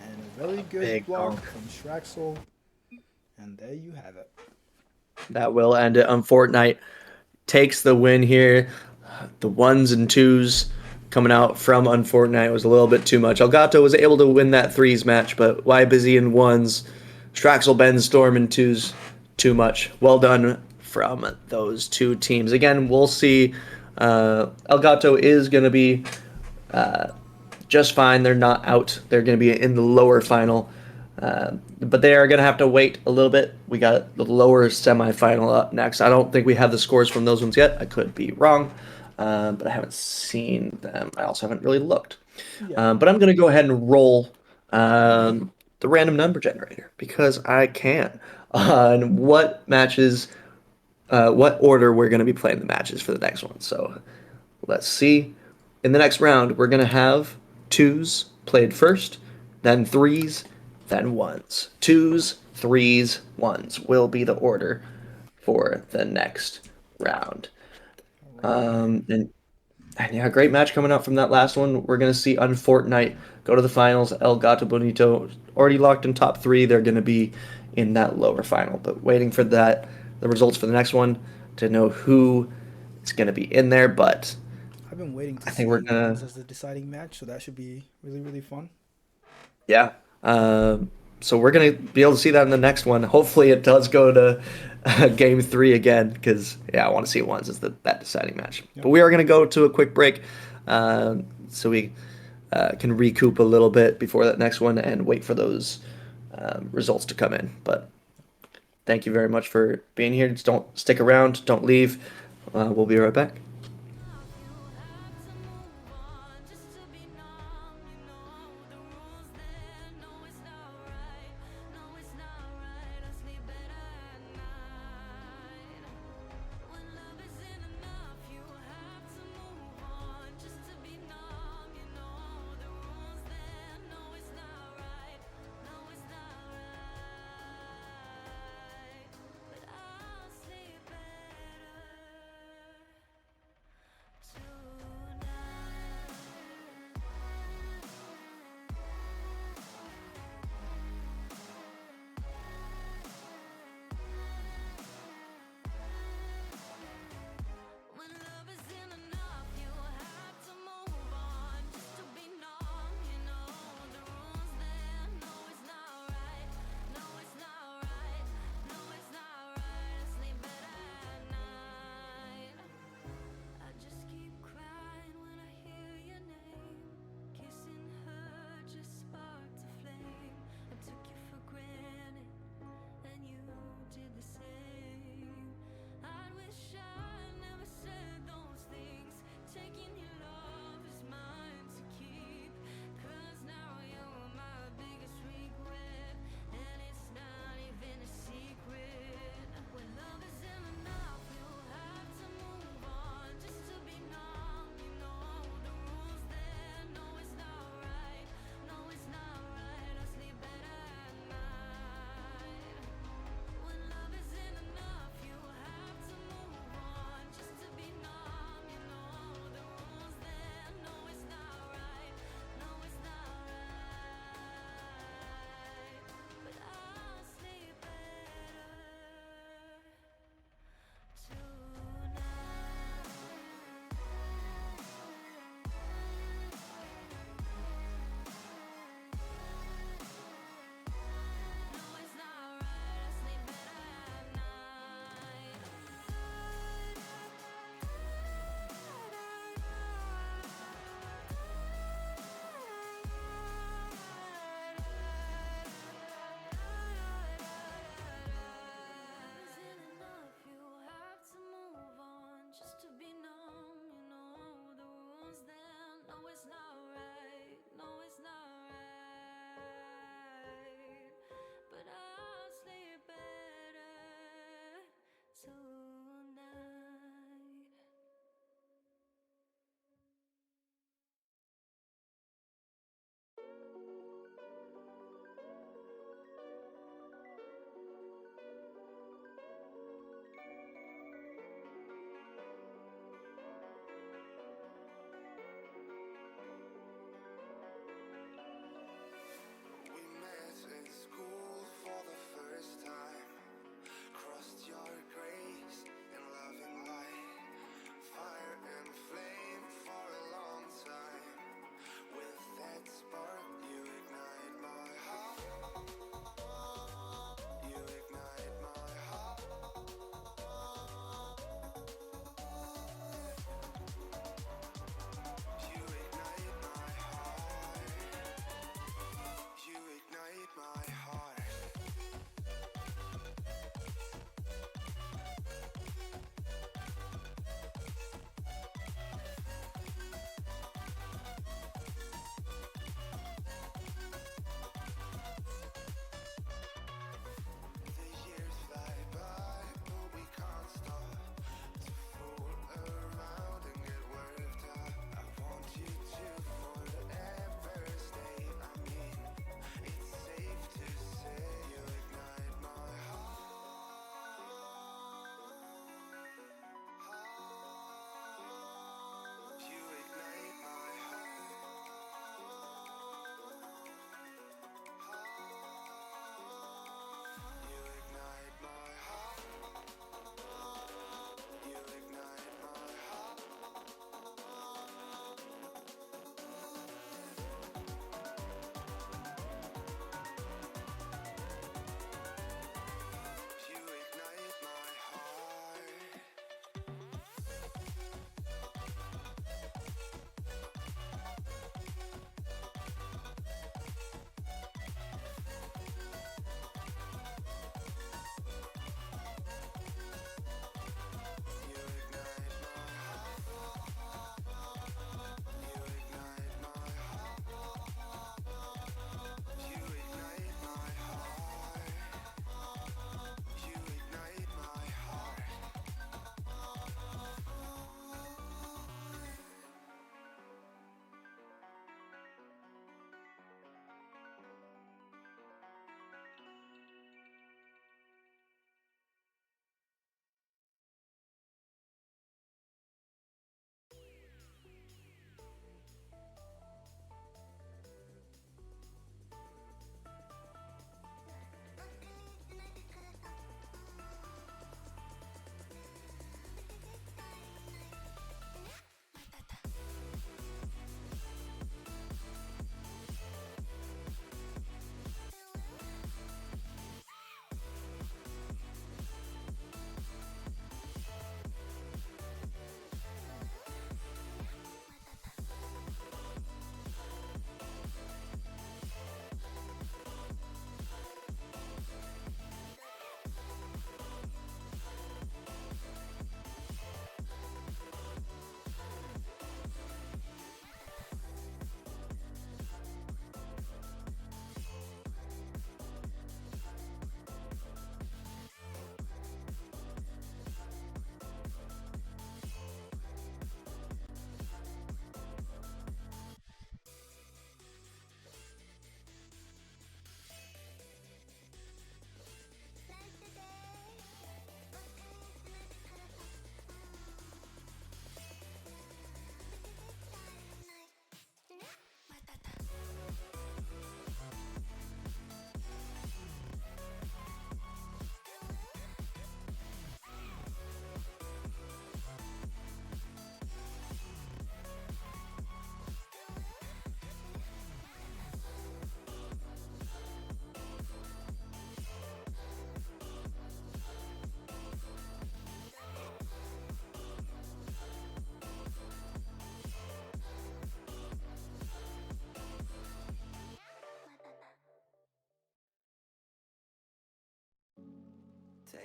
And a very good block from Shraxel. And there you have it. That will end it on Fortnite. Takes the win here. The 1s and 2s coming out from Unfortnite was a little bit too much. Elgato was able to win that 3s match, but Why Busy in 1s, Shraxel, Ben, Storm in 2s, too much. Well done from those two teams. Again, we'll see. Elgato is going to be just fine. They're not out. They're going to be in the lower final. But they are going to have to wait a little bit. We got the lower semifinal up next. I don't think we have the scores from those ones yet. I could be wrong, but I haven't seen them. I also haven't really looked. But I'm going to go ahead and roll the random number generator because I can on what matches, what order we're going to be playing the matches for the next one. So let's see. In the next round, we're going to have 2s played first, then 3s, then 1s. 2s, 3s, 1s will be the order for the next round. And yeah, great match coming up from that last one. We're going to see Unfortnite go to the finals. Elgato Bonito already locked in top 3. They're going to be in that lower final. But waiting for the results for the next one to know who is going to be in there. But I've been waiting to I think we're gonna this as the deciding match, so that should be really, really fun. Yeah. So we're going to be able to see that in the next one. Hopefully it does go to game 3 again because, yeah, I want to see 1s as that deciding match. Yep. But we are going to go to a quick break so we can recoup a little bit before that next one and wait for those results to come in. But thank you very much for being here. Just don't stick around. Don't leave. We'll be right back.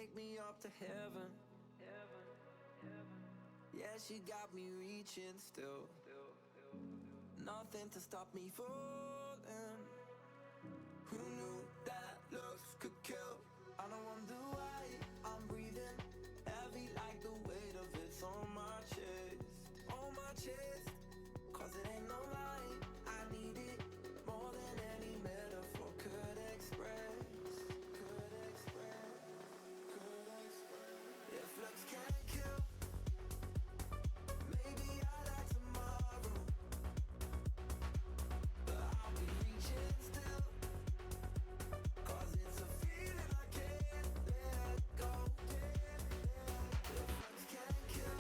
take me up to heaven. Yeah, she got me reaching still. Nothing to stop me falling. Who knew that looks could kill? I don't wonder why I'm breathing heavy like the weight of it's on my chest. On my chest. Cause it ain't no lie, I need it more than any metaphor could express. Could express. Could express. If looks can't kill, maybe I like tomorrow. But I'll be reaching still. Cause it's a feeling I can't let go. If looks can't kill,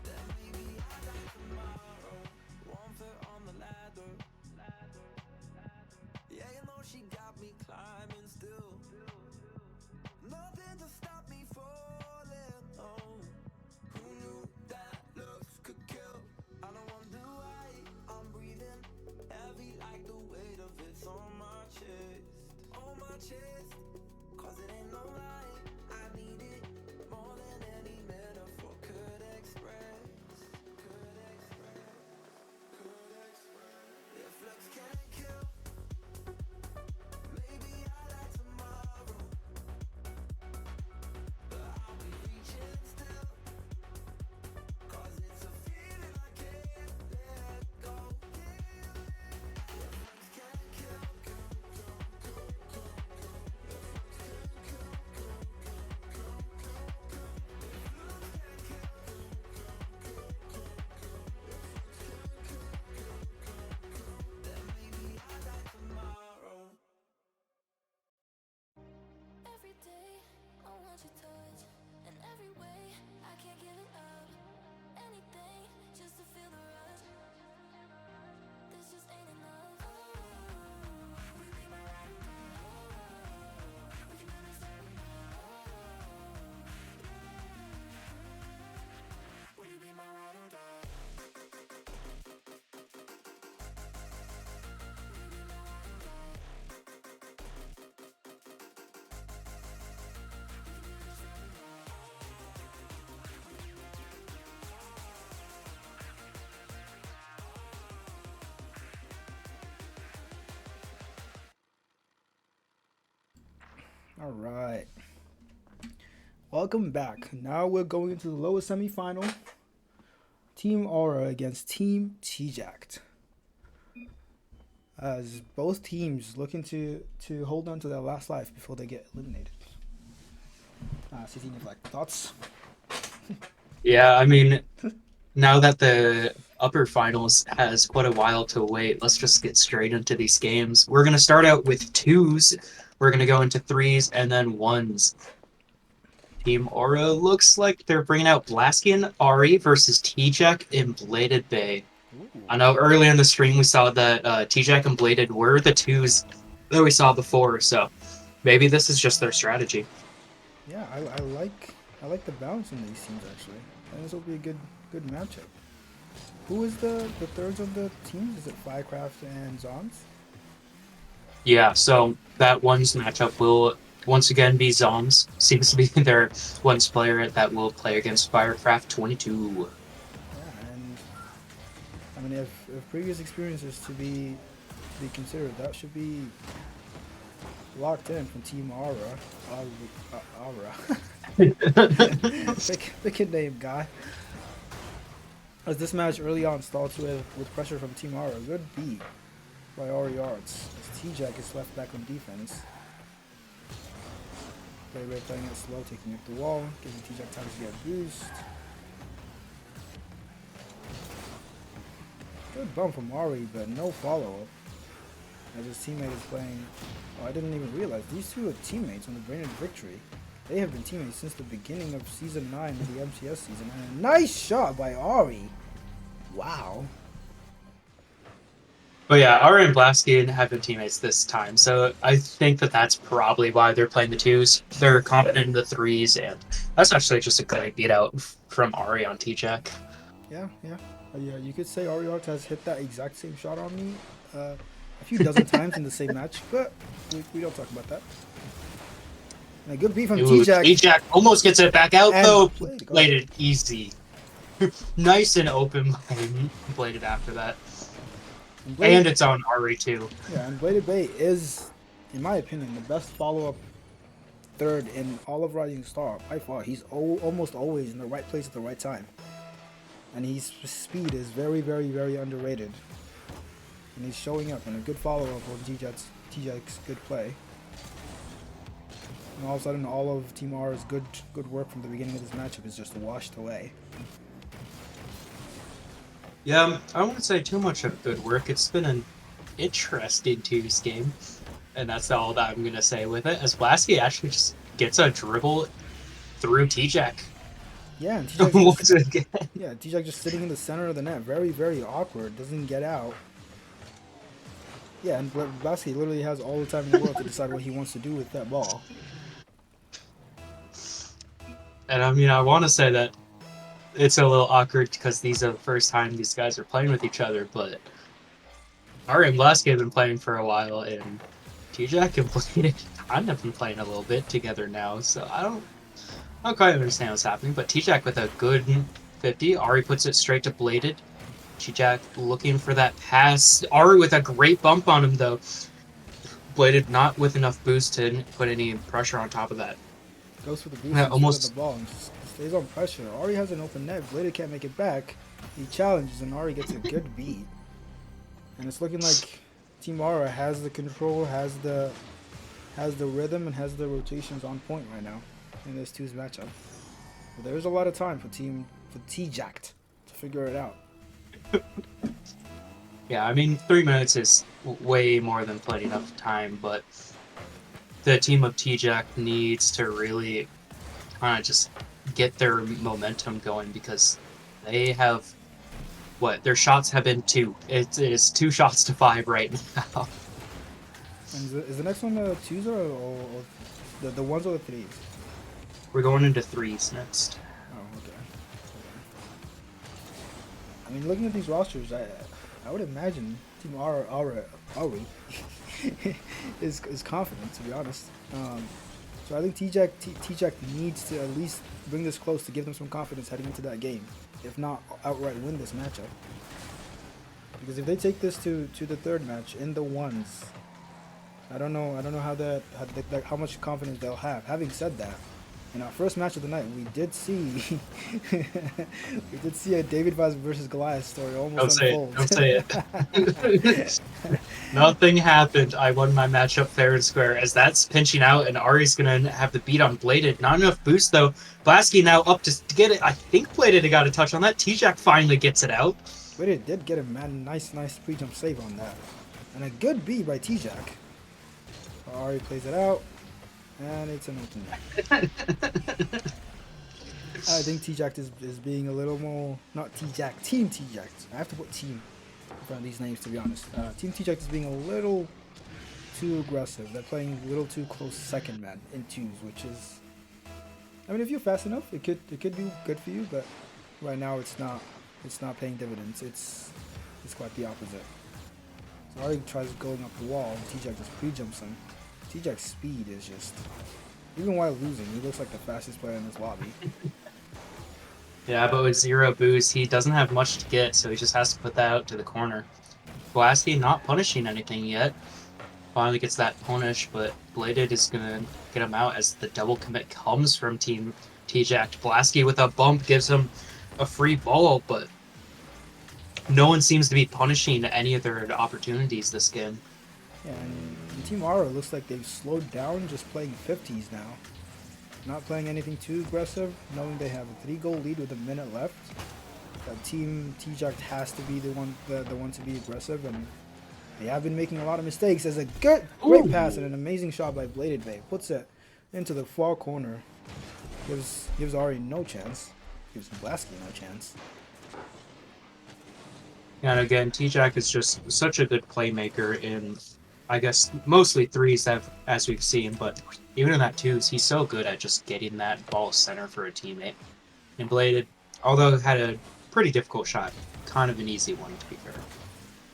then maybe I like tomorrow. One foot on the ladder. Yeah, you know she got me climbing still. Nothing to stop me falling. Oh, who knew that looks could kill? I don't wonder why I'm breathing heavy like the weight of it's on my chest. On my chest. Cause it ain't no lie, I need it more than any metaphor could express. Could express. Could express. If looks can't kill, maybe I like tomorrow. But I'll be reaching still. Cause it's a feeling I can't let go. If looks can't kill, then maybe I like tomorrow. Every day, I want your touch. In every way, I can't give it up. Anything, just to feel the rush. This just ain't enough. Oh, will you be my ride or die? Oh, we can never start now. Oh, will you be my ride or die? All right. Welcome back. Now we're going into the lowest semifinal. Team Aura against Team T-Jacked. As both teams looking to hold on to their last life before they get eliminated. CT Neglect, thoughts? Yeah, I mean, now that the upper finals has quite a while to wait, let's just get straight into these games. We're going to start out with 2s. We're going to go into 3s and then 1s. Team Aura looks like they're bringing out Blaskian, Ari versus T-Jack in Bladed Bay. Ooh. I know earlier in the stream we saw that T-Jack and Bladed were the 2s that we saw before, so maybe this is just their strategy. Yeah, I like the balance in these teams actually. And this will be a good matchup. Who is the thirds of the teams? Is it Firecraft and Zoms? Yeah, so that 1's matchup will once again be Zoms. Seems to be their 1's player that will play against Firecraft 22. Yeah, and I mean, if previous experiences to be considered, that should be locked in from Team Aura. Aura. Pick a name, guy. As this match early on starts with pressure from Team Aura, good beat by Ari Arts. As T-Jack is left back on defense. Player playing it slow, taking up the wall, giving T-Jack time to get a boost. Good bump from Ari, but no follow-up. As his teammate is playing... Oh, I didn't even realize. These two are teammates on the Brainerd Victory. They have been teammates since the beginning of Season 9 of the MCS season. And a nice shot by Ari. Wow. But yeah, Ari and Blasky have been teammates this time, so I think that that's probably why they're playing the 2s. They're confident in the 3s, and that's actually just a great beat out from Ari on T-Jack. Yeah, yeah. You could say Ariox has hit that exact same shot on me a few dozen times in the same match, but we don't talk about that. And a good beat from T-Jack. T-Jack almost gets it back out, And though. Bladed, Bladed easy. Nice and open by Bladed after that. And it's on Ari too. Yeah, and Bladed Bay is, in my opinion, the best follow-up third in all of Rising Star by far. He's almost always in the right place at the right time. And his speed is very, very, very underrated. And he's showing up in a good follow-up on T-Jack's good play. And all of a sudden, all of Team R's good work from the beginning of this matchup is just washed away. Yeah, I wouldn't say too much of good work. It's been an interesting 2s game. And that's all that I'm going to say with it. As Blasky actually just gets a dribble through T-Jack. Yeah, and T-Jack just sitting in the center of the net. Very, very awkward. Doesn't get out. Yeah, and Blasky literally has all the time in the world to decide what he wants to do with that ball. And I mean, I want to say that it's a little awkward because these are the first time these guys are playing with each other, but Ari and Blasky have been playing for a while, and T-Jack and Bladed kind of been playing a little bit together now, so I don't quite understand what's happening, but T-Jack with a good 50. Ari puts it straight to Bladed. T-Jack looking for that pass. Ari with a great bump on him, though. Bladed not with enough boost to put any pressure on top of that. Goes for the boost Yeah, almost the ball and stays on pressure. Ari has an open net. Bladed can't make it back. He challenges and Ari gets a good beat. And it's looking like Team Aura has the control, has the rhythm, and has the rotations on point right now in this 2's matchup. But there's a lot of time for T-Jack to figure it out. Yeah, I mean, 3 minutes is way more than plenty enough time, but the team of T-Jack needs to really kind of just get their momentum going because they have, their shots have been 2. It is 2 shots to 5 right now. And is the next one the 2s or the 1s or the 3s? We're going into 3s next. Oh, okay. I mean, looking at these rosters, I would imagine Team Ari is confident, to be honest. So I think T-Jack needs to at least bring this close to give them some confidence heading into that game, if not outright win this matchup. Because if they take this to the 3rd match in the 1s, I don't know how much confidence they'll have. Having said that, in our first match of the night, we did see a David Vaz versus Goliath story almost unfold. Don't say it. Nothing happened. I won my matchup fair and square. As that's pinching out, and Ari's gonna have the beat on Bladed. Not enough boost though. Blasky now up to get it. I think Bladed got a touch on that. T-Jack finally gets it out. Bladed did get a nice pre-jump save on that, and a good beat by T-Jack. Ari plays it out. And it's an open net. I think T-Jack is being a little more, not T-Jack, Team T-Jack. I have to put team in front of these names, to be honest. Team T-Jack is being a little too aggressive. They're playing a little too close second man in 2s, which is, I mean, if you're fast enough, it could be good for you, but right now it's not paying dividends. It's quite the opposite. So Ari tries going up the wall, and T-Jack just pre-jumps him. T-Jack's speed is just, even while losing, he looks like the fastest player in this lobby. Yeah, but with 0 boost, he doesn't have much to get, so he just has to put that out to the corner. Blasky not punishing anything yet. Finally gets that punish, but Bladed is gonna get him out as the double commit comes from Team T-Jack. Blasky with a bump gives him a free ball, but no one seems to be punishing any of their opportunities this game. Yeah, and Team Aura looks like they've slowed down, just playing 50s now. Not playing anything too aggressive, knowing they have a 3-goal lead with a minute left. Team T-Jack has to be the one to be aggressive, and they have been making a lot of mistakes. As a great pass and an amazing shot by Bladed Bay. Puts it into the far corner. Gives Ari no chance. Gives Blasky no chance. And again, T-Jack is just such a good playmaker in, I guess, mostly threes as we've seen, but even in that twos, he's so good at just getting that ball center for a teammate. And Bladed, although had a pretty difficult shot, kind of an easy one to be fair.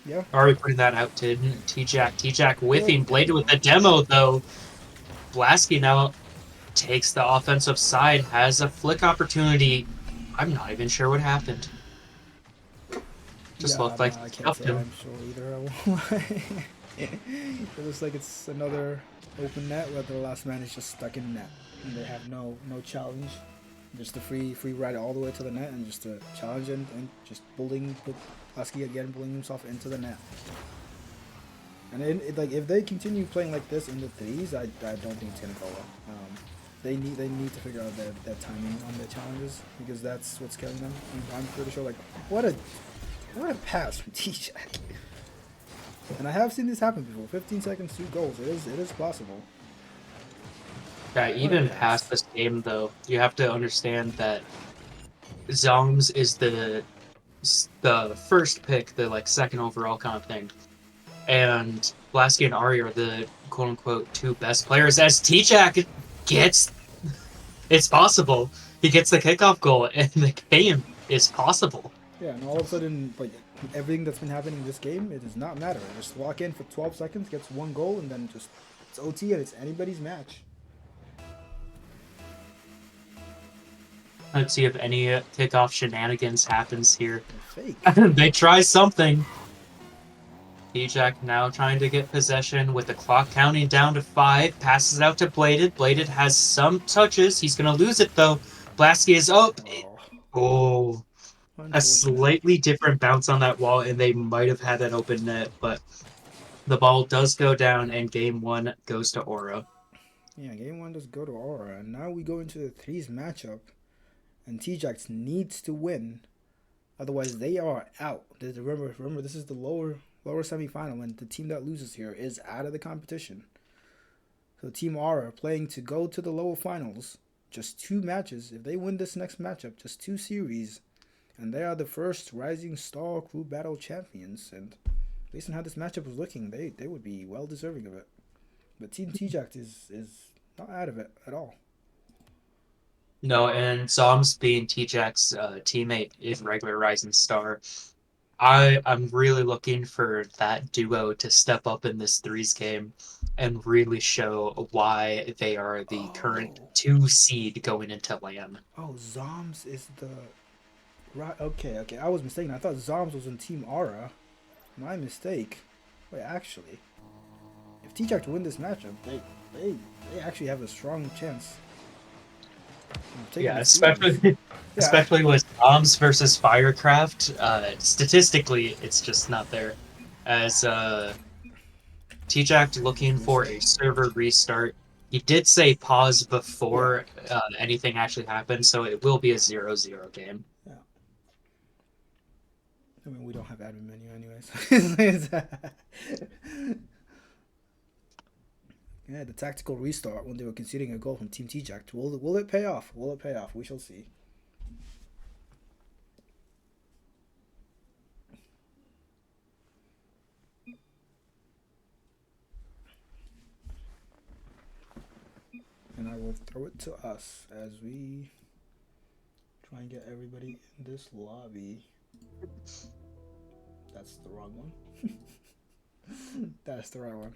Yeah. Already putting that out to T-Jack. T-Jack whiffing, Bladed with the demo though. Blasky now takes the offensive side, has a flick opportunity. I'm not even sure what happened. Just looked like I he can't stuffed say him. I'm sure either. I won't lie. It looks like it's another open net where the last man is just stuck in net, and they have no challenge. Just a free ride all the way to the net, and just a challenge and just bullying Husky again, bullying himself into the net. And like if they continue playing like this in the threes, I don't think it's gonna go well. They need to figure out their timing on their challenges, because that's what's killing them. I'm pretty sure, like, what a pass from T-Jack. And I have seen this happen before. 15 seconds, 2 goals. It is possible. Yeah, even past this game though, you have to understand that Zoms is the first pick, the like second overall kind of thing, and Blasky and Ari are the quote unquote 2 best players. As T-Jack gets, it's possible. He gets the kickoff goal, and the game is possible. Yeah, and all of a sudden, like, everything that's been happening in this game, it does not matter. Just walk in for 12 seconds, gets 1 goal, and then just it's OT and it's anybody's match. Let's see if any kickoff shenanigans happens here. Fake. They try something. T-Jack now trying to get possession with the clock counting down to 5. Passes it out to Bladed. Bladed has some touches. He's going to lose it, though. Blasky is up. Oh. A slightly different bounce on that wall, and they might have had an open net, but the ball does go down, and game 1 goes to Aura. Yeah, game 1 does go to Aura, and now we go into the threes matchup, and T-Jax needs to win, otherwise they are out. Remember, this is the lower semifinal, and the team that loses here is out of the competition. So Team Aura playing to go to the lower finals, just 2 matches. If they win this next matchup, just 2 series, and they are the first Rising Star Crew Battle champions. And based on how this matchup was looking, they would be well deserving of it. But Team T-Jax is not out of it at all. No, and Zoms being T-Jack's teammate in regular Rising Star, I'm really looking for that duo to step up in this threes game and really show why they are the current 2 seed going into LAN. Oh, Zoms is the... Right, okay, I was mistaken. I thought Zoms was in Team Aura. My mistake. Wait, actually, if T-Jack to win this matchup, they actually have a strong chance. Yeah, especially with Zoms versus Firecraft. Statistically, it's just not there. As T-Jack looking for a server restart. He did say pause before anything actually happened, so it will be a 0-0 game. Yeah. I mean, we don't have admin menu anyways. Yeah, the tactical restart when they were conceding a goal from Team T-Jack. Will it pay off? Will it pay off? We shall see. And I will throw it to us as we try and get everybody in this lobby. That's the wrong one. That's the right one.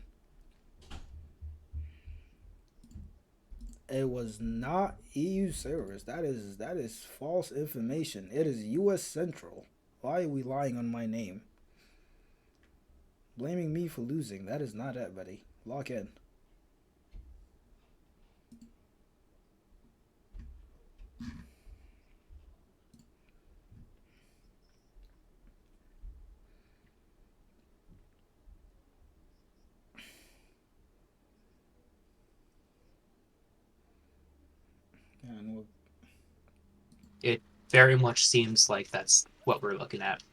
It was not EU servers. That is false information. It is US Central. Why are we lying on my name? Blaming me for losing. That is not it, buddy. Lock in. And It very much seems like that's what we're looking at.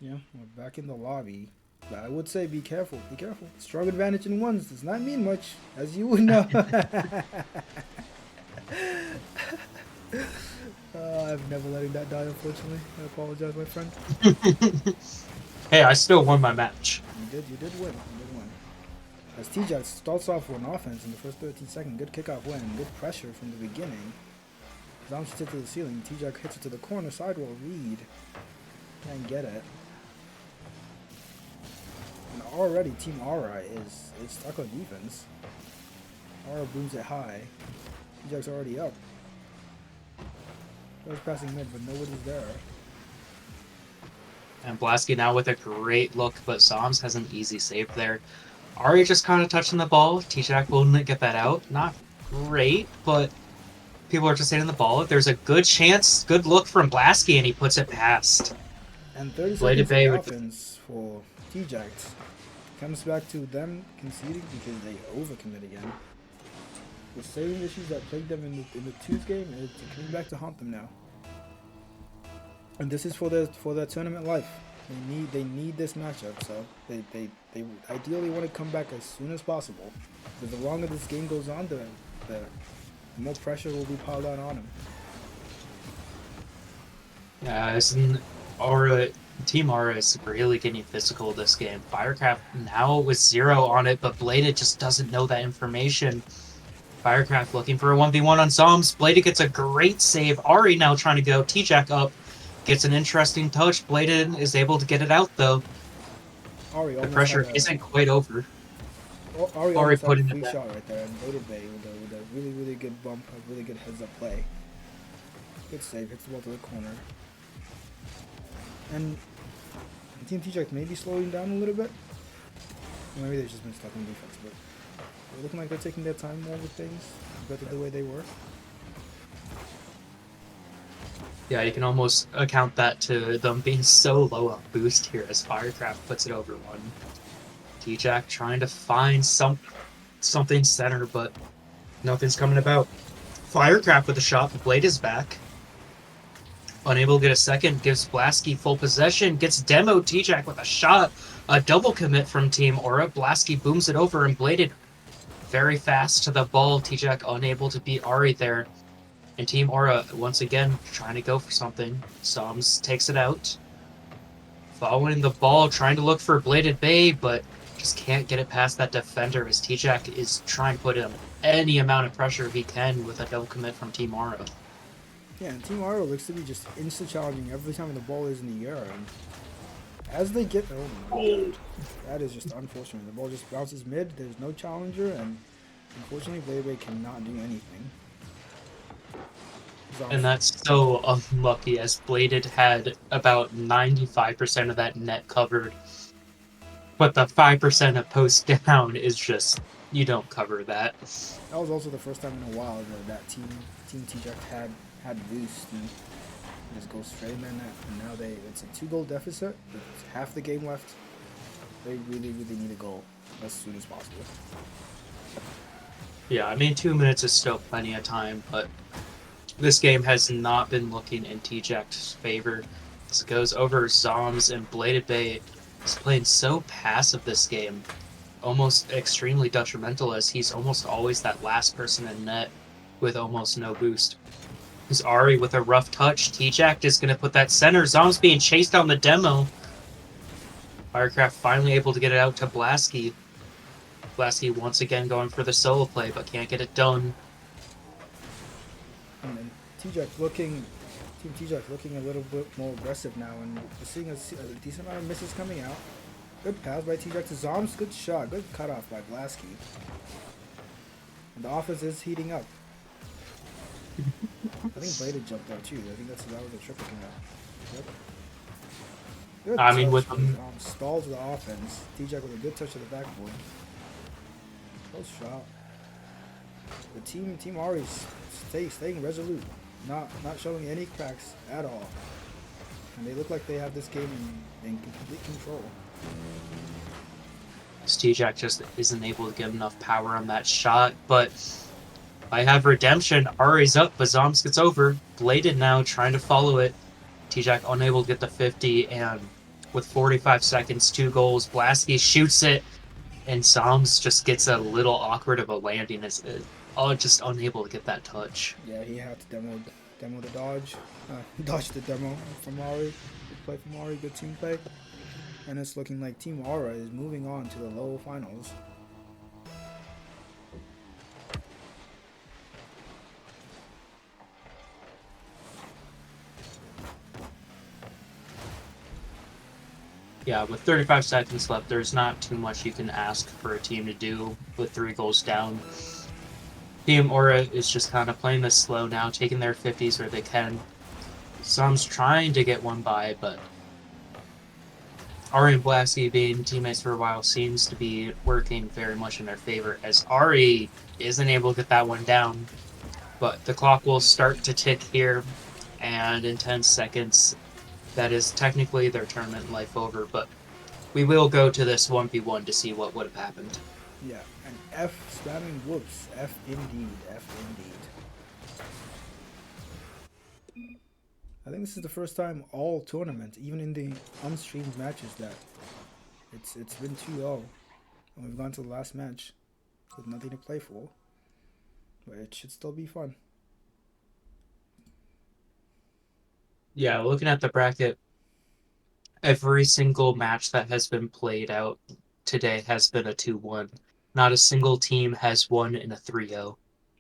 yeah, we're back in the lobby. But I would say be careful. Be careful. Strong advantage in ones does not mean much, as you would know. I'm never letting that die, unfortunately. I apologize, my friend. Hey, I still won my match. You did win. As T-Jack starts off with an offense in the first 13 seconds, good kickoff win, good pressure from the beginning. Zom shoots it to the ceiling, T-Jack hits it to the corner, sidewall read. Can't get it. And already Team Aura is stuck on defense. Aura booms it high. T-Jack's already up. Goes passing mid, but nobody's there. And Blasky now with a great look, but Zoms has an easy save there. Ari just kind of touching the ball. T-Jack wouldn't get that out. Not great, but people are just hitting the ball. There's a good chance, good look from Blasky, and he puts it past. And 30 Bladed seconds Bay of with offense for T-Jack. Comes back to them conceding because they overcommit again. The same issues that plagued them in the twos game is coming back to haunt them now. And this is for their tournament life. They need this matchup, so they ideally want to come back as soon as possible. Because the longer this game goes on, the more pressure will be piled on them. Yeah, Team Aura is really getting physical this game. Firecraft now with 0 on it, but Bladed just doesn't know that information. Firecraft looking for a 1v1 on Zoms. Bladed gets a great save. Ari now trying to go. T-Jack up. Gets an interesting touch. Bladed is able to get it out though. The pressure isn't quite over. Ari put in a free the shot right there, and Bladed Bay with a really good bump, a really good heads up play. Good save, hits the ball to the corner. And Team T-Jack may be slowing down a little bit. Maybe they've just been stuck in defense, but they're looking like they're taking their time more with things compared to the way they were. Yeah, you can almost account that to them being so low on boost here as Firecraft puts it over one. T-Jack trying to find something center, but nothing's coming about. Firecraft with a shot, the Blade is back. Unable to get a second, gives Blasky full possession, gets demoed. T-Jack with a shot, a double commit from Team Aura. Blasky booms it over and Bladed very fast to the ball. T-Jack unable to beat Ari there. And Team Aura, once again, trying to go for something. Zoms takes it out. Following the ball, trying to look for Bladed Bay, but just can't get it past that defender as T-Jack is trying to put in any amount of pressure he can with a double commit from Team Aura. Yeah, and Team Aura looks to be just insta-challenging every time the ball is in the air. And as they get... Oh my god. That is just unfortunate. The ball just bounces mid, there's no challenger, and unfortunately Bladed Bay cannot do anything. And that's so unlucky as Bladed had about 95% of that net covered. But the 5% of post down is just, you don't cover that. That was also the first time in a while that Team T-Jack had boost and just go straight in their net. And now it's a 2-goal deficit. With half the game left. They really need a goal as soon as possible. Yeah, I mean 2 minutes is still plenty of time, but this game has not been looking in T-Jack's favor. This goes over Zoms, and Bladed Bay is playing so passive this game. Almost extremely detrimental as he's almost always that last person in net with almost no boost. There's Ari with a rough touch. T-Jack is going to put that center. Zoms being chased on the demo. Firecraft finally able to get it out to Blasky. Blasky once again going for the solo play, but can't get it done. And then Team T-Jack looking a little bit more aggressive now, and we're seeing a decent amount of misses coming out. Good pass by T-Jack to Zoms, good shot, good cutoff by Blasky. And the offense is heating up. I think Bladed jumped out too. I think that was a triple came out. Yep. Good I mean, touch with them, stalls of the offense. T-Jack with a good touch to the backboard. Close shot. The Team Ari's staying resolute, not showing any cracks at all, and they look like they have this game in complete control. T-Jack just isn't able to get enough power on that shot, but I have redemption. Ari's up, but Zoms gets over. Bladed now trying to follow it. T-Jack unable to get the 50, and with 45 seconds, 2 goals, Blasky shoots it, and Zoms just gets a little awkward of a landing. Is just unable to get that touch. Yeah, he had to demo the dodge, dodge the demo from Ari. Good play from Ari, good team play. And it's looking like Team Aura is moving on to the low finals. Yeah, with 35 seconds left, there's not too much you can ask for a team to do with 3 goals down. Team Aura is just kind of playing this slow now, taking their 50s where they can. Some's trying to get one by, but Ari and Blasky being teammates for a while seems to be working very much in their favor, as Ari isn't able to get that one down. But the clock will start to tick here, and in 10 seconds, that is technically their tournament life over, but we will go to this 1v1 to see what would have happened. Yeah, and F spamming whoops. F indeed. F indeed. I think this is the first time all tournament, even in the unstreamed matches, that it's been 2-0. And we've gone to the last match with nothing to play for. But it should still be fun. Yeah, looking at the bracket, every single match that has been played out today has been a 2-1. Not a single team has won in a 3-0.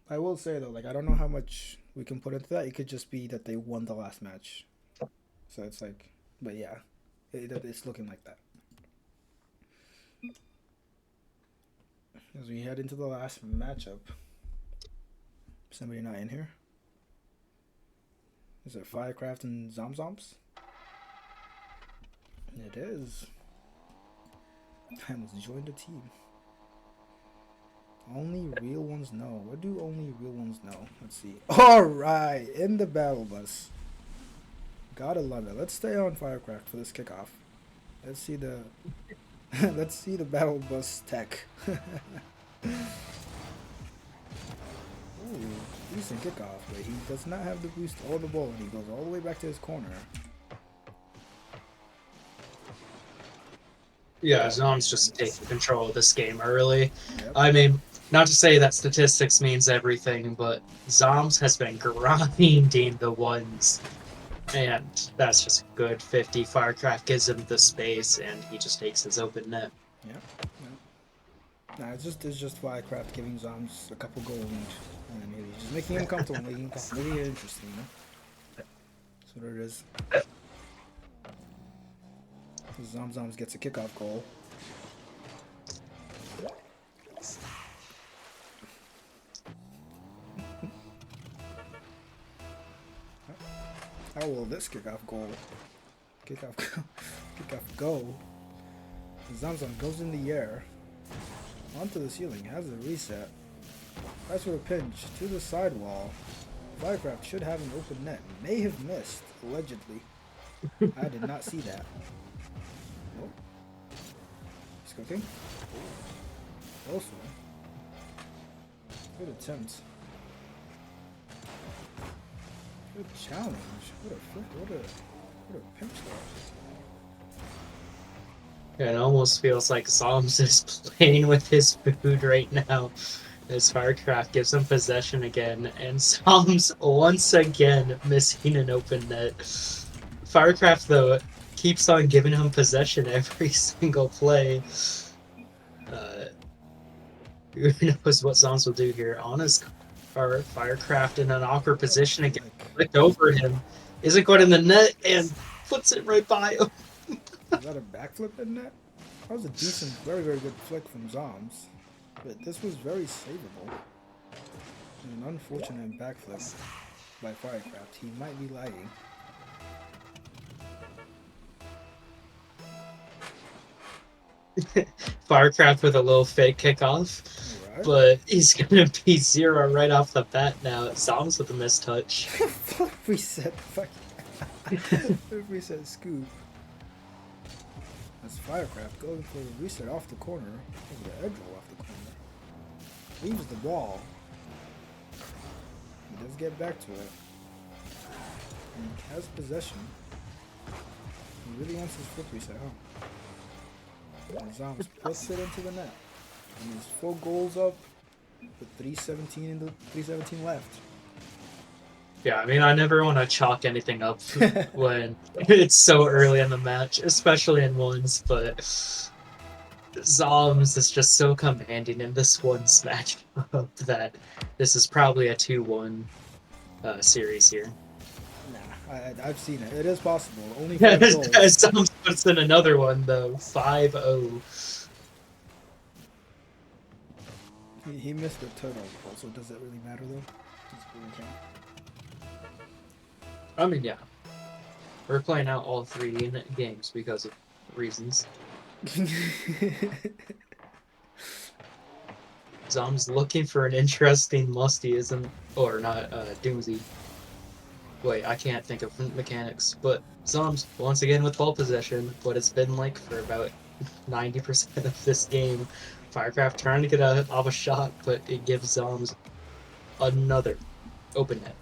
I will say though, like, I don't know how much we can put into that. It could just be that they won the last match. So it's like, but yeah, it's looking like that. As we head into the last matchup. Somebody not in here? Is it Firecraft and Zomzoms? It is. I almost joined the team. Only real ones know. What do only real ones know? Let's see. Alright, in the battle bus. Gotta love it. Let's stay on Firecraft for this kickoff. Let's see the let's see the battle bus tech. Ooh, decent kickoff, but he does not have the boost or the ball, and he goes all the way back to his corner. Yeah, Zom's just taking control of this game early. Yep. I mean, not to say that statistics means everything, but Zoms has been grinding the ones. And that's just good 50. Firecraft gives him the space, and he just takes his open net. Yep. Nah, it's just Firecraft giving Zoms a couple goal lead, and maybe just making him comfortable, making it interesting, you know? That's what it is. Zomzoms gets a kickoff goal. How will this kickoff go? Kickoff go. Zomzom goes in the air. Onto the ceiling, has a reset. Tries for a pinch to the sidewall. Firecraft should have an open net. May have missed, allegedly. I did not see that. Nope. He's cooking. Also. Good attempt. Good challenge. What a flip. What a pinch there. It almost feels like Zoms is playing with his food right now. As Firecraft gives him possession again, and Zoms once again missing an open net. Firecraft, though, keeps on giving him possession every single play. Who knows what Zoms will do here? On his car, Firecraft in an awkward position again, flicked over him. Isn't going in the net and puts it right by him. Is that a backflip in net? That was a decent, very, very good flick from Zoms. But this was very savable. An unfortunate backflip by Firecraft. He might be lagging. Firecraft with a little fake kickoff. Right. But he's going to be 0 right off the bat now. Zoms with a missed touch. Reset. Fuck. Reset scoop. That's Firecraft going for a reset off the corner. The edge roll off the corner. Leaves the ball. He does get back to it. And he has possession. He really wants his flip reset, huh? And Zoms puts it into the net. And he's 4 goals up with 3:17 left. Yeah, I mean, I never want to chalk anything up when it's so early in the match, especially in ones, but Zoms is just so commanding in this one's matchup that this is probably a 2-1 series here. Nah, I've seen it. It is possible. Only 5 goals. Zoms puts in another one, though. 5-0. He missed the turnover goal, so does it really matter, though? Does it really count? I mean, yeah. We're playing out all 3 games because of reasons. Zom's looking for an interesting Mustyism, or not, Doomsy. Wait, I can't think of mechanics, but Zom's once again with ball possession, what it's been like for about 90% of this game. Firecraft trying to get off a shot, but it gives Zoms another open net.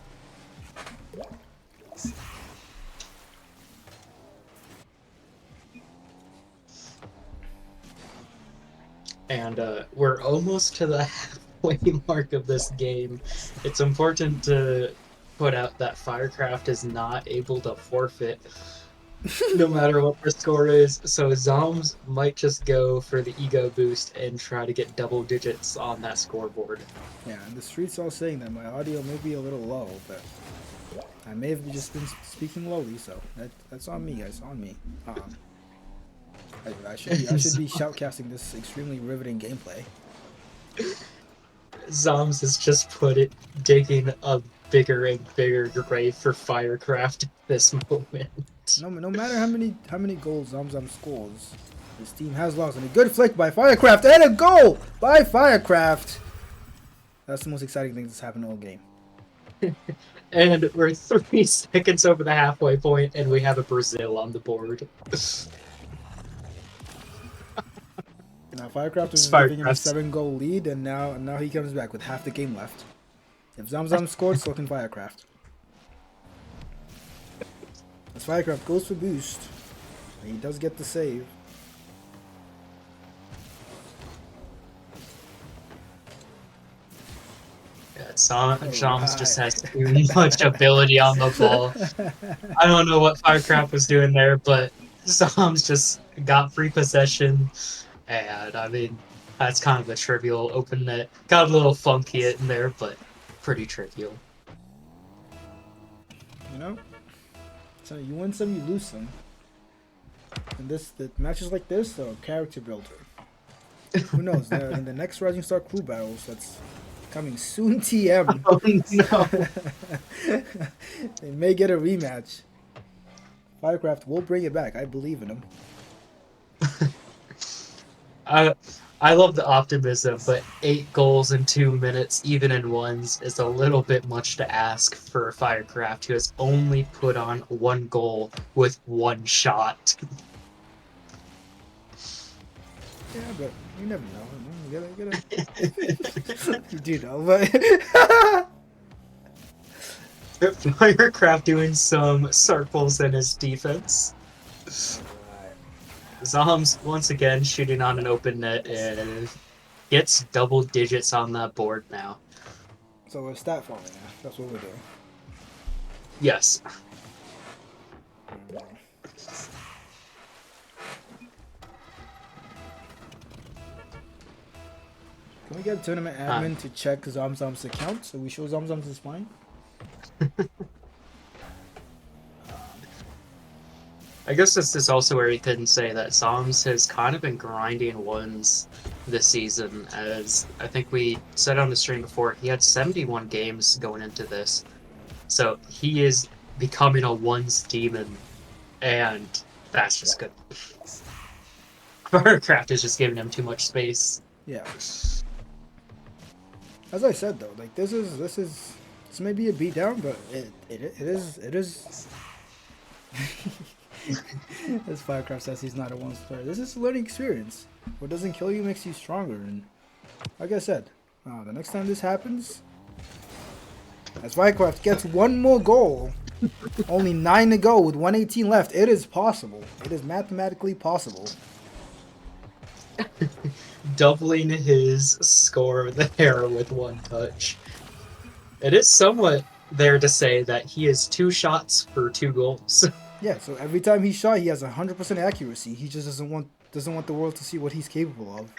And we're almost to the halfway mark of this game. It's important to put out that Firecraft is not able to forfeit no matter what the score is. So Zoms might just go for the ego boost and try to get double digits on that scoreboard. Yeah, and the street's all saying that my audio may be a little low, but I may have just been speaking lowly, so that's on me, guys, on me. I should be shoutcasting this extremely riveting gameplay. Zoms has just put it digging a bigger and bigger grave for Firecraft at this moment. No matter how many goals Zamzam scores, this team has lost. And a good flick by Firecraft and a goal by Firecraft. That's the most exciting thing that's happened all game. And we're 3 seconds over the halfway point, and we have a Brazil on the board. Now Firecraft is giving him a 7-goal lead, and now he comes back with half the game left. If Zamzam scored, so can Firecraft. As Firecraft goes for boost, and he does get the save. Yeah, Zoms just has too much ability on the ball. I don't know what Firecraft was doing there, but Zoms just got free possession. And I mean, that's kind of a trivial open net. Got a little funky in there, but pretty trivial. You know? So you win some, you lose some. And the matches like this are character builder. Who knows? In the next Rising Star Crew battles, that's coming soon. TM. Oh no! They may get a rematch. Firecraft will bring it back. I believe in him. I love the optimism, but 8 goals in 2 minutes, even in ones, is a little bit much to ask for Firecraft, who has only put on 1 goal with 1 shot. Yeah, but you never know. You gotta you do know, but Firecraft doing some circles in his defense. Zoms once again shooting on an open net and gets double digits on that board now. So we're stat farming now. That's what we're doing. Yes. Can we get a tournament admin to check Zamzam's account so we show Zamzam's is fine? I guess this is also where you couldn't say that Zoms has kind of been grinding ones this season, as I think we said on the stream before, he had 71 games going into this. So he is becoming a ones demon, and that's just good. Firecraft is just giving him too much space. Yeah. As I said though, like this may be a beatdown, but it is. As Firecraft says, he's not a one star. This is a learning experience. What doesn't kill you makes you stronger, and like I said, the next time this happens, as Firecraft gets 1 more goal, only 9 to go with 118 left, it is possible. It is mathematically possible. Doubling his score there with 1 touch. It is somewhat there to say that he is 2 shots for 2 goals. Yeah, so every time he shot, he has 100% accuracy. He just doesn't want the world to see what he's capable of.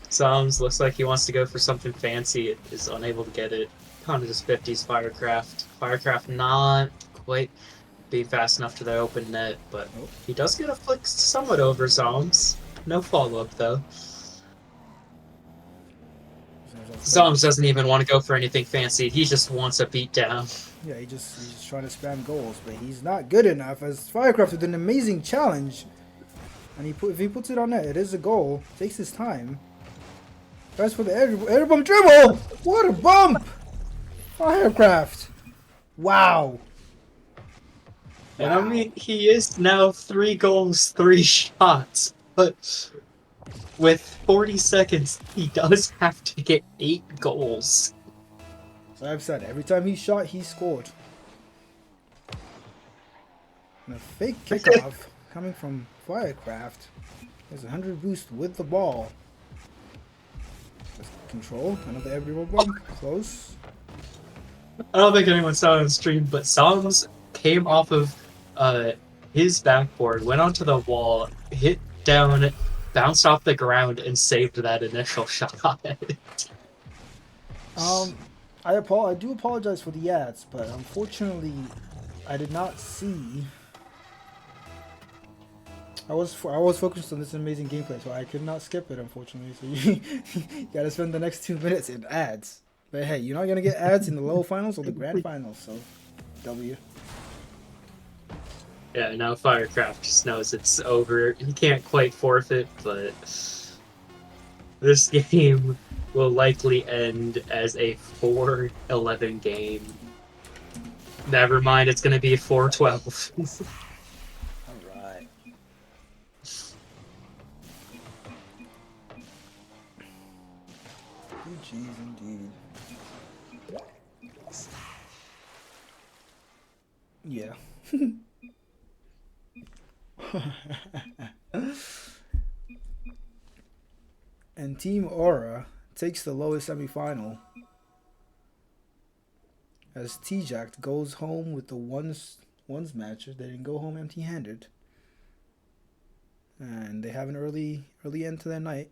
Soms looks like he wants to go for something fancy, is unable to get it. Kind of just 50s Firecraft. Firecraft not quite being fast enough to the open net, but Nope. he does get a flick somewhat over Soms. No follow-up though. Soms doesn't even want to go for anything fancy. He just wants a beatdown. Yeah, he's just trying to spam goals, but he's not good enough. As Firecraft with an amazing challenge, and if he puts it on net, it is a goal. Takes his time. Tries for the air bump dribble. What a bump! Firecraft. Wow. And I mean, he is now 3 goals, 3 shots, but with 40 seconds, he does have to get 8 goals. So I've said every time he shot, he scored. And a fake kickoff coming from Firecraft. There's a 100 boost with the ball. Just control, another every bump, close. I don't think anyone saw it on stream, but Soms came off of his backboard, went onto the wall, hit down, bounced off the ground, and saved that initial shot. I do apologize for the ads, but unfortunately, I did not see. I was focused on this amazing gameplay, so I could not skip it. Unfortunately, so you gotta spend the next 2 minutes in ads. But hey, you're not gonna get ads in the low finals or the grand finals, so W. Yeah, now Firecraft just knows it's over. He can't quite forfeit, but this game will likely end as a 4-11 game. Never mind, it's going to be 4-12. Alright. GG's indeed. Yeah. And Team Aura takes the lowest semifinal as T-Jack goes home with the ones match. They didn't go home empty-handed, and they have an early end to their night.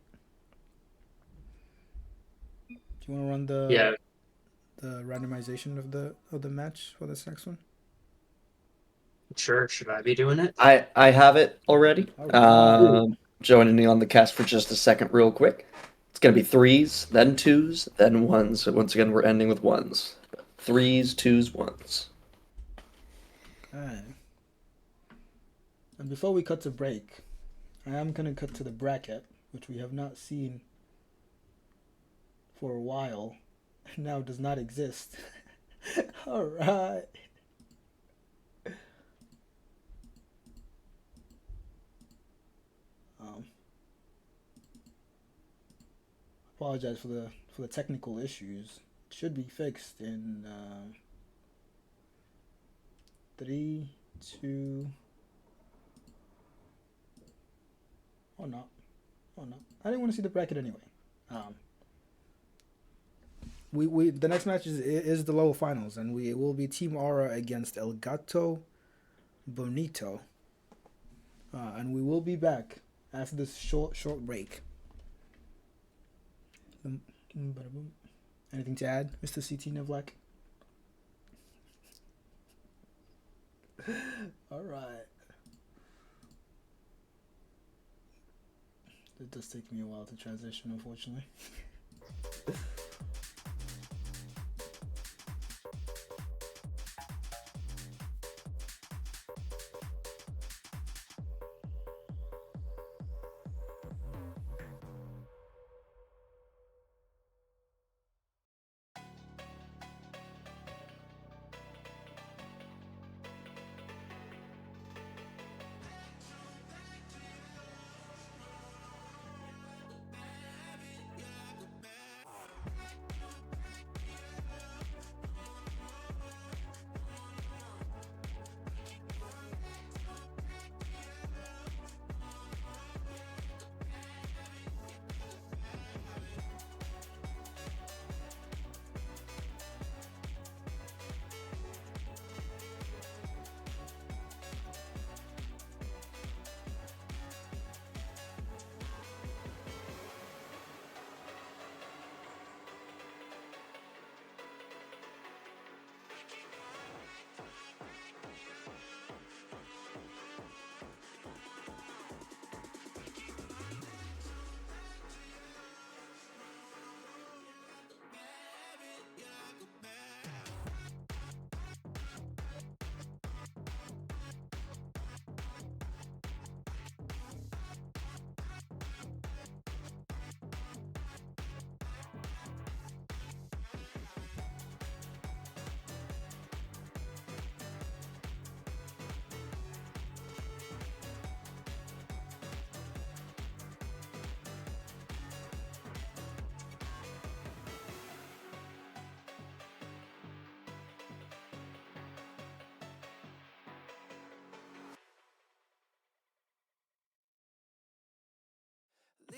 Do you want to run the randomization of the match for this next one? Sure, should I be doing it? I have it already. Alright. Joining me on the cast for just a second, real quick. It's gonna be 3s, then 2s, then 1s. So once again, we're ending with 1s. 3s, 2s, 1s. Alright. And before we cut to break, I am gonna cut to the bracket, which we have not seen for a while. Now does not exist. Alright. Apologize for the technical issues. It should be fixed in 3, 2. Oh no. I didn't want to see the bracket anyway. We the next match is the lower finals, and it will be Team Aura against El Gato Bonito. And we will be back after this short break. Anything to add, Mr. CT Nevlak? All right. It does take me a while to transition, unfortunately.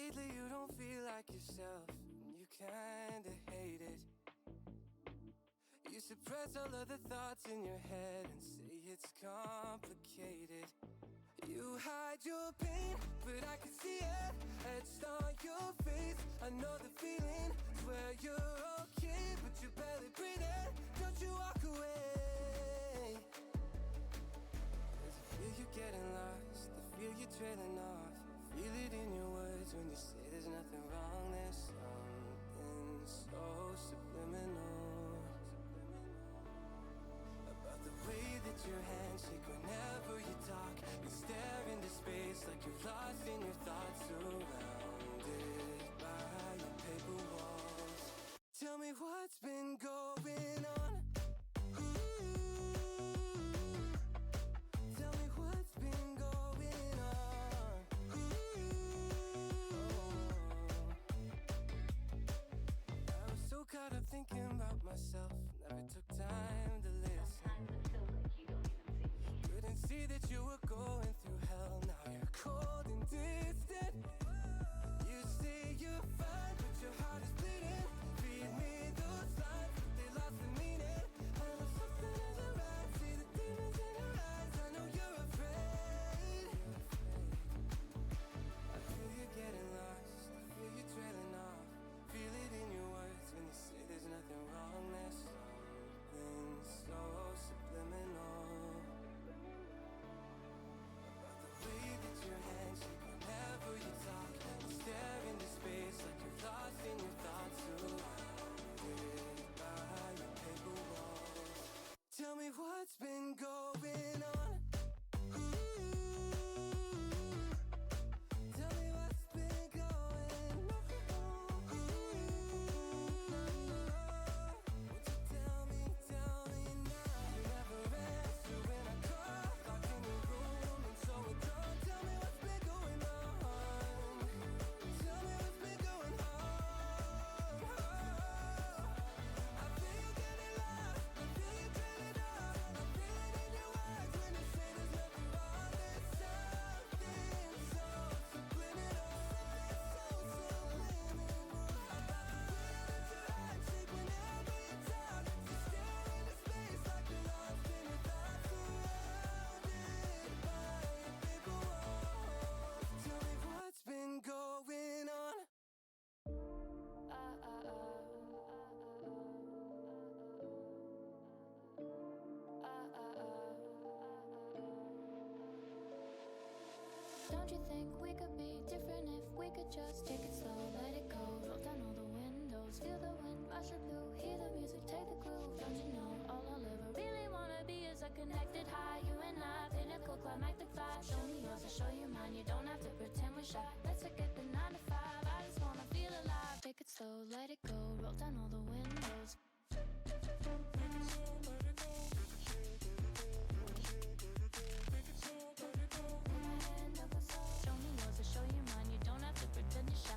lately you don't feel like yourself, and you kinda hate it. You suppress all of the thoughts in your head and say it's complicated. You hide your pain, but I can see it etched on your face. I know the feeling, swear you're okay, but you're barely breathing. Don't you walk away. 'Cause I feel you getting lost, I feel you trailing off. Feel it in your words when you say there's nothing wrong. There's something so subliminal about the way that your hands shake whenever you talk. You stare into space like you're lost in your thoughts, surrounded by your paper walls. Tell me what's been going on. Tell me what's been going on. I was so caught up thinking about myself, never took time to listen. Couldn't see that you were going through hell, now you're cold and distant. You say you're fine, but your heart is bleeding. Feed me those lines, but they lost the meaning. I know something isn't right, see the demons in your eyes. I know you're afraid. I feel you getting lost, I feel you trailing off. Feel it in your words when you say there's nothing wrong. There's something so subliminal about the way that your hands shake whenever you talk. You stare into space like you're lost in your thoughts, surrounded by your paper walls. Tell me what's been going on. Tell me what's been going on. Won't you tell me now? You never answer when I call, locked in your room and so withdrawn. Tell me what's been going on. Tell me what's been going on. I feel you getting lost, I feel you trailing off. I feel it in your eyes when you say there's nothing wrong. There's something so subliminal, so subliminal about the way that your eyes shake whenever you talk. You stare into space like you're lost in your thoughts, surrounded by your paper walls. Tell me what's been going on. Don't you think we could be different if we could just take it slow, let it go, roll down all the windows, feel the wind rush the blue, hear the music, take the groove. Don't you know all I'll ever really wanna be is a connected high, you and I, pinnacle, climactic vibe. Show me yours, I'll show you mine. You don't have to pretend we're shy. Let's forget the 9 to 5. I just wanna feel alive. Take it slow, let it go, roll down all the windows. Show me yours, I'll show you mine. You don't have to pretend you're shy.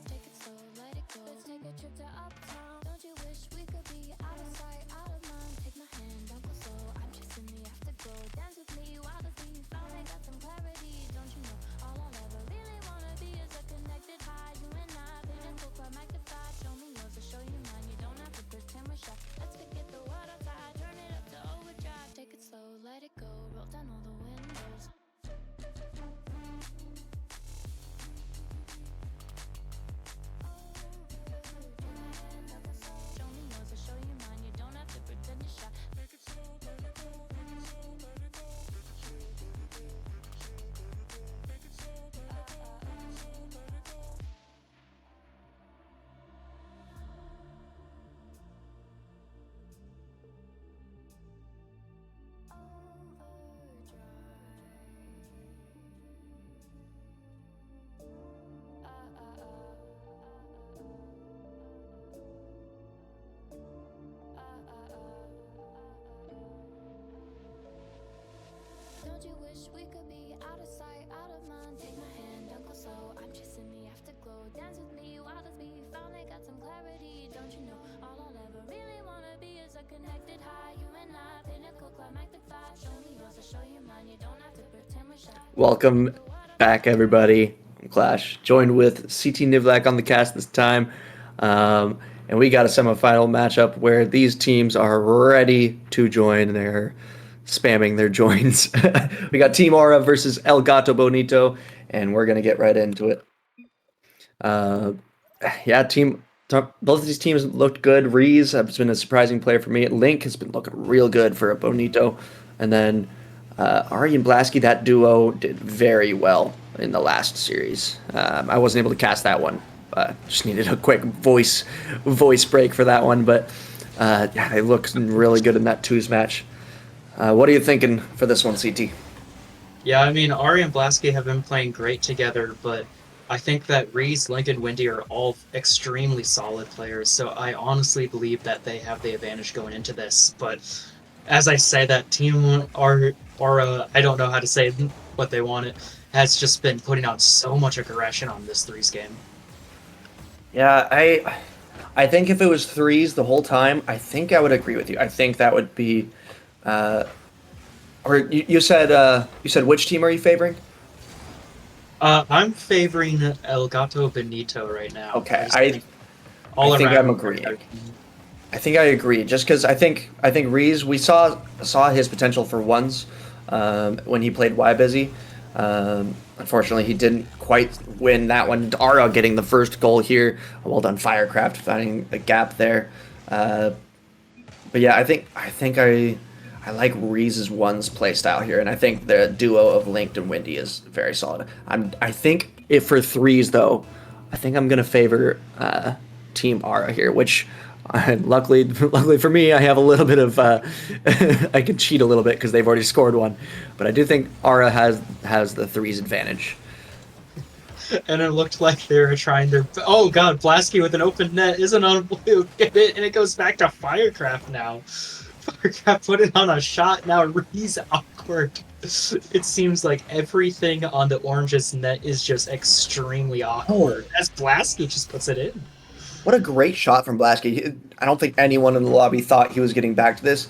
Take it slow, let it go. Let's take a trip to uptown. Don't you wish we could be out of sight, out of mind? Take my hand, don't go slow. I'm chasing the afterglow. Dance with me while the beat finally got some clarity. Don't you know all I'll ever really wanna Welcome back, everybody. I'm Clash, joined with CT Nivlak on the cast this time. And we got a semifinal matchup where these teams are ready to join. They're spamming their joins. We got Team Aura versus El Gato Bonito, and we're going to get right into it. Both of these teams looked good. Reese has been a surprising player for me. Link has been looking real good for a Bonito. And then Ari and Blasky, that duo did very well in the last series. I wasn't able to cast that one. Just needed a quick voice break for that one. But yeah, they looked really good in that twos match. What are you thinking for this one, CT? Yeah, I mean, Ari and Blasky have been playing great together, but I think that Reese, Link, and Windy are all extremely solid players, so I honestly believe that they have the advantage going into this. But as I say, that Team Aura, I don't know how to say what they wanted, has just been putting out so much aggression on this threes game. Yeah, I think if it was threes the whole time, I think I would agree with you. I think that would be, or you said which team are you favoring? I'm favoring El Gato Bonito right now. Okay, I think I'm agreeing. I think I agree, just because I think Reese, we saw his potential for ones when he played Busy. Unfortunately, he didn't quite win that one. Aura getting the first goal here. Well done, Firecraft, finding a gap there. But yeah, I think I like Reese's ones play style here, and I think the duo of Linked and Windy is very solid. I think if for threes though, I think I'm gonna favor Team Aura here, which luckily for me, I have a little bit of I can cheat a little bit because they've already scored one, but I do think Aura has the threes advantage. And it looked like they were trying to. Oh god, Blasky with an open net isn't on blue. Get it, and it goes back to Firecraft now. Firecraft put it on a shot. Now Reese awkward. It seems like everything on the Orange's net is just extremely awkward. As Blasky just puts it in. What a great shot from Blasky. I don't think anyone in the lobby thought he was getting back to this.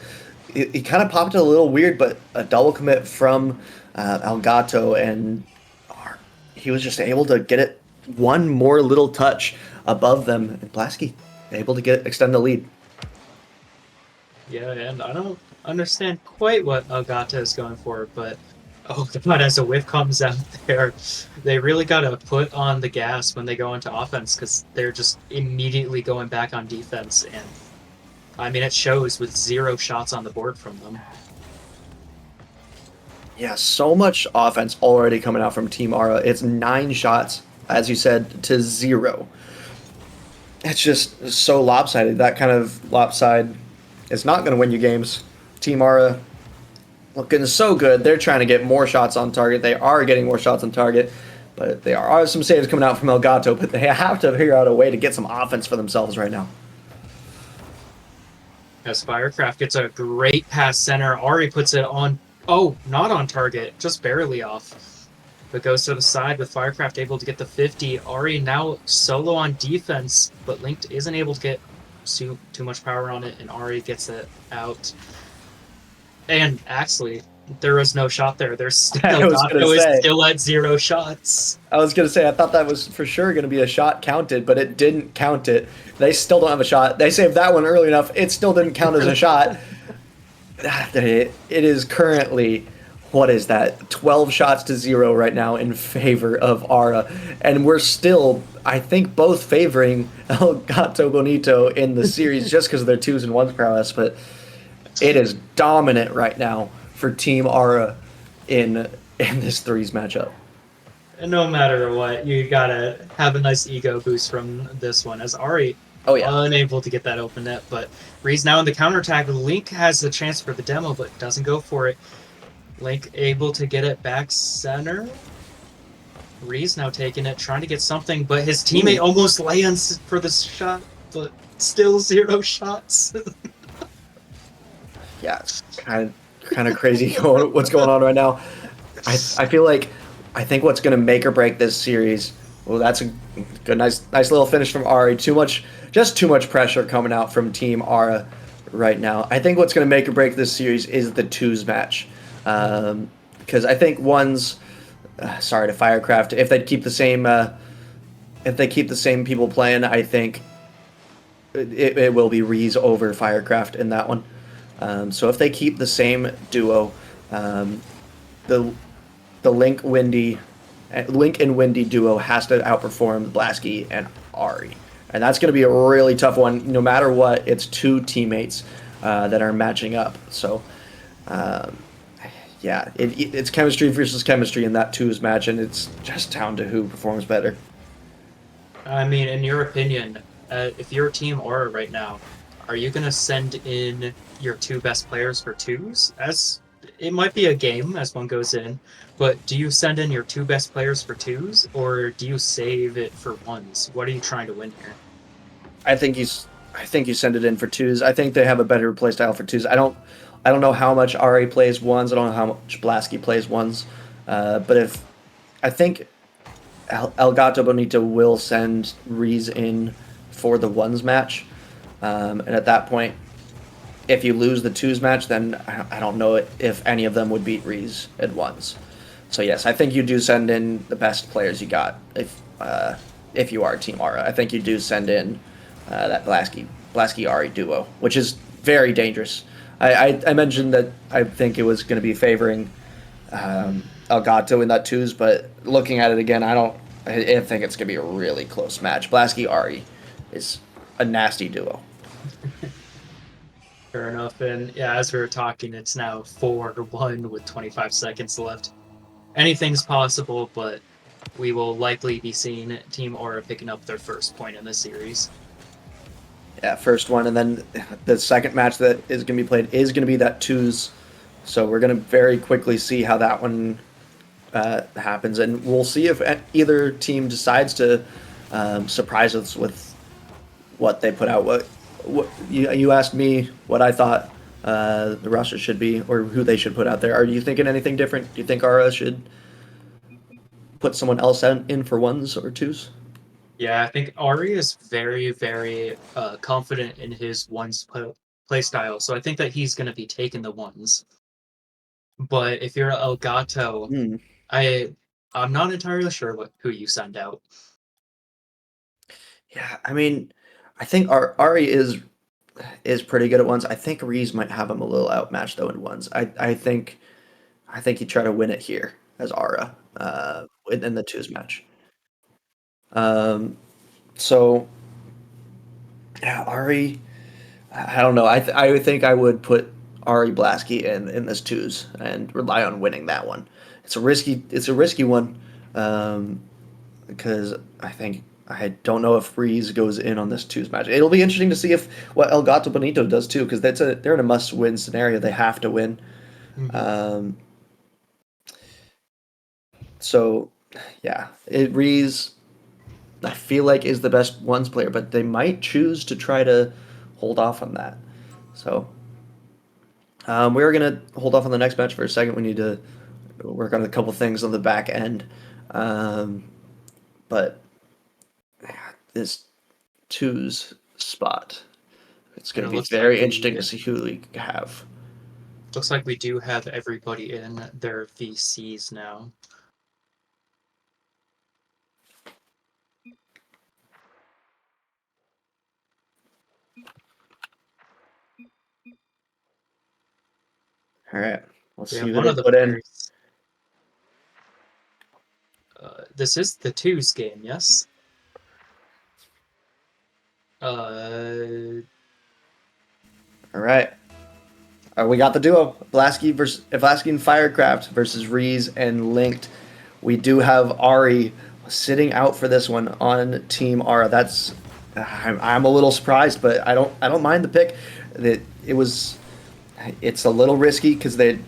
He kind of popped it a little weird, but a double commit from El Gato, and he was just able to get it one more little touch above them, and Blasky able to extend the lead. Yeah, and I don't understand quite what El Gato is going for, but oh god, as a whiff comes out there, they really got to put on the gas when they go into offense because they're just immediately going back on defense. And I mean, it shows with 0 shots on the board from them. Yeah, so much offense already coming out from Team Aura. It's 9 shots, as you said, to 0. It's just so lopsided. That kind of lopside is not going to win you games. Team Aura looking so good. They're trying to get more shots on target. They are getting more shots on target, but there are some saves coming out from El Gato, but they have to figure out a way to get some offense for themselves right now. As Firecraft gets a great pass center, Ari puts it on, not on target, just barely off. But goes to the side with Firecraft able to get the 50. Ari now solo on defense, but Linked isn't able to get too much power on it, and Ari gets it out. And actually, there was no shot there. There's still still at 0 shots. I was going to say, I thought that was for sure going to be a shot counted, but it didn't count it. They still don't have a shot. They saved that one early enough. It still didn't count as a shot. It is currently, what is that, 12 shots to 0 right now in favor of Aura. And we're still, I think, both favoring El Gato Bonito in the series just because of their 2s and 1s prowess, but it is dominant right now for Team Aura in this threes matchup. And no matter what, you gotta have a nice ego boost from this one, as Ari unable to get that open net, but Reese now in the counterattack. Link has the chance for the demo, but doesn't go for it. Link able to get it back center. Reese now taking it, trying to get something, but his teammate almost lands for the shot, but still 0 shots. Yeah, it's kind of crazy what's going on right now. I feel like I think what's going to make or break this series. Well, that's a good, nice little finish from Ari. Too much pressure coming out from Team Aura. right now. I think what's going to make or break this series is the twos match, because I think ones. Sorry to Firecraft. If they keep the same, people playing, I think it will be Reese over Firecraft in that one. So if they keep the same duo, the Link and Windy duo has to outperform Blasky and Ari, and that's going to be a really tough one. No matter what, it's two teammates that are matching up. So. Yeah, it's chemistry versus chemistry in that twos match, and it's just down to who performs better. I mean, in your opinion, if you're Team Aura right now, are you gonna send in your two best players for twos? As it might be a game as one goes in, but do you send in your two best players for twos, or do you save it for ones? What are you trying to win here? I think you send it in for twos. I think they have a better playstyle for twos. I don't know how much Ari plays ones. I don't know how much Blasky plays ones. But I think Elgato Bonito will send Reese in for the ones match. And at that point, if you lose the twos match, then I don't know if any of them would beat Reese at ones. So yes, I think you do send in the best players you got if you are Team Aura. I think you do send in that Blasky Ari duo, which is very dangerous. I mentioned that I think it was going to be favoring Elgato in that twos, but looking at it again, I think it's going to be a really close match. Blasky Ari is a nasty duo. Fair enough. And yeah, as we were talking, it's now 4-1 with 25 seconds left. Anything's possible, but we will likely be seeing Team Aura picking up their first point in this series. Yeah, first one, and then the second match that is going to be played is going to be that twos. So we're going to very quickly see how that one happens, and we'll see if either team decides to surprise us with what they put out. What you asked me what I thought the roster should be, or who they should put out there. Are you thinking anything different? Do you think Aura should put someone else in for ones or twos? Yeah, I think Ari is very, very confident in his ones play style, so I think that he's going to be taking the ones. But if you're Elgato, I'm not entirely sure who you send out. Yeah, I mean, I think Ari is pretty good at ones. I think Reese might have him a little outmatched though in ones. I think he'd try to win it here as Aura in the twos match. So yeah, Ari, I don't know. I think I would put Ari Blasky in this twos and rely on winning that one. It's a risky one because I don't know if Reese goes in on this twos match. It'll be interesting to see what Elgato Bonito does too, because they're in a must-win scenario. They have to win. Mm-hmm. So yeah, Reese, I feel like is the best ones player, but they might choose to try to hold off on that. So we're gonna hold off on the next match for a second. We need to work on a couple things on the back end, but this twos spot, it's gonna be very interesting to see who we have. Looks like we do have everybody in their VCs now. All right, let's see Yeah, who one they of the put in. players. This is the twos game, yes? All right. We got the duo, Blasky and Firecraft versus Reese and Linked. We do have Ari sitting out for this one on Team Aura. I'm a little surprised, but I don't mind the pick. It's a little risky because they're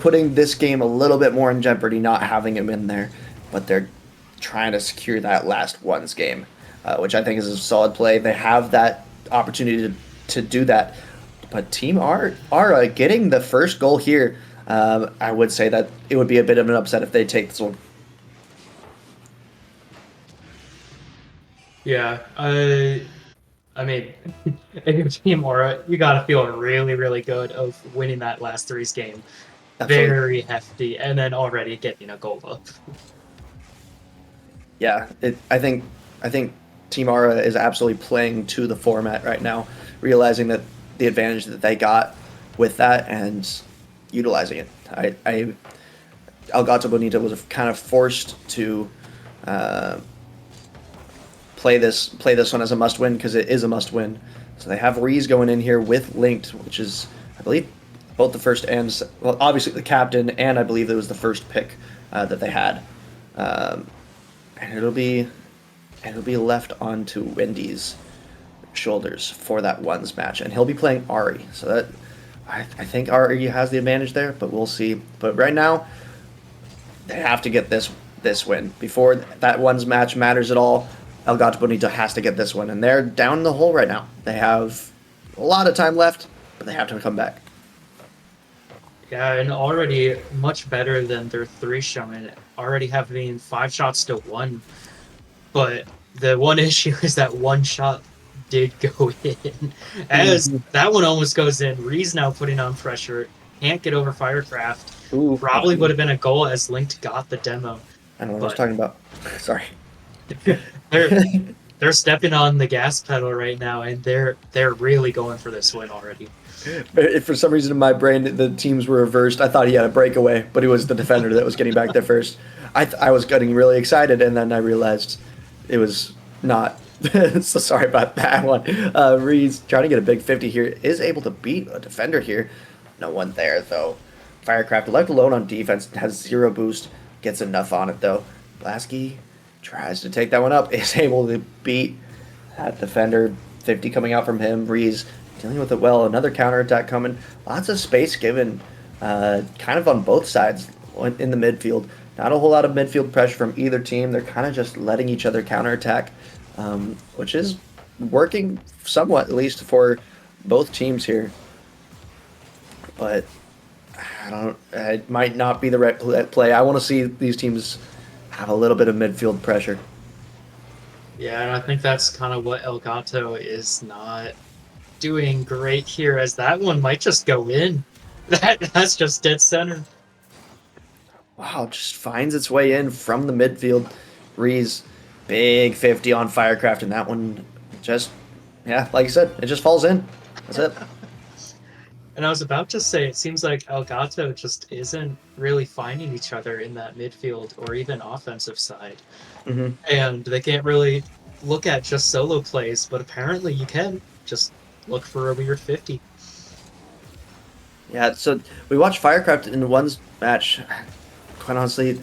putting this game a little bit more in jeopardy not having him in there, but they're trying to secure that last ones game, which I think is a solid play. They have that opportunity to do that, but Team Aura getting the first goal here, I would say that it would be a bit of an upset if they take this one. Yeah, I mean, if you're Team Aura, you gotta feel really, really good of winning that last threes game. Absolutely. Very hefty, and then already getting a goal up. Yeah, I think Team Aura is absolutely playing to the format right now, realizing that the advantage that they got with that and utilizing it. Elgato Bonito was kind of forced to play this one as a must win because it is a must win. So they have Reese going in here with Linked, which is I believe both the first and well, obviously the captain, and I believe it was the first pick that they had. And it'll be left onto Wendy's shoulders for that ones match, and he'll be playing Ari. So that I think Ari has the advantage there, but we'll see. But right now, they have to get this win before that ones match matters at all. Elgato Bonito has to get this one, and they're down the hole right now. They have a lot of time left, but they have to come back. Yeah, and already much better than their 3 showing. Already having 5 shots to 1. But the one issue is that 1 shot did go in. As that one almost goes in, Reese now putting on pressure. Can't get over Firecraft. Ooh, Probably would have been a goal as Linked got the demo. I don't know what I was talking about. Sorry. They're stepping on the gas pedal right now, and they're really going for this win already. For some reason in my brain, the teams were reversed. I thought he had a breakaway, but it was the defender that was getting back there first. I was getting really excited, and then I realized it was not. So sorry about that one. Reese trying to get a big 50 here, is able to beat a defender here. No one there, though. Firecraft left alone on defense, has 0 boost, gets enough on it, though. Blasky tries to take that one up, is able to beat that defender. 50 coming out from him. Reese dealing with it well. Another counterattack coming. Lots of space given kind of on both sides in the midfield. Not a whole lot of midfield pressure from either team. They're kind of just letting each other counterattack, which is working somewhat, at least for both teams here. But it might not be the right play. I want to see these teams have a little bit of midfield pressure. Yeah, and I think that's kind of what Elgato is not doing great here, as that one might just go in. That's just dead center. Wow, just finds its way in from the midfield. Reese, big 50 on Firecraft, and that one just, yeah, like you said, it just falls in. That's it. And I was about to say, it seems like Elgato just isn't really finding each other in that midfield or even offensive side. Mm-hmm. And they can't really look at just solo plays, but apparently you can just look for a weird 50. Yeah, so we watched Firecraft in one's match, quite honestly,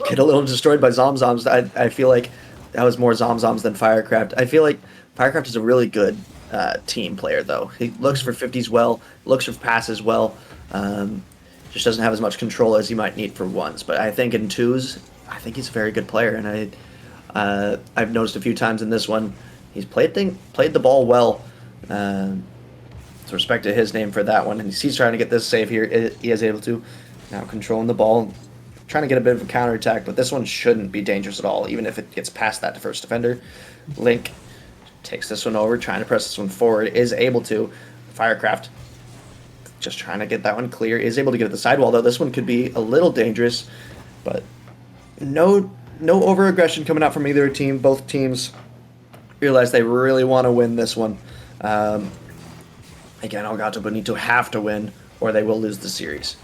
get a little destroyed by Zomzoms. I feel like that was more Zomzoms than Firecraft. I feel like Firecraft is a really good team player, though. He looks for 50s well, looks for passes well, just doesn't have as much control as he might need for ones. But I think in twos, I think he's a very good player, and I've noticed a few times in this one, he's played the ball well. So respect to his name for that one, and he's trying to get this save here. He is able to, now controlling the ball, trying to get a bit of a counterattack, but this one shouldn't be dangerous at all, even if it gets past that first defender. Link takes this one over, trying to press this one forward, is able to. Firecraft just trying to get that one clear, is able to get at the sidewall, though this one could be a little dangerous, but no over-aggression coming out from either team. Both teams realize they really want to win this one. Again, Elgato Bonito have to win, or they will lose the series.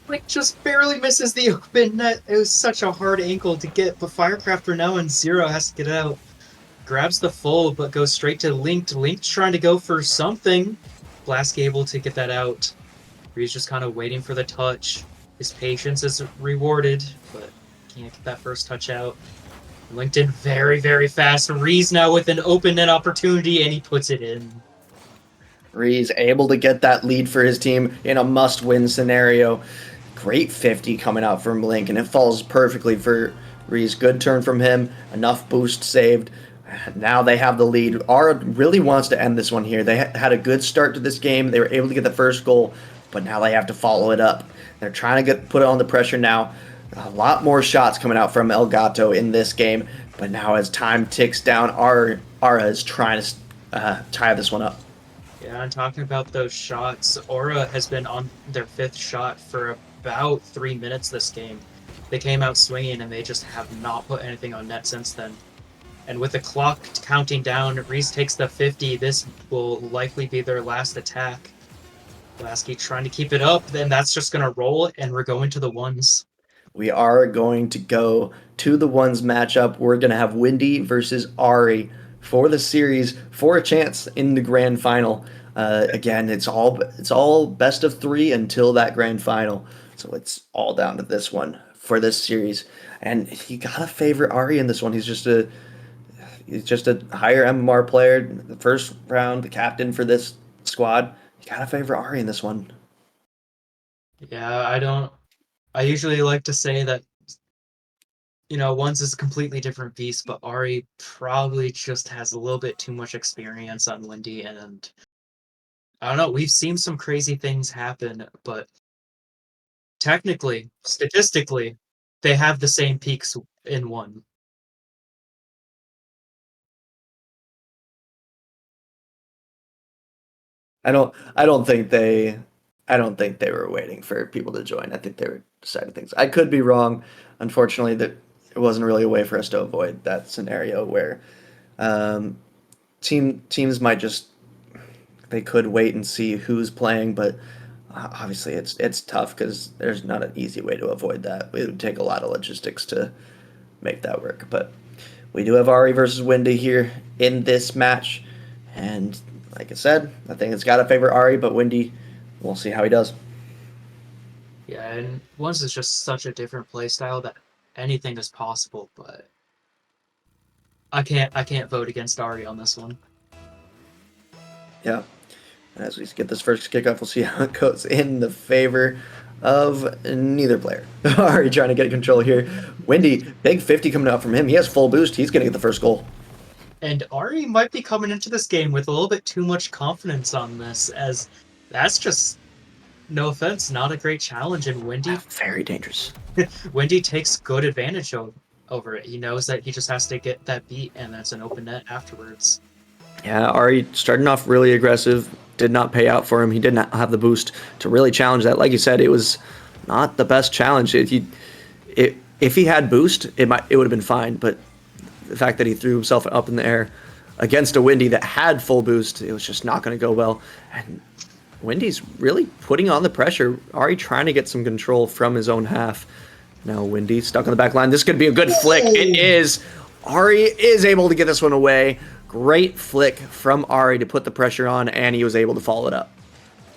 Link just barely misses the open net. It was such a hard angle to get, but Firecraft are now in 0, has to get out. Grabs the full, but goes straight to Linked. Linked trying to go for something. Blasky able to get that out. He's just kind of waiting for the touch. His patience is rewarded, but can't get that first touch out. Linked in very, very fast. Reese now with an open net opportunity, and he puts it in. Reese able to get that lead for his team in a must-win scenario. Great 50 coming out from Link, and it falls perfectly for Reese. Good turn from him. Enough boost saved. Now they have the lead. Aura really wants to end this one here. They had a good start to this game. They were able to get the first goal, but now they have to follow it up. They're trying to put it on the pressure now. A lot more shots coming out from Elgato in this game, but now as time ticks down, Aura is trying to tie this one up. Yeah, and talking about those shots, Aura has been on their 5th shot for about 3 minutes this game. They came out swinging and they just have not put anything on net since then. And with the clock counting down, Reese takes the 50. This will likely be their last attack. Lasky trying to keep it up, then that's just going to roll, and we're going to the ones. We are going to go to the ones matchup. We're going to have Windy versus Ari for the series for a chance in the grand final. Again, it's all best of 3 until that grand final. So it's all down to this one for this series. And you gotta favor Ari in this one. He's just a higher MMR player. The first round, the captain for this squad. You gotta favor Ari in this one. Yeah, I usually like to say that, ones is a completely different beast, but Ari probably just has a little bit too much experience on Windy, and I don't know, we've seen some crazy things happen, but technically, statistically, they have the same peaks in one. I don't think they were waiting for people to join. I think they were deciding things. I could be wrong. Unfortunately, that it wasn't really a way for us to avoid that scenario where teams might just they could wait and see who's playing, but obviously it's tough because there's not an easy way to avoid that. It would take a lot of logistics to make that work. But we do have Ari versus Windy here in this match, and like I said, I think it's got to favor Ari, but Windy, we'll see how he does. Yeah, and ones is just such a different play style that anything is possible, but I can't vote against Ari on this one. Yeah. And as we get this first kickoff, we'll see how it goes in the favor of neither player. Ari trying to get control here. Windy, big 50 coming out from him. He has full boost. He's going to get the first goal. And Ari might be coming into this game with a little bit too much confidence on this, as that's just, no offense, not a great challenge. And Windy, very dangerous. Windy takes good advantage over it. He knows that he just has to get that beat, and that's an open net afterwards. Yeah, Ari starting off really aggressive, did not pay out for him. He did not have the boost to really challenge that. Like you said, it was not the best challenge. If he had boost, it would have been fine, but the fact that he threw himself up in the air against a Windy that had full boost, it was just not going to go well. And Windy's really putting on the pressure. Ari trying to get some control from his own half. Now Windy stuck on the back line. This could be a good flick. It is. Ari is able to get this one away. Great flick from Ari to put the pressure on, and he was able to follow it up.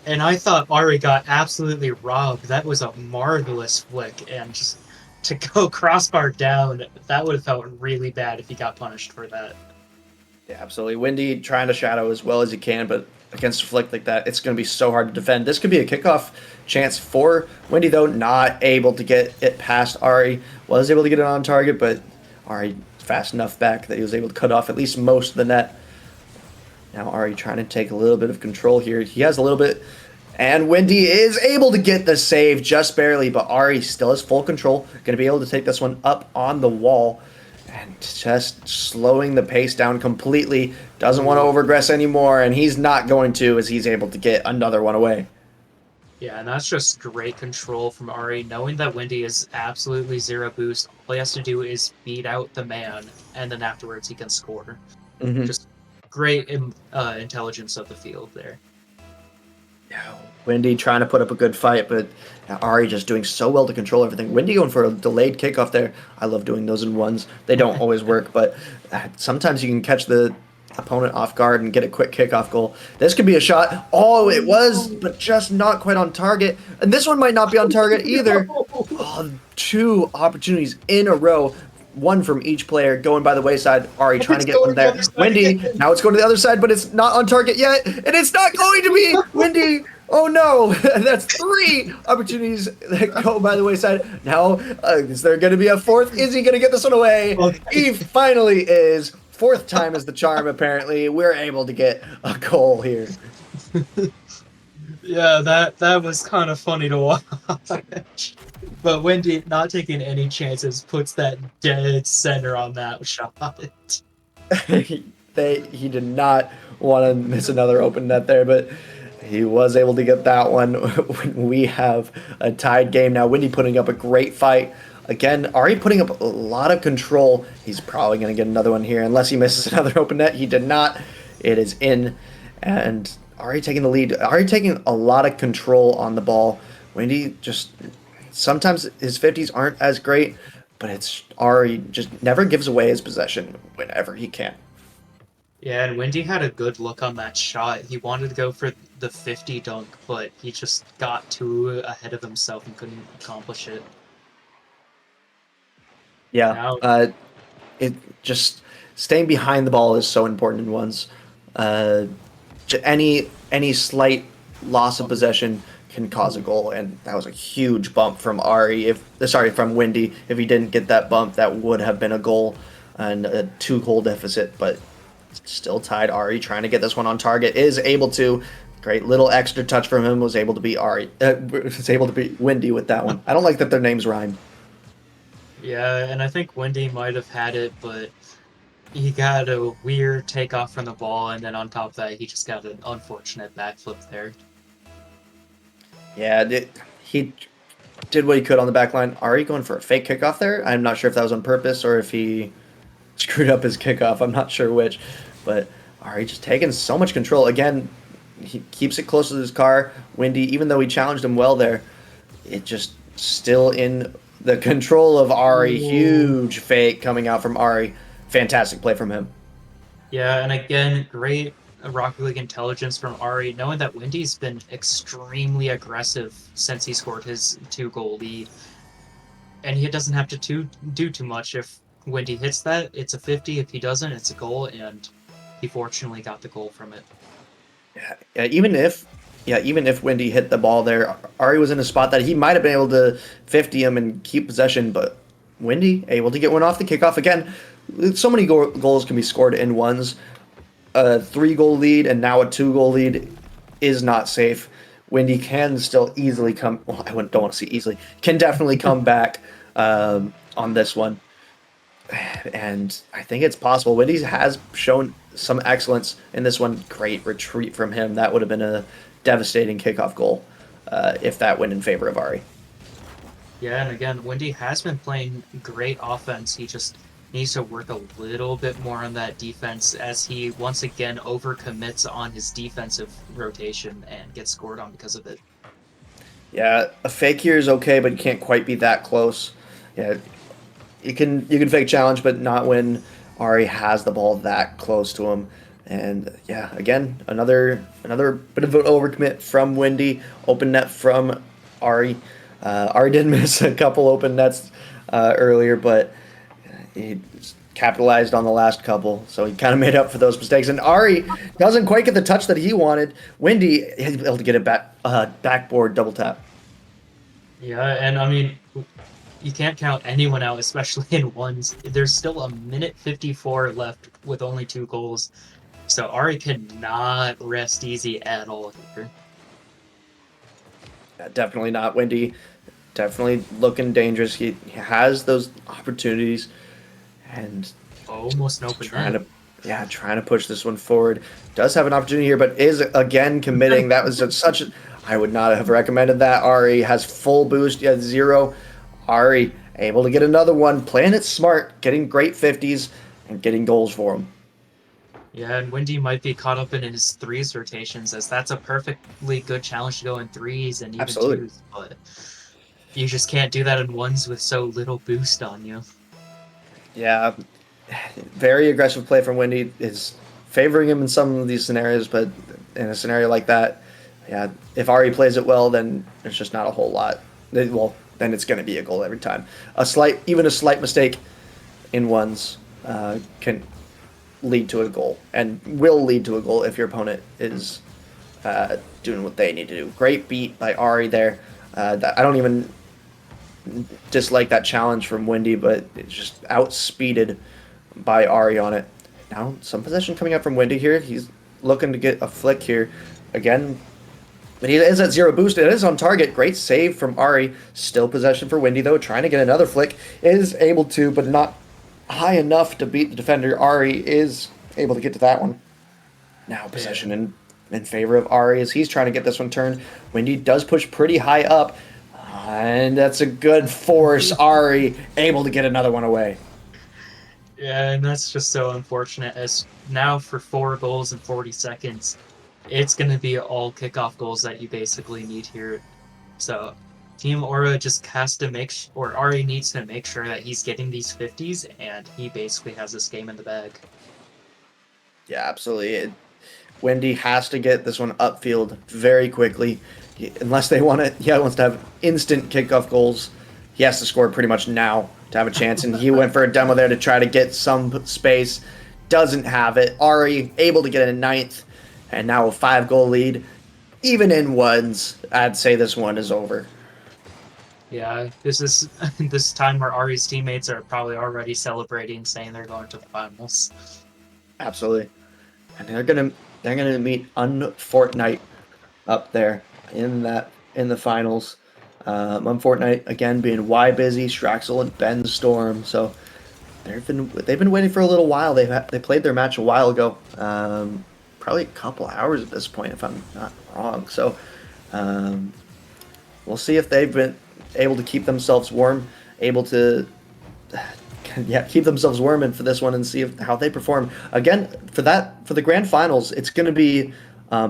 And I thought Ari got absolutely robbed. That was a marvelous flick, and just to go crossbar down, that would have felt really bad if he got punished for that. Yeah, absolutely. Windy trying to shadow as well as he can, but against a flick like that, it's going to be so hard to defend. This could be a kickoff chance for Windy, though. Not able to get it past Ari. Was able to get it on target, but Ari fast enough back that he was able to cut off at least most of the net. Now Ari trying to take a little bit of control here. He has a little bit, and Windy is able to get the save just barely, but Ari still has full control. Going to be able to take this one up on the wall and just slowing the pace down completely. Doesn't want to overaggress anymore, and he's not going to, as he's able to get another one away. Yeah, and that's just great control from Ari, knowing that Windy is absolutely zero boost. All he has to do is beat out the man, and then afterwards he can score. Mm-hmm. Just great intelligence of the field there. Yeah, Windy trying to put up a good fight, but Ari just doing so well to control everything. Windy going for a delayed kickoff there. I love doing those in ones. They don't always work, but sometimes you can catch the opponent off guard and get a quick kickoff goal. This could be a shot. Oh, it was, but just not quite on target. And this one might not be on target either. Oh, 2 opportunities in a row. One from each player going by the wayside. Ari trying to get one there. Windy, now it's going to the other side, but it's not on target yet. And it's not going to be Windy. Oh no, that's 3 opportunities that go by the wayside. Now, is there going to be a 4th? Is he going to get this one away? He finally is. 4th time is the charm, apparently. We're able to get a goal here. Yeah, that was kind of funny to watch. But Windy, not taking any chances, puts that dead center on that shot. He did not want to miss another open net there, but he was able to get that one. We have a tied game now. Windy putting up a great fight. Again, Ari putting up a lot of control. He's probably going to get another one here unless he misses another open net. He did not. It is in. And Ari taking the lead. Ari taking a lot of control on the ball. Windy just sometimes his 50s aren't as great, but it's Ari just never gives away his possession whenever he can. Yeah, and Windy had a good look on that shot. He wanted to go for the 50 dunk, but he just got too ahead of himself and couldn't accomplish it. Yeah, Now- it just staying behind the ball is so important in ones. Any slight loss of possession can cause a goal, and that was a huge bump from from Windy. If he didn't get that bump, that would have been a goal and a 2-goal deficit, but still tied. Ari trying to get this one on target, is able to. Great little extra touch from him, was able to beat Windy with that one. I don't like that their names rhyme. Yeah, and I think Windy might have had it, but he got a weird takeoff from the ball, and then on top of that, he just got an unfortunate backflip there. Yeah, he did what he could on the back line. Ari going for a fake kickoff there. I'm not sure if that was on purpose or if he screwed up his kickoff. I'm not sure which, but Ari just taking so much control. Again, he keeps it close to his car. Windy, even though he challenged him well there, it just still in the control of Ari. Huge fake coming out from Ari. Fantastic play from him. Yeah, and again, great Rocket League intelligence from Ari, knowing that Windy's been extremely aggressive since he scored his 2-goal lead. And he doesn't have to do too much. If Windy hits that, it's a 50. If he doesn't, it's a goal, and he fortunately got the goal from it. Yeah, even if Windy hit the ball there, Ari was in a spot that he might have been able to 50 him and keep possession, but Windy able to get one off the kickoff. Again, so many goals can be scored in ones. A 3-goal lead and now a 2-goal lead is not safe. Windy can still easily come. Well, I don't want to say easily. Can definitely come back on this one, and I think it's possible. Windy has shown some excellence in this one. Great retreat from him. That would have been a devastating kickoff goal if that went in favor of Ari. Yeah, and again, Windy has been playing great offense. He just needs to work a little bit more on that defense as he once again overcommits on his defensive rotation and gets scored on because of it. Yeah, a fake here is okay, but you can't quite be that close. Yeah, you can fake challenge, but not when Ari has the ball that close to him. And yeah, again, another bit of an overcommit from Windy. Open net from Ari. Ari did miss a couple open nets earlier, but he capitalized on the last couple, so he kind of made up for those mistakes. And Ari doesn't quite get the touch that he wanted. Windy is able to get a backboard double tap. Yeah, and I mean, you can't count anyone out, especially in ones. There's still a minute 54 left with only 2 goals, so Ari cannot rest easy at all here. Yeah, definitely not. Windy definitely looking dangerous. He has those opportunities and almost an open trying net. to push this one forward. Does have an opportunity here, but is again committing. That was I would not have recommended that. Ari has full boost, yet 0. Ari able to get another one, playing it smart, getting great 50s and getting goals for him. Yeah, and Windy might be caught up in his 3s rotations, as that's a perfectly good challenge to go in 3s and even Absolutely. 2s, but you just can't do that in 1s with so little boost on you. Yeah, very aggressive play from Windy is favoring him in some of these scenarios, but in a scenario like that, yeah, if Ari plays it well, then there's just not a whole lot. Well, then it's going to be a goal every time. Even a slight mistake in ones can lead to a goal, and will lead to a goal if your opponent is doing what they need to do. Great beat by Ari there. I don't even dislike that challenge from Windy, but it's just outspeeded by Ari on it. Now some possession coming up from Windy here. He's looking to get a flick here again, but he is at 0 boost. It is on target. Great save from Ari. Still possession for Windy though, trying to get another flick. Is able to, but not high enough to beat the defender. Ari is able to get to that one. Now possession in favor of Ari as he's trying to get this one turned. Windy does push pretty high up. And that's a good force. Ari able to get another one away. Yeah, and that's just so unfortunate. As now for 4 goals in 40 seconds, it's going to be all kickoff goals that you basically need here. So Team Aura just has to or Ari needs to make sure that he's getting these 50s, and he basically has this game in the bag. Yeah, absolutely. Wendy has to get this one upfield very quickly. Unless they want it, wants to have instant kickoff goals. He has to score pretty much now to have a chance. And he went for a demo there to try to get some space. Doesn't have it. Ari able to get a 9th. And now a 5-goal lead. Even in ones, I'd say this one is over. Yeah, this is this time where Ari's teammates are probably already celebrating, saying they're going to the finals. Absolutely. And they're gonna meet Unfortnite up there in the finals. Unfortnite again being Y Busy, Straxel, and Ben Storm. So they've been waiting for a little while. They played their match a while ago, probably a couple hours at this point, if I'm not wrong. So we'll see if they've been able to keep themselves warm, able to keep themselves warm and for this one and see how they perform. Again, for the grand finals, it's going to be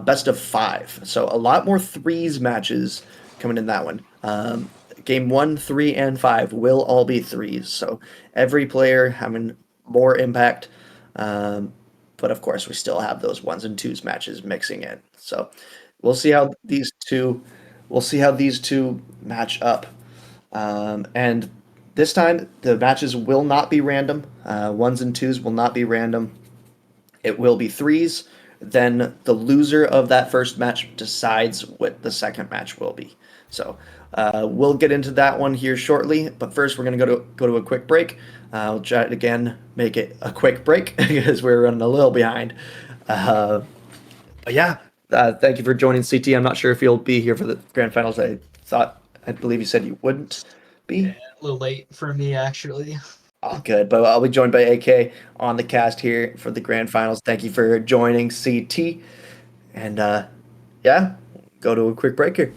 best of 5. So a lot more threes matches coming in that one. Game 1, 3, and 5 will all be threes. So every player having more impact. But of course, we still have those 1s and 2s matches mixing in. So we'll see how these two match up. And this time, the matches will not be random. 1s and 2s will not be random. It will be threes. Then the loser of that first match decides what the second match will be. So we'll get into that one here shortly. But first, we're going to go to a quick break. We'll try to, again, make it a quick break because we're running a little behind. But yeah, thank you for joining, CT. I'm not sure if you'll be here for the grand finals. I believe you said you wouldn't be. Yeah, a little late for me, actually. All good, but I'll be joined by AK on the cast here for the grand finals. Thank you for joining, CT. And yeah, go to a quick break here.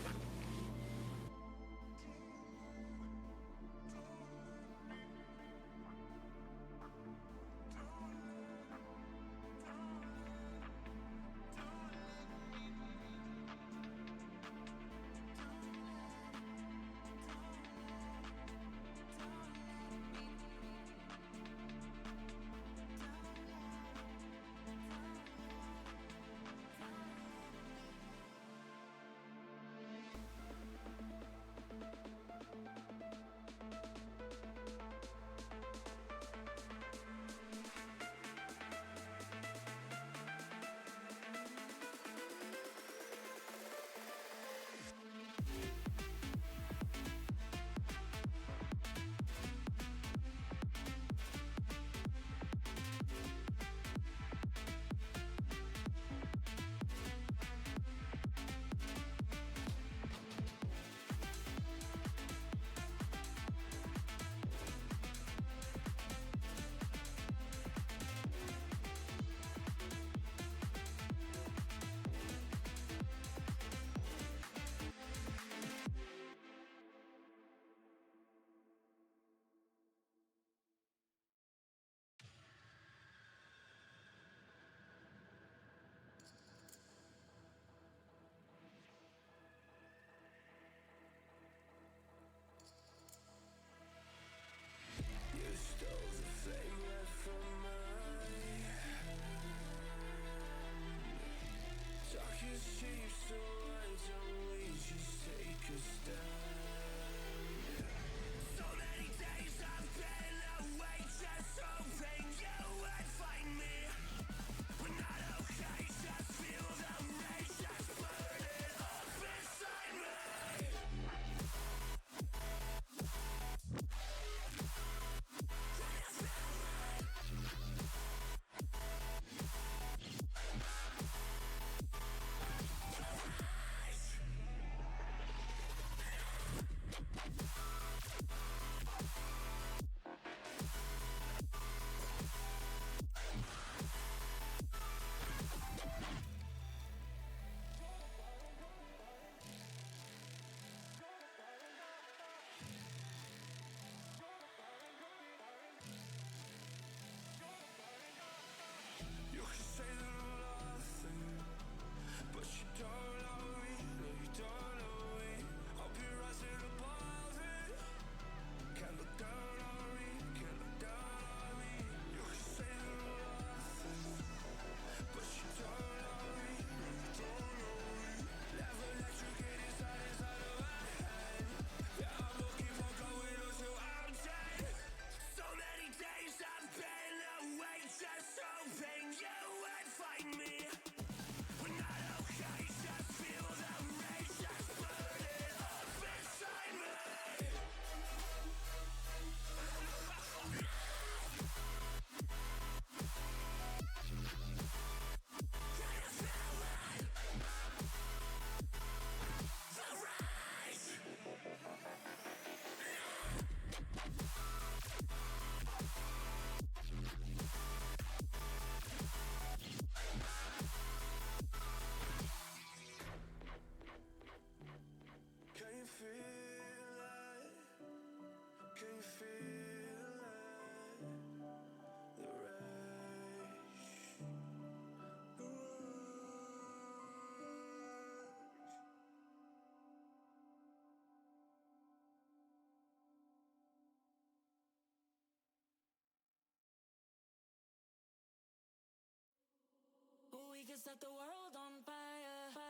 We can set the world on fire, fire.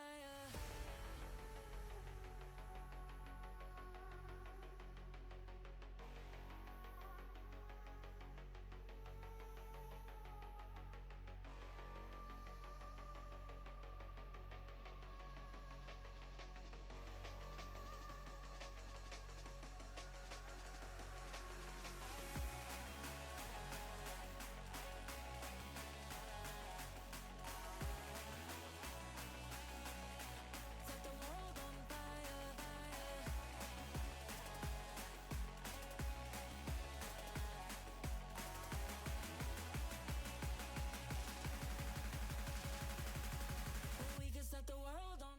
Set the world on fire, fire. We can set the world on.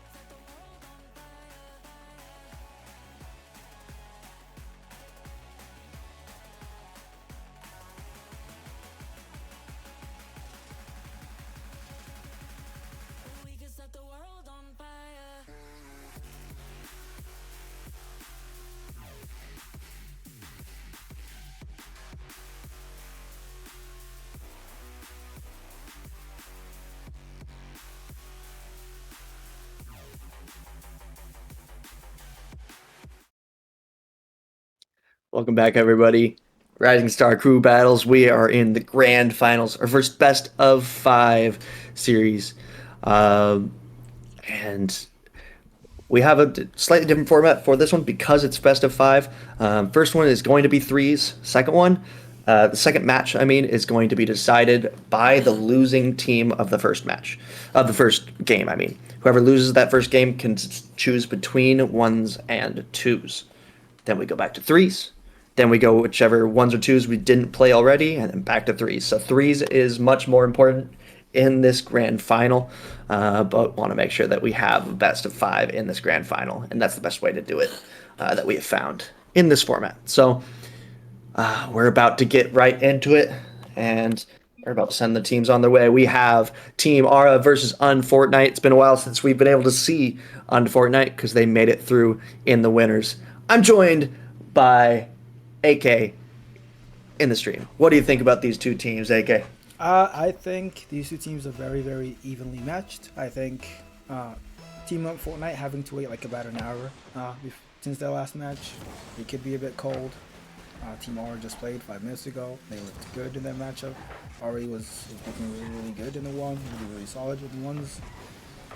Set the world on fire, fire. We can set the world on fire. Welcome back, everybody. Rising Star Crew Battles. We are in the grand finals, our first best of 5 series. And we have a slightly different format for this one because it's best of 5. First one is going to be threes. Second one, the second match, is going to be decided by the losing team of the first match, of the first game. Whoever loses that first game can choose between ones and twos. Then we go back to threes. Then we go whichever ones or twos we didn't play already, and then back to threes. So threes is much more important in this grand final, but want to make sure that we have a best of 5 in this grand final, and that's the best way to do it that we have found in this format. So we're about to get right into it, and we're about to send the teams on their way. We have Team Aura versus Unfortnite. It's been a while since we've been able to see Unfortnite because they made it through in the winners. I'm joined by AK in the stream. What do you think about these two teams, AK? I think these two teams are very, very evenly matched. I think Team Unfortnite having to wait like about an hour since their last match, it could be a bit cold. Team Aura just played 5 minutes ago. They looked good in that matchup. Ari was looking really, really good in the one, really, really solid with the ones.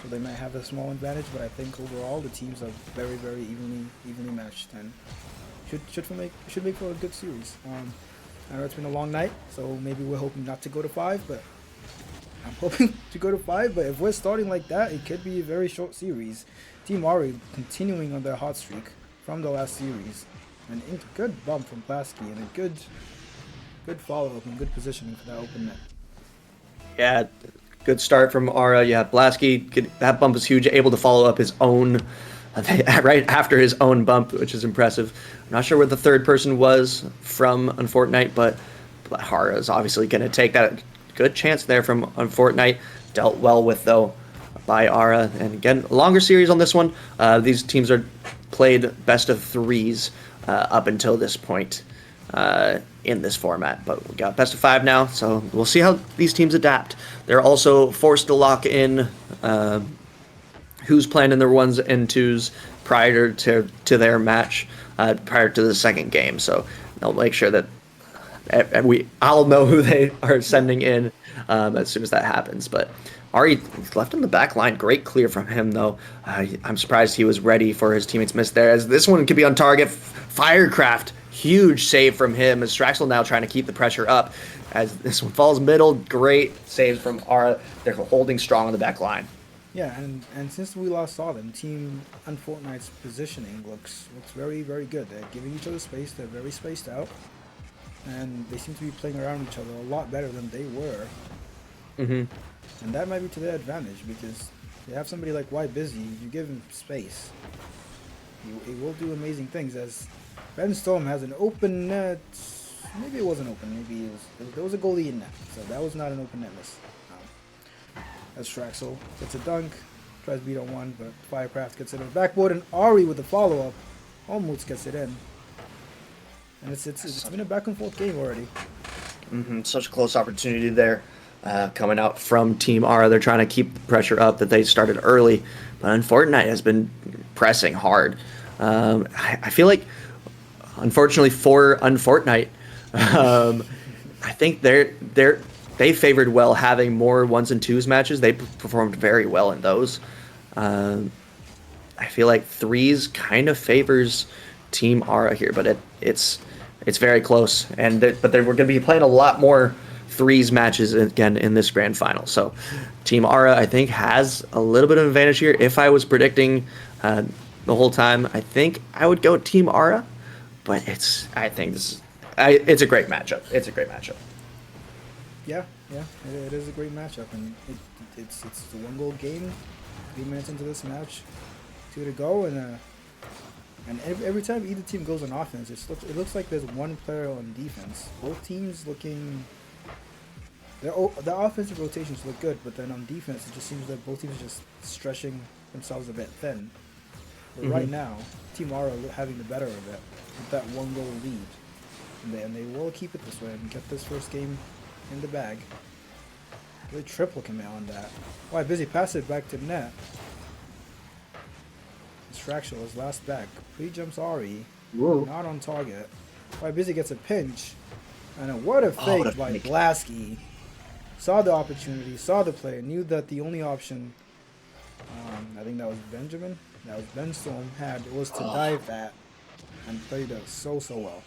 So they might have a small advantage, but I think overall the teams are very, very evenly matched and should make for a good series. I know it's been a long night, so maybe we're hoping not to go to 5, but I'm hoping to go to 5. But if we're starting like that, it could be a very short series. Team Ari continuing on their hot streak from the last series, and a good bump from Plasky and a good follow-up and good positioning for that open net. Yeah, good start from Aura. Yeah, Blasky, that bump was huge, able to follow up his own right after his own bump, which is impressive. I'm not sure where the third person was from Unfortnite, but Hara is obviously going to take that good chance there from Unfortnite. Dealt well with, though, by Ara. And again, longer series on this one. These teams are played best of threes up until this point in this format. But we got best of 5 now, so we'll see how these teams adapt. They're also forced to lock in who's playing in their 1s and 2s prior to their match, prior to the second game. So they'll make sure that I'll know who they are sending in as soon as that happens. But Ari left in the back line. Great clear from him, though. I'm surprised he was ready for his teammates' miss there, as this one could be on target. Firecraft, huge save from him, as Straxel now trying to keep the pressure up. As this one falls middle, great saves from Ara. They're holding strong on the back line. Yeah, and since we last saw them, Team Unfortnite's positioning looks very, very good. They're giving each other space. They're very spaced out, and they seem to be playing around each other a lot better than they were. And that might be to their advantage, because they have somebody like Y Busy. You give him space, he will do amazing things. As Ben Storm has an open net. Maybe it wasn't open. Maybe there was a goalie in net, so that was not an open net miss. As Straxel gets a dunk, tries to beat on one, but Firecraft gets it on the backboard, and Ari with the follow-up almost gets it in. And it's been a back and forth game already. Such a close opportunity there coming out from Team Ara. They're trying to keep the pressure up that they started early, but Unfortnite has been pressing hard. I feel like, unfortunately for Unfortnite, I think they favored well having more 1s and 2s matches. They performed very well in those. I feel like 3s kind of favors Team Ara here, but it's very close. But we're going to be playing a lot more 3s matches again in this grand final. So Team Ara, I think, has a little bit of advantage here. If I was predicting the whole time, I think I would go Team Ara. But I think it's a great matchup. It's a great matchup. Yeah, it is a great matchup, and it's the 1-goal game. 3 minutes into this match, 2 to go, and every time either team goes on offense, it looks like there's one player on defense. Both teams looking, their offensive rotations look good, but then on defense, it just seems that both teams are just stretching themselves a bit thin. But right now, Team Ara having the better of it with that 1-goal lead, and they will keep it this way and get this first game in the bag. Really triple commit on that. Y Busy pass it back to net. Straxel is last back. Pre-jumps Ari. Whoa. Not on target. Y Busy gets a pinch. And what a fake by Blasky. Saw the opportunity, saw the play, knew that the only option, I think that was Benjamin, that was Ben Storm, was to dive that, and played it so well.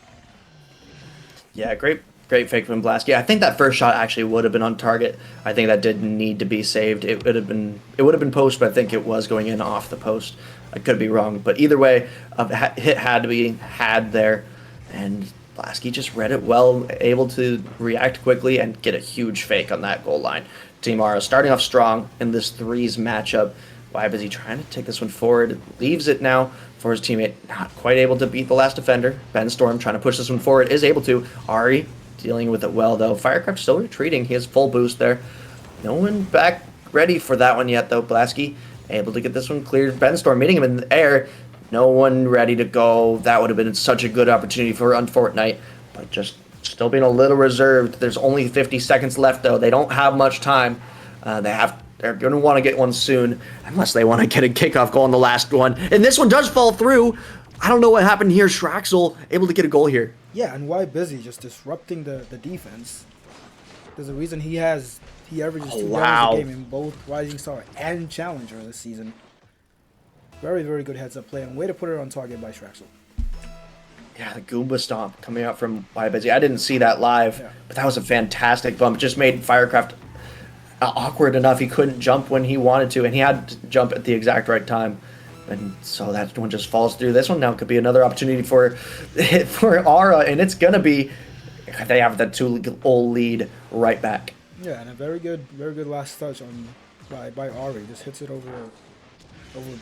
Yeah, great fake from Blasky. I think that first shot actually would have been on target. I think that did need to be saved. It would have been post, but I think it was going in off the post. I could be wrong, but either way, a hit had to be had there, and Blasky just read it well, able to react quickly and get a huge fake on that goal line. Team Ara starting off strong in this 3s matchup. Y Busy trying to take this one forward, leaves it now for his teammate, not quite able to beat the last defender. Ben Storm trying to push this one forward, is able to. Ari dealing with it well, though. Firecraft still retreating. He has full boost there. No one back ready for that one yet, though. Blasky able to get this one cleared. Ben Storm meeting him in the air. No one ready to go. That would have been such a good opportunity for Unfortnite, but just still being a little reserved. There's only 50 seconds left, though. They don't have much time. They're going to want to get one soon, unless they want to get a kickoff goal in the last one. And this one does fall through. I don't know what happened here. Straxel able to get a goal here. Yeah, and Y Busy just disrupting the defense. There's a reason he averages 2 goals a game in both Rising Star and Challenger this season. Very, very good heads-up play, and way to put it on target by Straxel. Yeah, the Goomba Stomp coming out from Y Busy. I didn't see that live, but that was a fantastic bump. It just made Firecraft awkward enough. He couldn't jump when he wanted to, and he had to jump at the exact right time. And so that one just falls through. This one now could be another opportunity for Ara, and it's going to be, they have the 2-goal lead right back. Yeah, and a very good last touch by Ari. Just hits it over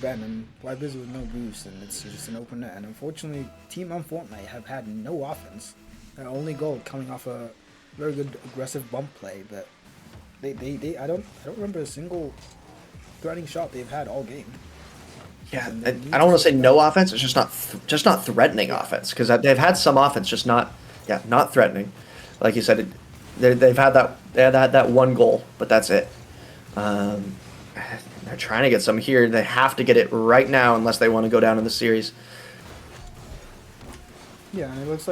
Ben, and Y Busy with no boost, and it's just an open net. And unfortunately, Team Unfortnite have had no offense. Their only goal coming off a very good aggressive bump play, but they I don't remember a single threatening shot they've had all game. Yeah, And I they need don't want to say sit no back. offense. It's just not threatening offense because they've had some offense, just not not threatening. Like you said, they've had that one goal, but that's it. They're trying to get some here. They have to get it right now unless they want to go down in the series. Yeah, and it looks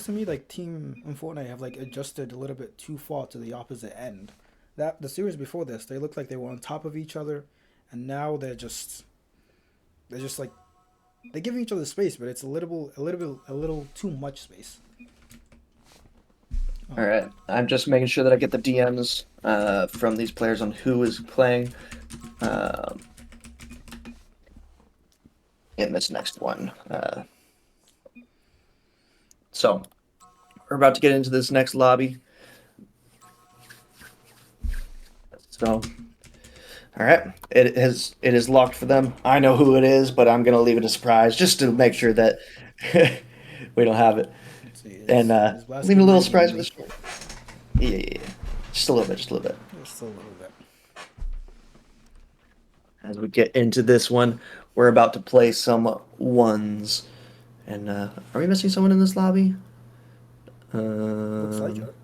to me like Team and Fortnite have like adjusted a little bit too far to the opposite end. That the series before this, they looked like they were on top of each other, and now they're just like they're giving each other space, but it's a little too much space. All right, I'm just making sure that I get the DMs from these players on who is playing in this next one. So we're about to get into this next lobby. So, all right, it is locked for them. I know who it is, but I'm gonna leave it a surprise just to make sure that we don't have it. Let's see, And is Blasky leave it a little really surprise for gonna this one. Yeah. Just a little bit, Just a little bit. As we get into this one, we're about to play some ones. And are we missing someone in this lobby? Looks like it.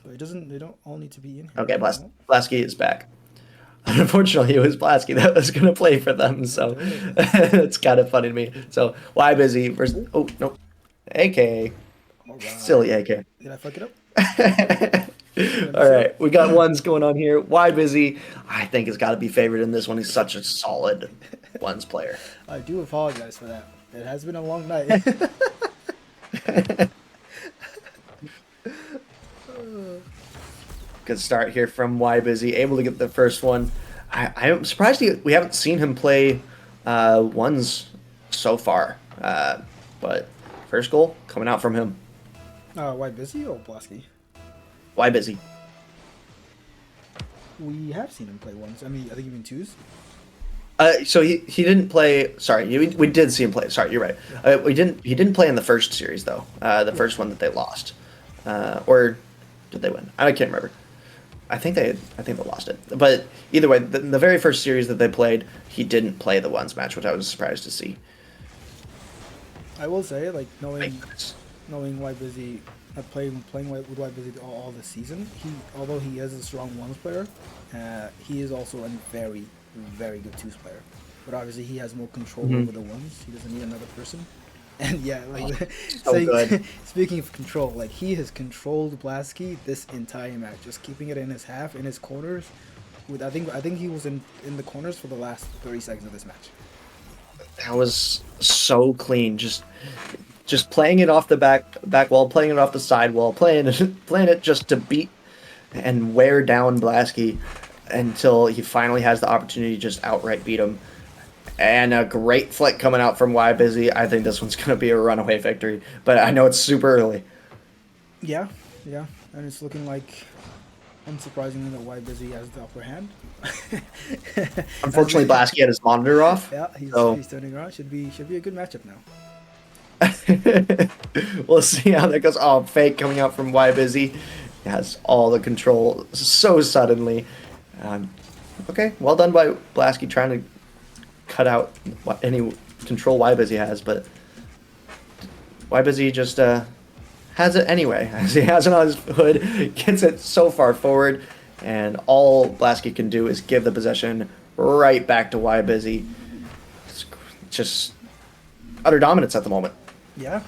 But it doesn't. They don't all need to be in here. Okay, you know? Blasky is back. Unfortunately, it was Blasky that was going to play for them, so it's kind of funny to me. So, why busy versus... Oh, no. AK. All right. Silly AK. Did I fuck it up? All right, we got ones going on here. Why busy? I think has got to be favored in this one. He's such a solid ones player. I do apologize for that. It has been a long night. Good start here from Why Busy, able to get the first one. I'm surprised we haven't seen him play ones so far. But first goal coming out from him. Why busy or Blasky? Why Busy? We have seen him play once. I mean, I think even twos. So he didn't play. Sorry, we did see him play. Sorry, you're right. He didn't play in the first series though. The first one that they lost, or did they win? I can't remember. I think they lost it. But either way, the very first series that they played, he didn't play the ones match, which I was surprised to see. I will say, like knowing Why Busy, playing with Why Busy all this season, although he is a strong ones player, he is also a very, very good twos player. But obviously, he has more control over the ones. He doesn't need another person. And yeah, like speaking of control, like he has controlled Blasky this entire match, just keeping it in his half, in his corners. I think he was in the corners for the last 30 seconds of this match. That was so clean. Just playing it off the back wall, playing it off the side wall, playing it just to beat and wear down Blasky until he finally has the opportunity to just outright beat him. And a great flick coming out from Why Busy. I think this one's going to be a runaway victory, but I know it's super early. Yeah, and it's looking like, unsurprisingly, that Why Busy has the upper hand. Unfortunately, Blasky had his monitor off. Yeah, he's turning around. Should be a good matchup now. We'll see how that goes. Oh, fake coming out from Why Busy. He has all the control so suddenly. Okay, well done by Blasky trying to cut out any control Why Busy has, but Why Busy just has it anyway. As he has it on his hood, gets it so far forward, and all Blasky can do is give the possession right back to Why Busy. It's just utter dominance at the moment. Yeah.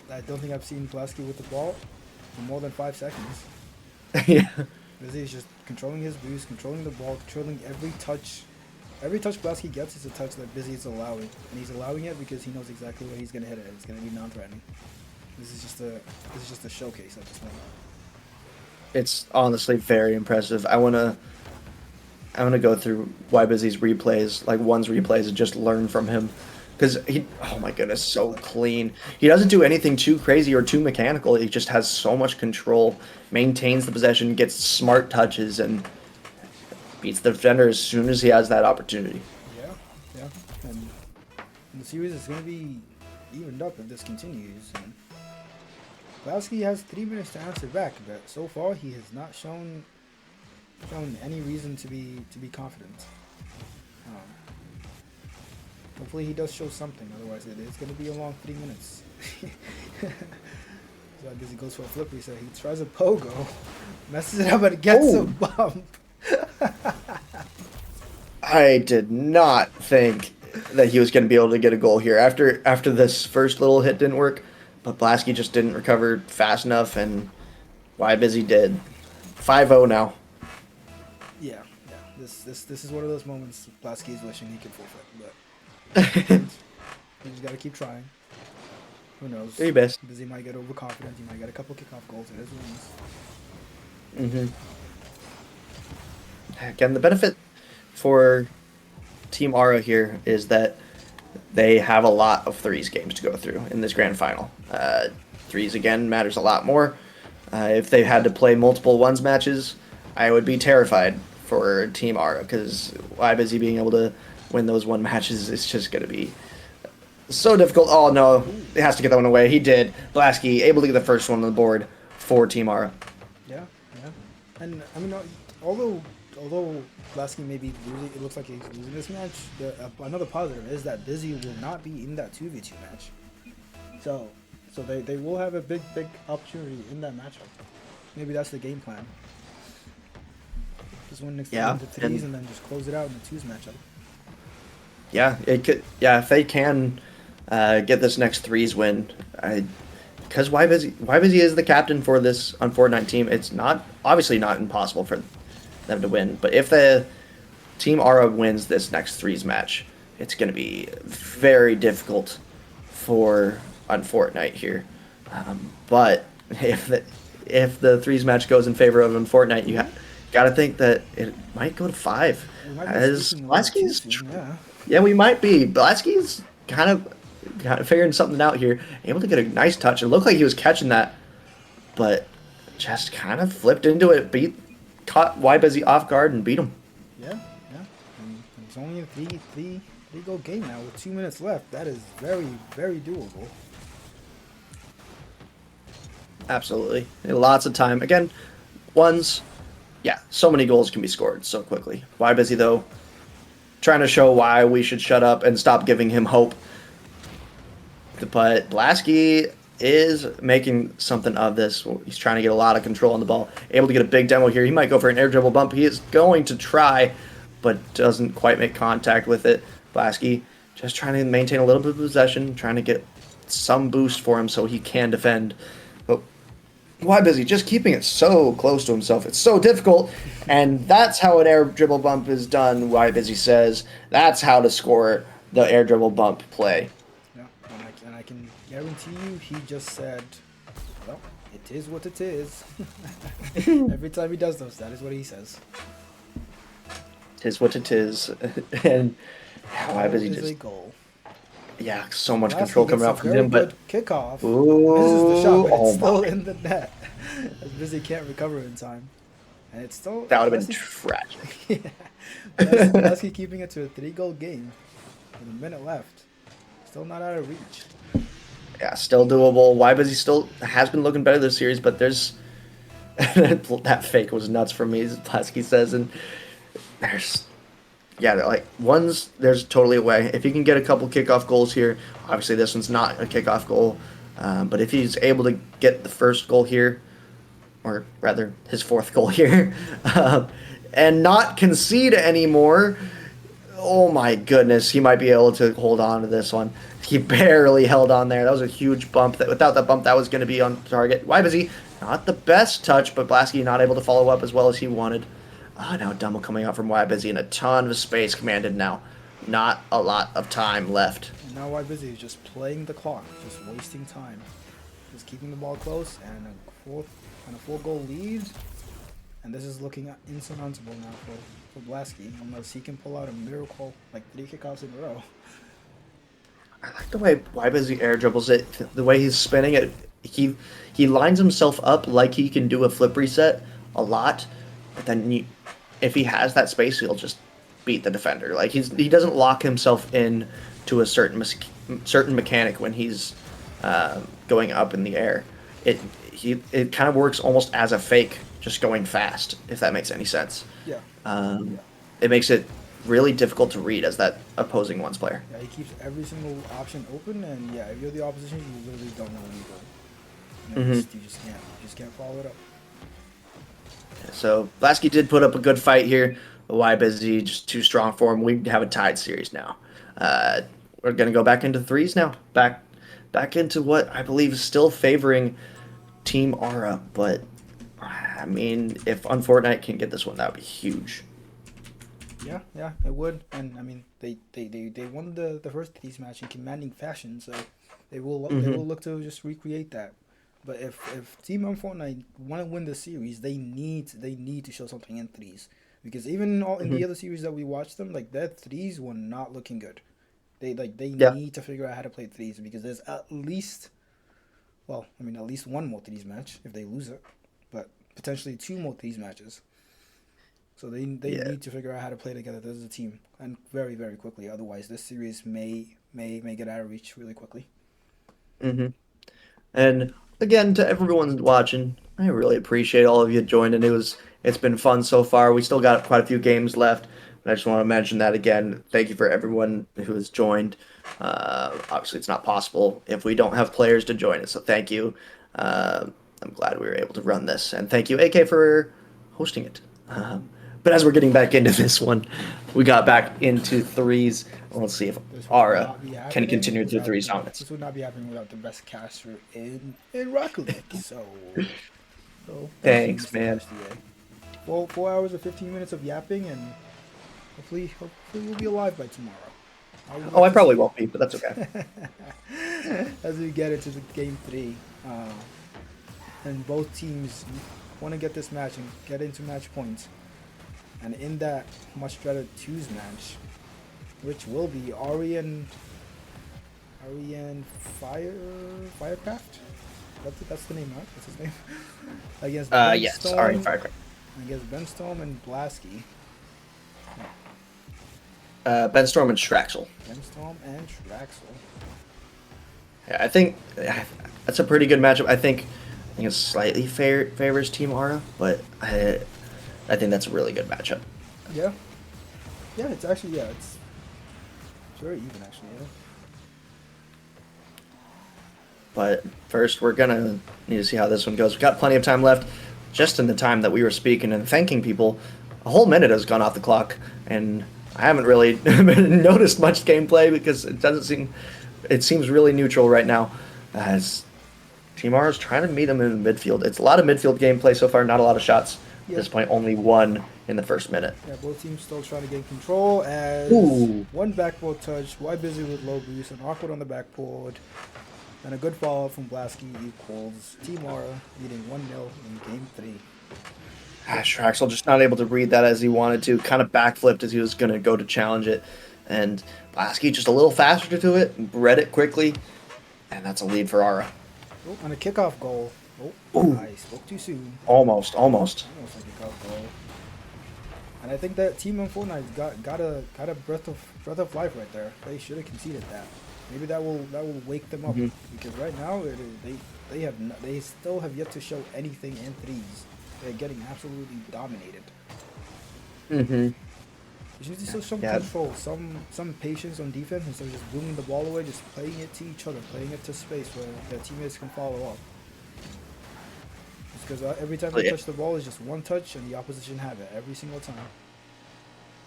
I don't think I've seen Blasky with the ball for more than 5 seconds. Yeah. Busy's just controlling his boost, controlling the ball, controlling every touch. Every touch Blasky gets is a touch that Busy is allowing, and he's allowing it because he knows exactly where he's gonna hit it. It's gonna be non-threatening. This is just a showcase at this moment. It's honestly very impressive. I wanna go through Why Busy's replays, like one's replays, and just learn from him, because oh my goodness, so clean. He doesn't do anything too crazy or too mechanical. He just has so much control, maintains the possession, gets smart touches, and beats the defender as soon as he has that opportunity. Yeah. And the series is going to be evened up if this continues. And Blasky has 3 minutes to answer back, but so far he has not shown shown any reason to be confident. Hopefully he does show something. Otherwise, it's going to be a long 3 minutes. So I guess he goes for a flip reset. He tries a pogo, messes it up, and gets a bump. I did not think that he was going to be able to get a goal here after this first little hit didn't work, but Blasky just didn't recover fast enough, and Wybusy did. 5-0 now. Yeah. This is one of those moments Blasky is wishing he could forfeit, but you just got to keep trying. Who knows? Do your best. Busy might get overconfident. He might get a couple kickoff goals. It is what it is. Again, the benefit for Team Aura here is that they have a lot of threes games to go through in this grand final. Threes, again, matters a lot more. If they had to play multiple ones matches, I would be terrified for Team Aura, because Wybusy being able to win those one matches is just going to be so difficult. Oh, no. It has to get that one away. He did. Blasky able to get the first one on the board for Team Aura. Yeah. And, I mean, although Blasky may be losing, it looks like he's losing this match, another positive is that Busy will not be in that 2v2 match. So they will have a big opportunity in that matchup. Maybe that's the game plan. Just win next into threes and then just close it out in the twos matchup. Yeah, it could. Yeah, if they can get this next threes win, because Wybusy is the captain for this on Fortnite team. It's obviously not impossible for them to win. But if the Team Aura wins this next threes match, it's going to be very difficult on Fortnite here. But if the threes match goes in favor of Fortnite, you got to think that it might go to 5. As Blasky's, yeah, we might be. Blasky's kind of figuring something out here. Able to get a nice touch. It looked like he was catching that, but just kind of flipped into it. Caught Wybusy off guard and beat him. Yeah. And it's only a three goal game now with 2 minutes left. That is very, very doable. Absolutely. Lots of time. Again, ones, so many goals can be scored so quickly. Wybusy, though, trying to show why we should shut up and stop giving him hope. But Blasky is making something of this. He's trying to get a lot of control on the ball. Able to get a big demo here. He might go for an air dribble bump. He is going to try, but doesn't quite make contact with it. Blasky just trying to maintain a little bit of possession, trying to get some boost for him so he can defend. But Wybusy just keeping it so close to himself. It's so difficult, and that's how an air dribble bump is done, Wybusy says. That's how to score the air dribble bump play. Yeah, and I can guarantee you he just said, well, it is what it is. Every time he does those, that is what he says. It is what it is. And Wybusy is just... a goal. Yeah, so much Blasky control gets coming a out from very him, but... good kickoff. Ooh, Misses the shot, but it's oh still my. in the net. As Busy can't recover in time. And it's still... That would have been Blasky- tragic. Blasky keeping it to a 3-goal game with a minute left. Still not out of reach. Yeah, still doable. Wybusy still has been looking better this series, but there's... that fake was nuts for me, as Blasky says, and there's... Yeah, like, there's totally a way. If he can get a couple kickoff goals here, obviously this one's not a kickoff goal, but if he's able to get the first goal here, or rather his fourth goal here, and not concede anymore, oh my goodness, he might be able to hold on to this one. He barely held on there. That was a huge bump. Without that bump, that was going to be on target. Wybusy, not the best touch, but Blasky not able to follow up as well as he wanted. Now Dumble coming out from Wybusy and a ton of space commanded now. Not a lot of time left. And now Wybusy is just playing the clock, just wasting time. Just keeping the ball close and a 4-goal lead. And this is looking insurmountable now for Blasky, unless he can pull out a miracle, like 3 kickoffs in a row. I like the way Wybusy air dribbles it, the way he's spinning it. He lines himself up like he can do a flip reset a lot, but then if he has that space, he'll just beat the defender. Like he doesn't lock himself in to a certain mechanic when he's going up in the air. it kind of works almost as a fake, just going fast, if that makes any sense. Yeah. It makes it really difficult to read as that opposing one's player. Yeah, he keeps every single option open, and yeah, if you're the opposition, you literally don't know where you go. You just can't follow it up. So Blasky did put up a good fight here. Why Busy just too strong for him. We have a tied series now. We're gonna go back into threes now. Back into what I believe is still favoring Team Aura, but I mean, if Unfortnite can get this one, that would be huge. Yeah, it would. And I mean, they won the first threes match in commanding fashion, so they will look to just recreate that. But if Team Unfortnite want to win the series, they need to show something in threes, because even in the other series that we watched them, like their threes were not looking good. They need to figure out how to play threes, because there's at least one more threes match if they lose it, but potentially 2 more threes matches. So they need to figure out how to play together as a team, and very, very quickly. Otherwise, this series may get out of reach really quickly. And again, to everyone watching, I really appreciate all of you joining. It's been fun so far. We still got quite a few games left, but I just want to mention that again. Thank you for everyone who has joined. Obviously, it's not possible if we don't have players to join us, so thank you. I'm glad we were able to run this, and thank you, AK, for hosting it. But as we're getting back into this one, we got back into threes. Let's see if Aura can continue through threes dominance. This would not be happening without the best caster in Rocket League. So thanks, man. 4 hours and 15 minutes of yapping, and hopefully we'll be alive by tomorrow. I probably won't be, but that's okay. As we get into the game 3, and both teams want to get this match and get into match points. And in that much dreaded 2s match, which will be Ari and Firecraft? That's the name, right? That's his name? Against Ben yes, Storm, Ari and Firecraft. Against Ben Storm and Blasky. Ben Storm and Straxel. Ben Storm and Straxel. Yeah, I think that's a pretty good matchup. I think it slightly favors Team Aura, but I think that's a really good matchup. Yeah, it's actually it's very even actually. Yeah. But first, we're gonna need to see how this one goes. We've got plenty of time left. Just in the time that we were speaking and thanking people, a whole minute has gone off the clock, and I haven't really noticed much gameplay because it seems really neutral right now, as Team R is trying to meet them in the midfield. It's a lot of midfield gameplay so far, not a lot of shots. At this point, only 1 in the first minute. Yeah, both teams still trying to gain control as one backboard touch, Why Busy with low boost, and awkward on the backboard, and a good follow-up from Blasky equals Team Aura leading 1-0 in game 3. Straxel just not able to read that as he wanted to, kind of backflipped as he was going to go to challenge it, and Blasky just a little faster to it, read it quickly, and that's a lead for Aura. Oh, and a kickoff goal. Oh, I spoke too soon. Almost. Almost a kickoff goal. And I think that Team Unfortnite got a breath of life right there. They should have conceded that. Maybe that will wake them up, because right now they still have yet to show anything in threes. They're getting absolutely dominated. You need to show some control, some patience on defense instead of just booming the ball away, just playing it to each other, playing it to space where their teammates can follow up. Because every time they touch the ball, it's just one touch and the opposition have it every single time.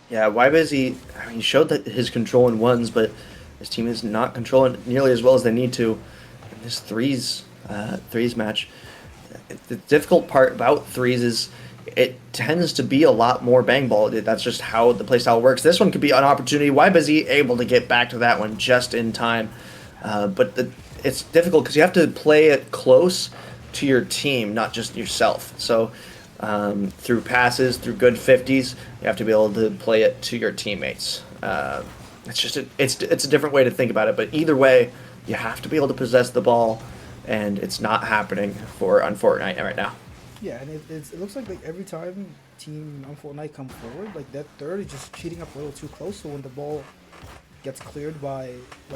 Yeah, why is he showed that his control in ones, but his team is not controlling nearly as well as they need to in this threes match. The difficult part about threes is it tends to be a lot more bang ball. That's just how the playstyle works. This one could be an opportunity. Why is he able to get back to that one just in time? But it's difficult because you have to play it close to your team, not just yourself. So through passes, through good 50s, you have to be able to play it to your teammates. It's just it's a different way to think about it. But either way, you have to be able to possess the ball, and it's not happening for Unfortnite right now. Yeah, and it looks like every time Team Unfortnite come forward, like that third is just cheating up a little too close. So when the ball gets cleared by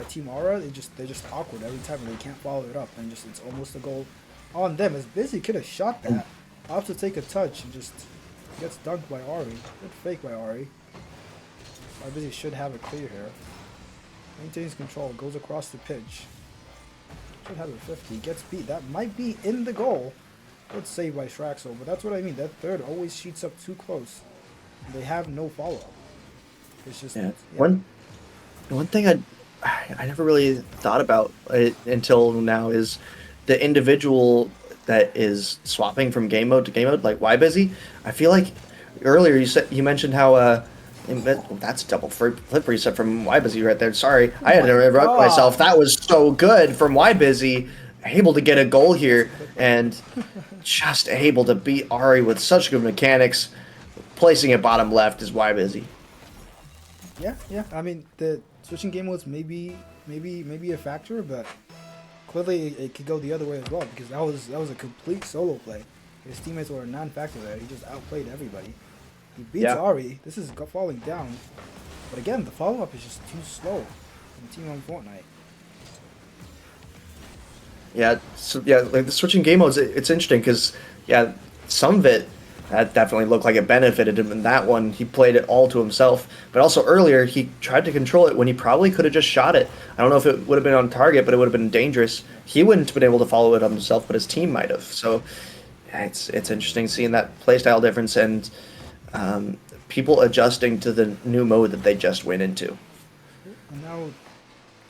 Team Aura, they're just awkward every time, and they can't follow it up, and it's almost a goal on them. As Busy could have shot that. Opts to take a touch and just gets dunked by Ari. Good fake by Ari. Busy should have it clear here. Maintains control, goes across the pitch. Should have it 50. Gets beat. That might be in the goal. Good save by Shraxel, but that's what I mean. That third always shoots up too close. They have no follow-up. It's just One thing I never really thought about it until now is the individual that is swapping from game mode to game mode, like Wybusy. I feel like earlier you mentioned how that's a double flip reset from Wybusy right there. Sorry, I had to interrupt myself. That was so good from Wybusy, able to get a goal here and just able to beat Ari with such good mechanics. Placing it bottom left is Wybusy. Yeah. I mean, the switching game modes maybe a factor, but clearly it could go the other way as well because that was a complete solo play. His teammates were a non-factor there. He just outplayed everybody. He beats Ari. This is falling down, but again, the follow-up is just too slow from Team on Fortnite. Yeah, like the switching game modes, it's interesting because some of it that definitely looked like it benefited him in that one. He played it all to himself, but also earlier he tried to control it when he probably could have just shot it. I don't know if it would have been on target, but it would have been dangerous. He wouldn't have been able to follow it on himself, but his team might have. So it's interesting seeing that playstyle difference and people adjusting to the new mode that they just went into. And now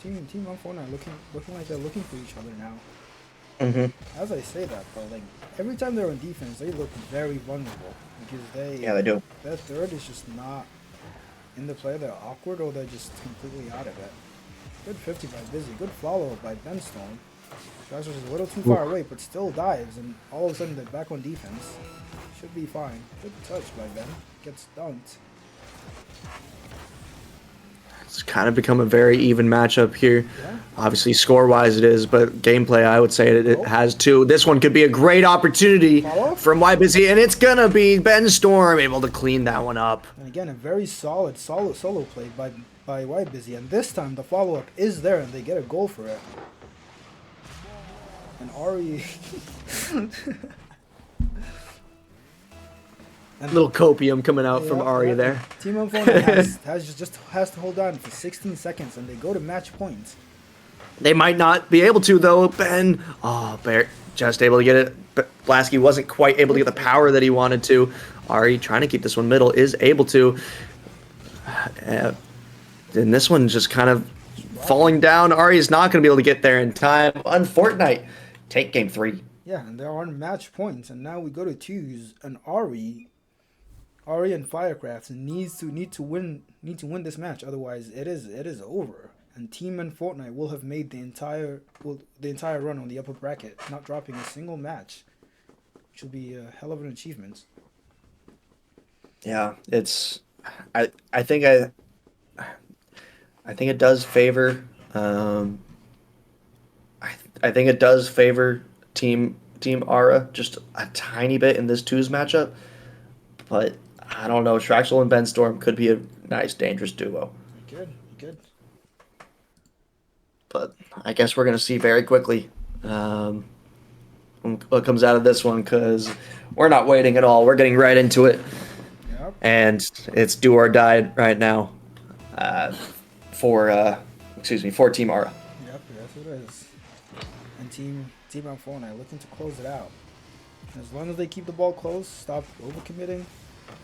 Team on Fortnite looking like they're looking for each other now. Mm-hmm. As I say that, though, like every time they're on defense, they look very vulnerable because they do. Their third is just not in the play. They're awkward or they're just completely out of it. Good 50 by Busy. Good follow up by Benstorm. Josh was a little too far away, but still dives, and all of a sudden they're back on defense. Should be fine. Good touch by Ben. Gets dunked. It's kind of become a very even matchup here. Yeah. Obviously, score-wise it is, but gameplay, I would say it has too. This one could be a great opportunity from Wybusy, and it's going to be Benstorm able to clean that one up. And again, a very solid solo play by Wybusy, and this time the follow-up is there, and they get a goal for it. And Ari... And little copium coming out from Ari there. Team on Fortnite has to hold on for 16 seconds, and they go to match points. They might not be able to, though. Ben, Bear just able to get it. But Blasky wasn't quite able to get the power that he wanted to. Ari trying to keep this one middle is able to. And this one just kind of falling down. Ari is not going to be able to get there in time. On Fortnite, take game 3. Yeah, and they're on match points, and now we go to 2s, and Ari and Firecraft need to win this match, otherwise it is over. And Team and Fortnite will have made the entire run on the upper bracket, not dropping a single match, which will be a hell of an achievement. Yeah, it's I think it does favor I think it does favor Team Aura just a tiny bit in this 2s matchup, but I don't know. Shraxel and Benstorm could be a nice, dangerous duo. Good. But I guess we're going to see very quickly what comes out of this one, because we're not waiting at all. We're getting right into it. Yep. And it's do or die right now for Team Aura. Yep, yes it is. And Team on Fortnite looking to close it out. As long as they keep the ball close, stop overcommitting,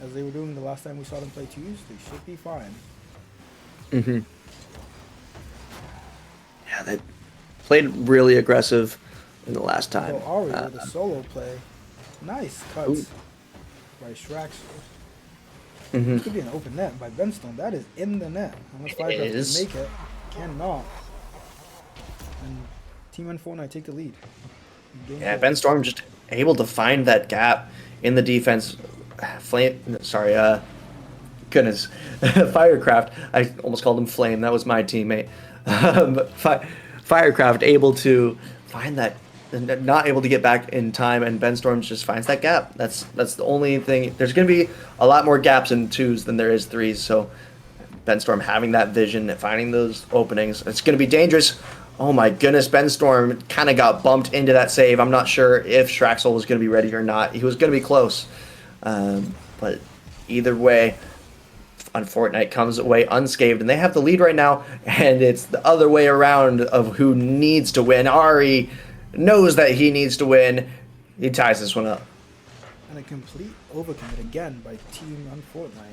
as they were doing the last time we saw them play 2s, they should be fine. Mm-hmm. Yeah, they played really aggressive in the last time. So Ari with a solo play. Nice cuts by Shraxel. Mm-hmm. This could be an open net by Benstorm. That is in the net. Unless Firecraft can make it. Cannot. And Team and Fortnite take the lead. Yeah, Benstorm just able to find that gap in the defense. Firecraft. I almost called him Flame. That was my teammate. But Firecraft able to find that, not able to get back in time, and Benstorm just finds that gap. That's the only thing. There's going to be a lot more gaps in 2s than there is 3s. So Benstorm having that vision, finding those openings, it's going to be dangerous. Oh my goodness, Ben Storm kind of got bumped into that save. I'm not sure if Straxel was going to be ready or not. He was going to be close. But either way, Unfortunate comes away unscathed, and they have the lead right now, and it's the other way around of who needs to win. Ari knows that he needs to win. He ties this one up. And a complete overcommit again by Team Unfortunate.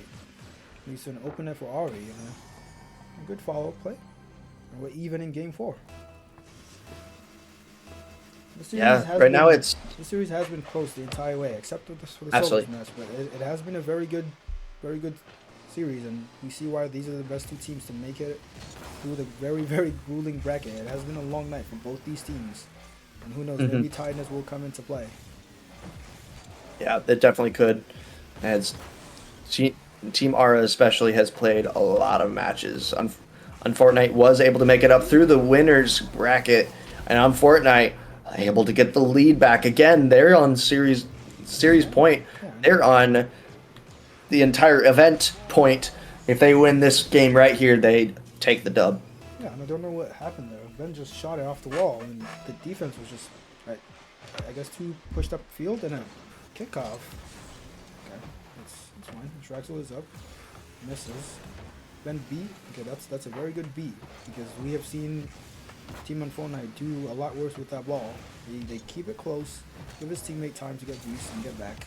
Leads to an open net for Ari. A good follow-up play. And we're even in game 4. Right now it's... The series has been close the entire way, except for the Absolutely. Silvers match. But it has been a very good series, and we see why these are the best two teams to make it through the very, very grueling bracket. It has been a long night for both these teams, and who knows, maybe tiredness will come into play. Yeah, it definitely could. As Team Ara especially has played a lot of matches. Unfortunate was able to make it up through the winners bracket, and Unfortunate able to get the lead back again. They're on series point. They're on the entire event point. If they win this game right here, they take the dub. Yeah, and I don't know what happened there. Ben just shot it off the wall, and the defense was just, I guess, too pushed up field and a kickoff. Okay, that's fine. Straxel is up, misses. Ben B. Okay, that's a very good B, because we have seen Team Unfortunate do a lot worse with that ball. They keep it close, give his teammate time to get boost and get back.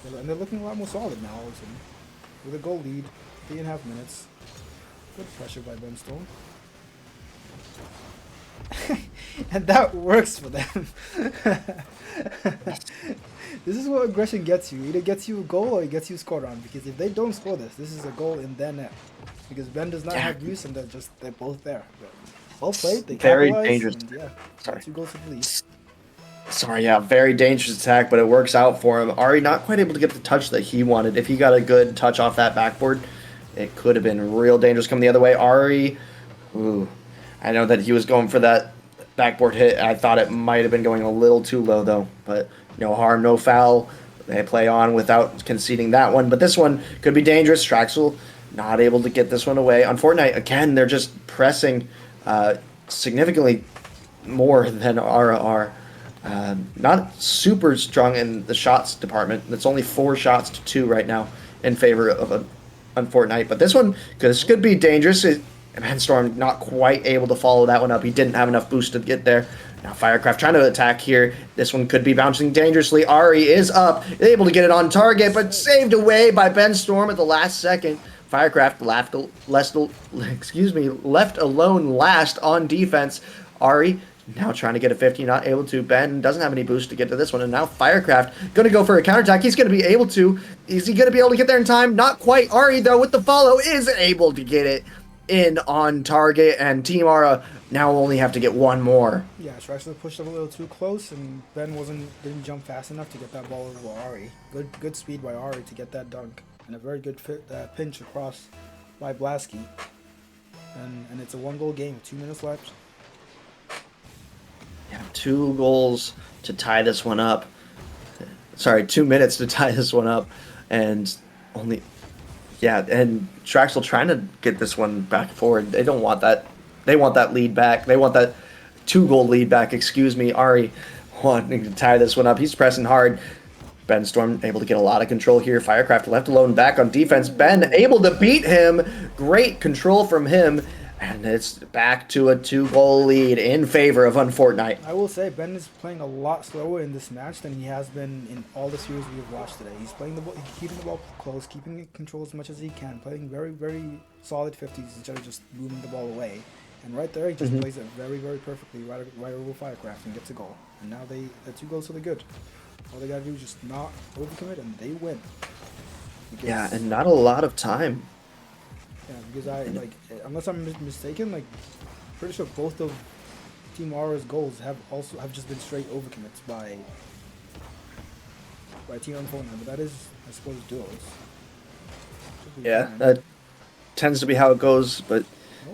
And they're looking a lot more solid now, all of a sudden. With a goal lead, 3.5 minutes. Good pressure by Ben Storm. And that works for them. This is what aggression gets you. Either gets you a goal or it gets you scored on. Because if they don't score this is a goal in their net. Because Ben does not have use, and they're both there. But well played. They very capitalized, dangerous. And, yeah, Sorry. 2 goals to the lead. Sorry, yeah, very dangerous attack, but it works out for him. Ari not quite able to get the touch that he wanted. If he got a good touch off that backboard, it could have been real dangerous coming the other way. Ari, ooh, I know that he was going for that backboard hit. I thought it might have been going a little too low, though. But no harm, no foul. They play on without conceding that one. But this one could be dangerous. Straxel not able to get this one away. Unfortunate, again, they're just pressing significantly more than Ara are. Not super strong in the shots department. It's only 4 shots to 2 right now in favor of Unfortunate. But this one, this could be dangerous. Ben Storm not quite able to follow that one up. He didn't have enough boost to get there. Now Firecraft trying to attack here. This one could be bouncing dangerously. Ari is up, able to get it on target, but saved away by Ben Storm at the last second. Firecraft left alone last on defense. Ari now trying to get a 50, not able to. Ben doesn't have any boost to get to this one, and now Firecraft going to go for a counterattack. He's going to be able to. Is he going to be able to get there in time? Not quite. Ari, though, with the follow, is able to get it in on target, and Team Ara now only have to get one more. Yeah, Straxler pushed up a little too close, and Ben didn't jump fast enough to get that ball over Ari. Good speed by Ari to get that dunk, and a very good pinch across by Blasky. And it's a 1-goal game, 2 minutes left. Yeah, 2 goals to tie this one up. Sorry, 2 minutes to tie this one up, and only. Yeah, and Straxel trying to get this one back forward. They don't want that. They want that lead back. They want that 2-goal lead back. Excuse me, Ari wanting to tie this one up. He's pressing hard. Ben Storm able to get a lot of control here. Firecraft left alone back on defense. Ben able to beat him. Great control from him. And it's back to a 2-goal lead in favor of Unfortunate. I will say Ben is playing a lot slower in this match than he has been in all the series we've watched today. He's playing the ball, keeping the ball close, keeping it control as much as he can, playing very, very solid 50s instead of just moving the ball away. And right there, he just plays it very, very perfectly right over Firecraft and gets a goal. And now the 2 goals to the good. All they gotta do is just not overcommit, and they win. Because, Yeah, and not a lot of time. yeah, because unless I'm mistaken, pretty sure both of Team Ara's goals have just been straight overcommits by Team Unfortunate, but that is, I suppose, duos. Yeah, that tends to be how it goes, but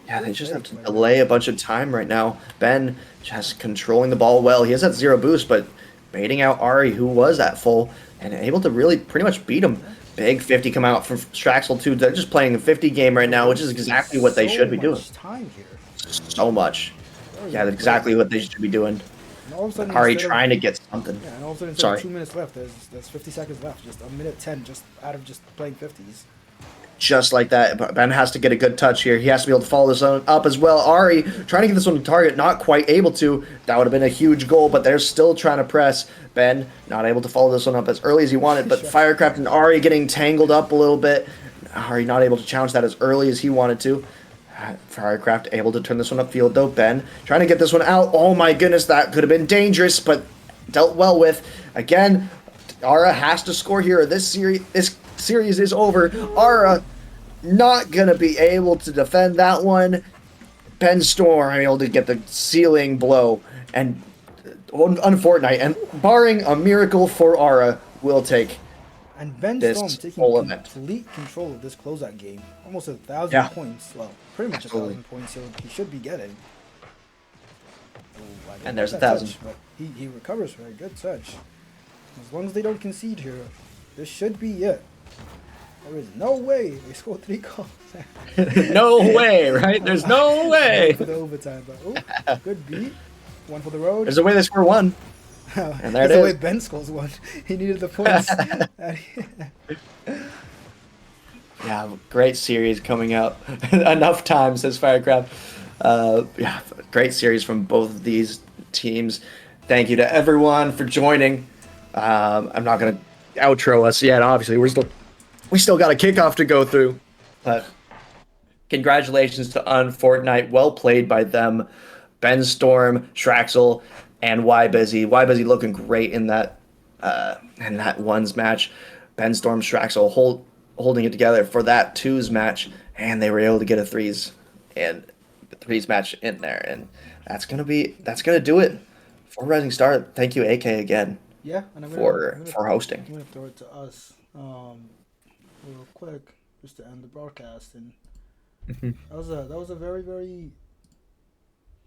yeah, they just have to delay a bunch of time right now. Ben just controlling the ball well. He has that 0 boost, but baiting out Ari, who was at full, and able to really pretty much beat him. Big 50 come out from Straxel, too. They're just playing a 50 game right now, which is exactly what they should be doing. Time here. so much. Very Yeah, well that's exactly what they should be doing. And all of a sudden, Ari instead of- trying to get something. Yeah, and all of a sudden, instead Sorry. of 2 minutes left, there's 50 seconds left. Just a minute 10, just out of just playing 50s. Just like that. But Ben has to get a good touch here. He has to be able to follow this one up as well. Ari trying to get this one to target, not quite able to. That would have been a huge goal, but they're still trying to press. Ben not able to follow this one up as early as he wanted, but Firecraft and Ari getting tangled up a little bit. Ari not able to challenge that as early as he wanted to. Firecraft able to turn this one upfield though. Ben trying to get this one out. Oh my goodness, that could have been dangerous, but dealt well with. Again, Ara has to score here. This series is over. Ara not gonna be able to defend that one. Ben Storm able to get the ceiling blow, and on Fortnite, and barring a miracle for Ara, will take. And Ben This Storm taking whole event. complete control of this closeout game. Almost 1,000 Yeah. points. Well, pretty much Absolutely. 1,000 points he should be getting. Oh, I didn't And there's get 1,000. touch, but he recovers for a good touch. As long as they don't concede here, this should be it. There is no way they score 3 goals. No way, right? There's no way. For the overtime, but oh, good beat. One for the road. There's a way they score one. And there it That's the way is. Ben scores one. He needed the points. Yeah, great series coming out. Enough time, says Firecraft. Yeah, great series from both of these teams. Thank you to everyone for joining. I'm not gonna outro us yet. Obviously, we still got a kickoff to go through. But congratulations to Unfortnite. Well played by them. Ben Storm, Shraxel, and Ybusy. Ybusy looking great in that ones match. Ben Storm, Shraxel holding it together for that twos match, and they were able to get a threes match in there, and that's gonna do it for Rising Star. Thank you, AK, again. Yeah, and I'm for hosting. I'm gonna throw it to us real quick just to end the broadcast, and that was a very, very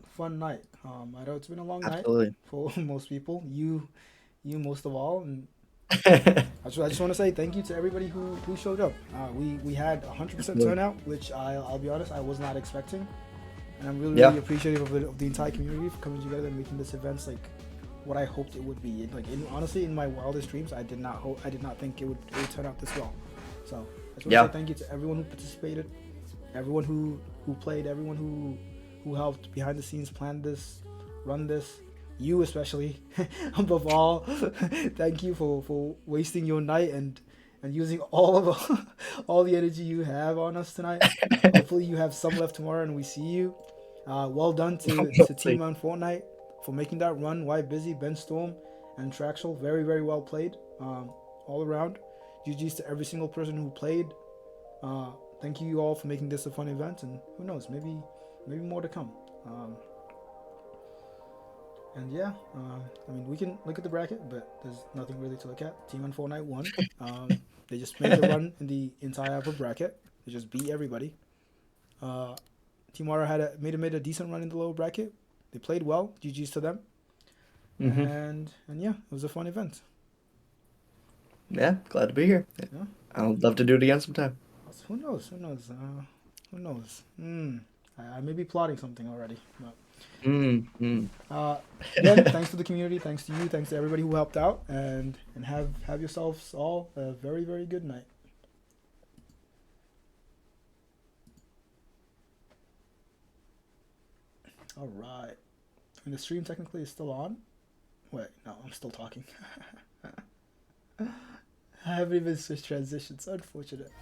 fun night. I know it's been a long Absolutely. night for most people. You most of all, and I just want to say thank you to everybody who showed up. We had 100% turnout, which I'll be honest, I was not expecting, and I'm really really appreciative of the entire community for coming together and making this event like what I hoped it would be. Honestly, in my wildest dreams, I did not think it would turn out this well. So I just want to say thank you to everyone who participated, everyone who played, everyone who helped behind the scenes plan this, run this. You especially, above all, thank you for wasting your night and using all the energy you have on us tonight. Hopefully you have some left tomorrow and we see you. Well done to Team on Fortnite for making that run. Ybusy, Ben Storm, and Traxel. Very, very well played all around. GG's to every single person who played. Thank you all for making this a fun event, and who knows, maybe more to come. And yeah, I mean, we can look at the bracket, but there's nothing really to look at. Team on Fortnite won. They just made the run in the entire upper bracket. They just beat everybody. Team Aura made a decent run in the lower bracket. They played well. GG's to them. And yeah, it was a fun event. Yeah, glad to be here. Yeah. I'd love to do it again sometime. Who knows? I may be plotting something already. But again, thanks to the community, thanks to you, thanks to everybody who helped out, and have yourselves all a very, very good night. All right. And the stream technically is still on. Wait, no, I'm still talking. I haven't even switched transitions. Unfortunate.